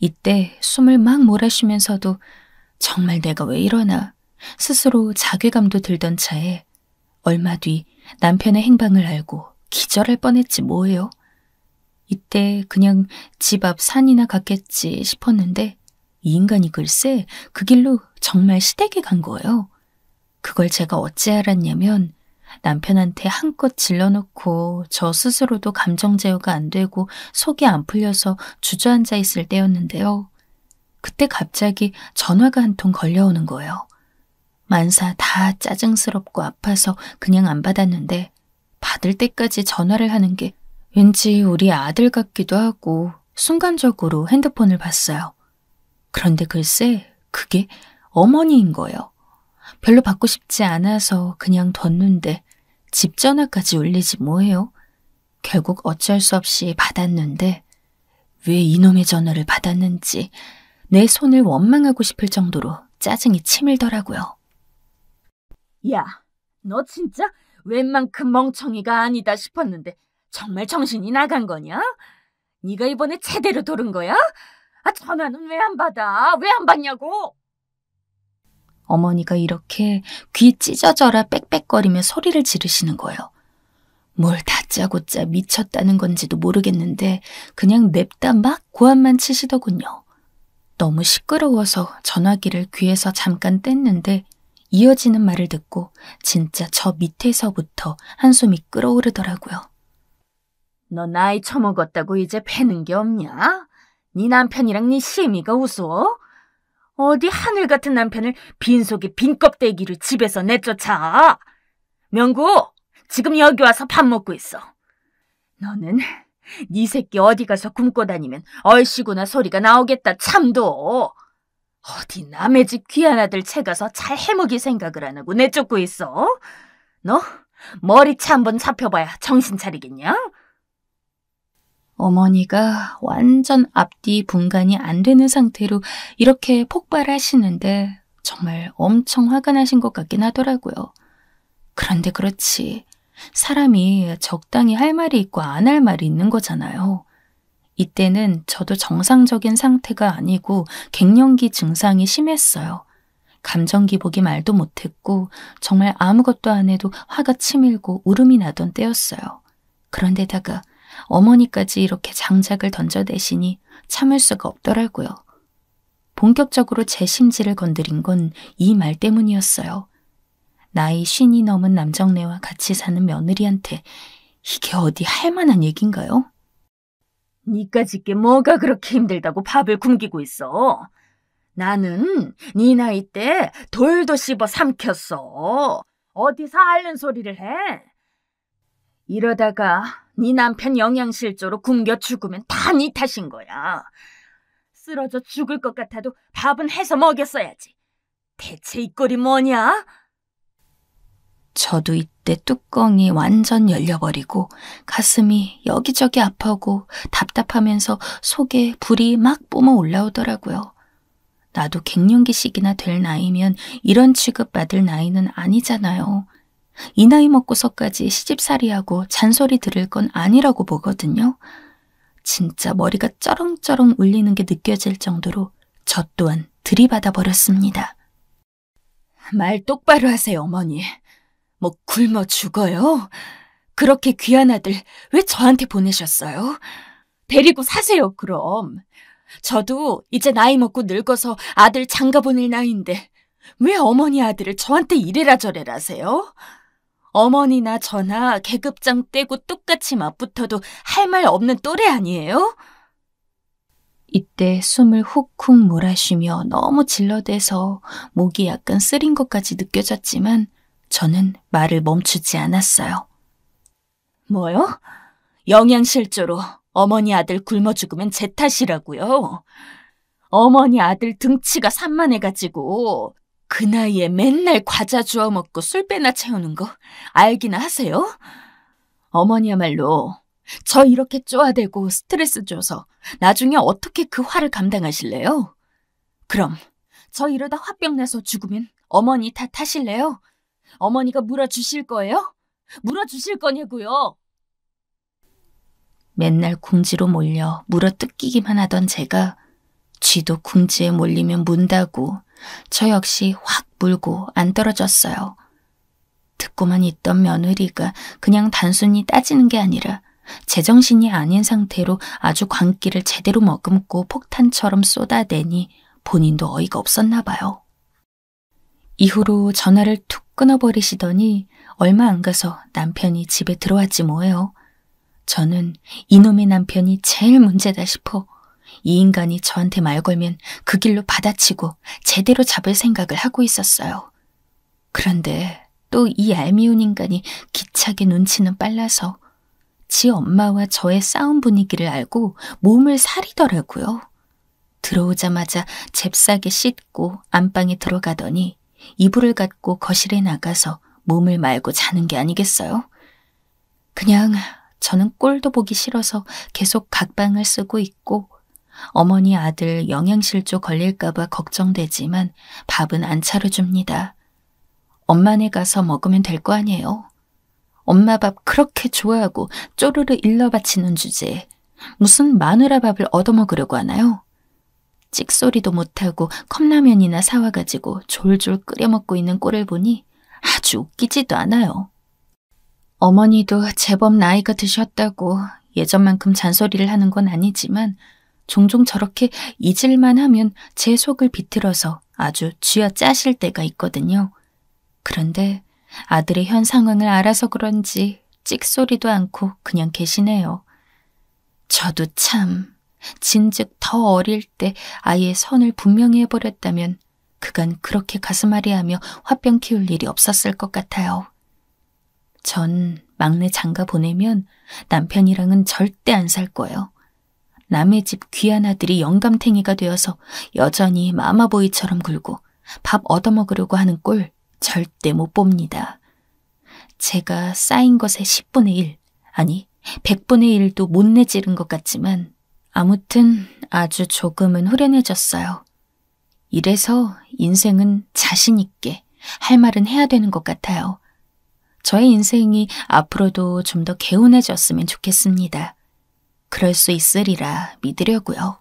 이때 숨을 막 몰아쉬면서도 정말 내가 왜 이러나 스스로 자괴감도 들던 차에 얼마 뒤 남편의 행방을 알고 기절할 뻔했지 뭐예요. 이때 그냥 집 앞 산이나 갔겠지 싶었는데 이 인간이 글쎄 그 길로 정말 시댁에 간 거예요. 그걸 제가 어찌 알았냐면 남편한테 한껏 질러놓고 저 스스로도 감정 제어가 안 되고 속이 안 풀려서 주저앉아 있을 때였는데요. 그때 갑자기 전화가 한 통 걸려오는 거예요. 만사 다 짜증스럽고 아파서 그냥 안 받았는데 받을 때까지 전화를 하는 게 왠지 우리 아들 같기도 하고 순간적으로 핸드폰을 봤어요. 그런데 글쎄 그게 어머니인 거예요. 별로 받고 싶지 않아서 그냥 뒀는데 집 전화까지 울리지 뭐예요. 결국 어쩔 수 없이 받았는데 왜 이놈의 전화를 받았는지 내 손을 원망하고 싶을 정도로 짜증이 치밀더라고요. 야, 너 진짜 웬만큼 멍청이가 아니다 싶었는데 정말 정신이 나간 거냐? 네가 이번에 제대로 돌은 거야? 전화는 왜 안 받아? 왜 안 받냐고? 어머니가 이렇게 귀 찢어져라 빽빽거리며 소리를 지르시는 거예요. 뭘 다짜고짜 미쳤다는 건지도 모르겠는데 그냥 냅다 막 고함만 치시더군요. 너무 시끄러워서 전화기를 귀에서 잠깐 뗐는데 이어지는 말을 듣고 진짜 저 밑에서부터 한숨이 끓어오르더라고요. 너 나이 처먹었다고 이제 패는 게 없냐? 네 남편이랑 네 시애미가 우스워? 어디 하늘 같은 남편을 빈속에 빈 껍데기를 집에서 내쫓아. 명구, 지금 여기 와서 밥 먹고 있어. 너는 네 새끼 어디 가서 굶고 다니면 얼씨구나 소리가 나오겠다 참도. 어디 남의 집 귀한 아들 채가서 잘 해먹일 생각을 안 하고 내쫓고 있어? 너 머리채 한번 잡혀봐야 정신 차리겠냐? 어머니가 완전 앞뒤 분간이 안 되는 상태로 이렇게 폭발하시는데 정말 엄청 화가 나신 것 같긴 하더라고요. 그런데 그렇지. 사람이 적당히 할 말이 있고 안 할 말이 있는 거잖아요. 이때는 저도 정상적인 상태가 아니고 갱년기 증상이 심했어요. 감정 기복이 말도 못했고 정말 아무것도 안 해도 화가 치밀고 울음이 나던 때였어요. 그런데다가 어머니까지 이렇게 장작을 던져대시니 참을 수가 없더라고요. 본격적으로 제 심지를 건드린 건 이 말 때문이었어요. 나이 50이 넘은 남정네와 같이 사는 며느리한테 이게 어디 할 만한 얘기인가요? 니까짓 게 뭐가 그렇게 힘들다고 밥을 굶기고 있어? 나는 네 나이 때 돌도 씹어 삼켰어. 어디서 앓는 소리를 해? 이러다가 네 남편 영양실조로 굶겨 죽으면 다 네 탓인 거야. 쓰러져 죽을 것 같아도 밥은 해서 먹였어야지. 대체 이 꼴이 뭐냐? 저도 이때 뚜껑이 완전 열려버리고 가슴이 여기저기 아파고 답답하면서 속에 불이 막 뿜어 올라오더라고요. 나도 갱년기씩이나 될 나이면 이런 취급받을 나이는 아니잖아요. 이 나이 먹고서까지 시집살이하고 잔소리 들을 건 아니라고 보거든요. 진짜 머리가 쩌렁쩌렁 울리는 게 느껴질 정도로 저 또한 들이받아 버렸습니다. 말 똑바로 하세요, 어머니. 뭐 굶어 죽어요? 그렇게 귀한 아들 왜 저한테 보내셨어요? 데리고 사세요, 그럼. 저도 이제 나이 먹고 늙어서 아들 장가 보낼 나이인데 왜 어머니 아들을 저한테 이래라 저래라 하세요? 어머니나 저나 계급장 떼고 똑같이 맞붙어도 할 말 없는 또래 아니에요? 이때 숨을 훅훅 몰아쉬며 너무 질러대서 목이 약간 쓰린 것까지 느껴졌지만 저는 말을 멈추지 않았어요. 뭐요? 영양실조로 어머니 아들 굶어 죽으면 제 탓이라고요? 어머니 아들 등치가 산만해가지고 그 나이에 맨날 과자 주워 먹고 술배나 채우는 거 알기나 하세요? 어머니야말로 저 이렇게 쪼아대고 스트레스 줘서 나중에 어떻게 그 화를 감당하실래요? 그럼 저 이러다 화병 나서 죽으면 어머니 탓하실래요? 어머니가 물어주실 거예요? 물어주실 거냐고요? 맨날 궁지로 몰려 물어 뜯기기만 하던 제가 쥐도 궁지에 몰리면 문다고 저 역시 확 물고 안 떨어졌어요. 듣고만 있던 며느리가 그냥 단순히 따지는 게 아니라 제정신이 아닌 상태로 아주 광기를 제대로 머금고 폭탄처럼 쏟아내니 본인도 어이가 없었나 봐요. 이후로 전화를 툭 끊어버리시더니 얼마 안 가서 남편이 집에 들어왔지 뭐예요. 저는 이놈의 남편이 제일 문제다 싶어 이 인간이 저한테 말 걸면 그 길로 받아치고 제대로 잡을 생각을 하고 있었어요. 그런데 또 이 얄미운 인간이 기차게 눈치는 빨라서 지 엄마와 저의 싸움 분위기를 알고 몸을 사리더라고요. 들어오자마자 잽싸게 씻고 안방에 들어가더니 이불을 갖고 거실에 나가서 몸을 말고 자는 게 아니겠어요? 그냥 저는 꼴도 보기 싫어서 계속 각방을 쓰고 있고 어머니 아들 영양실조 걸릴까봐 걱정되지만 밥은 안 차려줍니다. 엄마네 가서 먹으면 될 거 아니에요. 엄마 밥 그렇게 좋아하고 쪼르르 일러 바치는 주제에 무슨 마누라 밥을 얻어먹으려고 하나요? 찍소리도 못하고 컵라면이나 사와가지고 졸졸 끓여먹고 있는 꼴을 보니 아주 웃기지도 않아요. 어머니도 제법 나이가 드셨다고 예전만큼 잔소리를 하는 건 아니지만 종종 저렇게 잊을만 하면 제 속을 비틀어서 아주 쥐어짜실 때가 있거든요. 그런데 아들의 현 상황을 알아서 그런지 찍소리도 않고 그냥 계시네요. 저도 참 진즉 더 어릴 때 아예 선을 분명히 해버렸다면 그간 그렇게 가슴앓이하며 화병 키울 일이 없었을 것 같아요. 전 막내 장가 보내면 남편이랑은 절대 안 살 거예요. 남의 집 귀한 아들이 영감탱이가 되어서 여전히 마마보이처럼 굴고 밥 얻어먹으려고 하는 꼴 절대 못 봅니다. 제가 쌓인 것의 10분의 1, 아니 100분의 1도 못 내지른 것 같지만 아무튼 아주 조금은 후련해졌어요. 이래서 인생은 자신 있게 할 말은 해야 되는 것 같아요. 저의 인생이 앞으로도 좀 더 개운해졌으면 좋겠습니다. 그럴 수 있으리라 믿으려고요.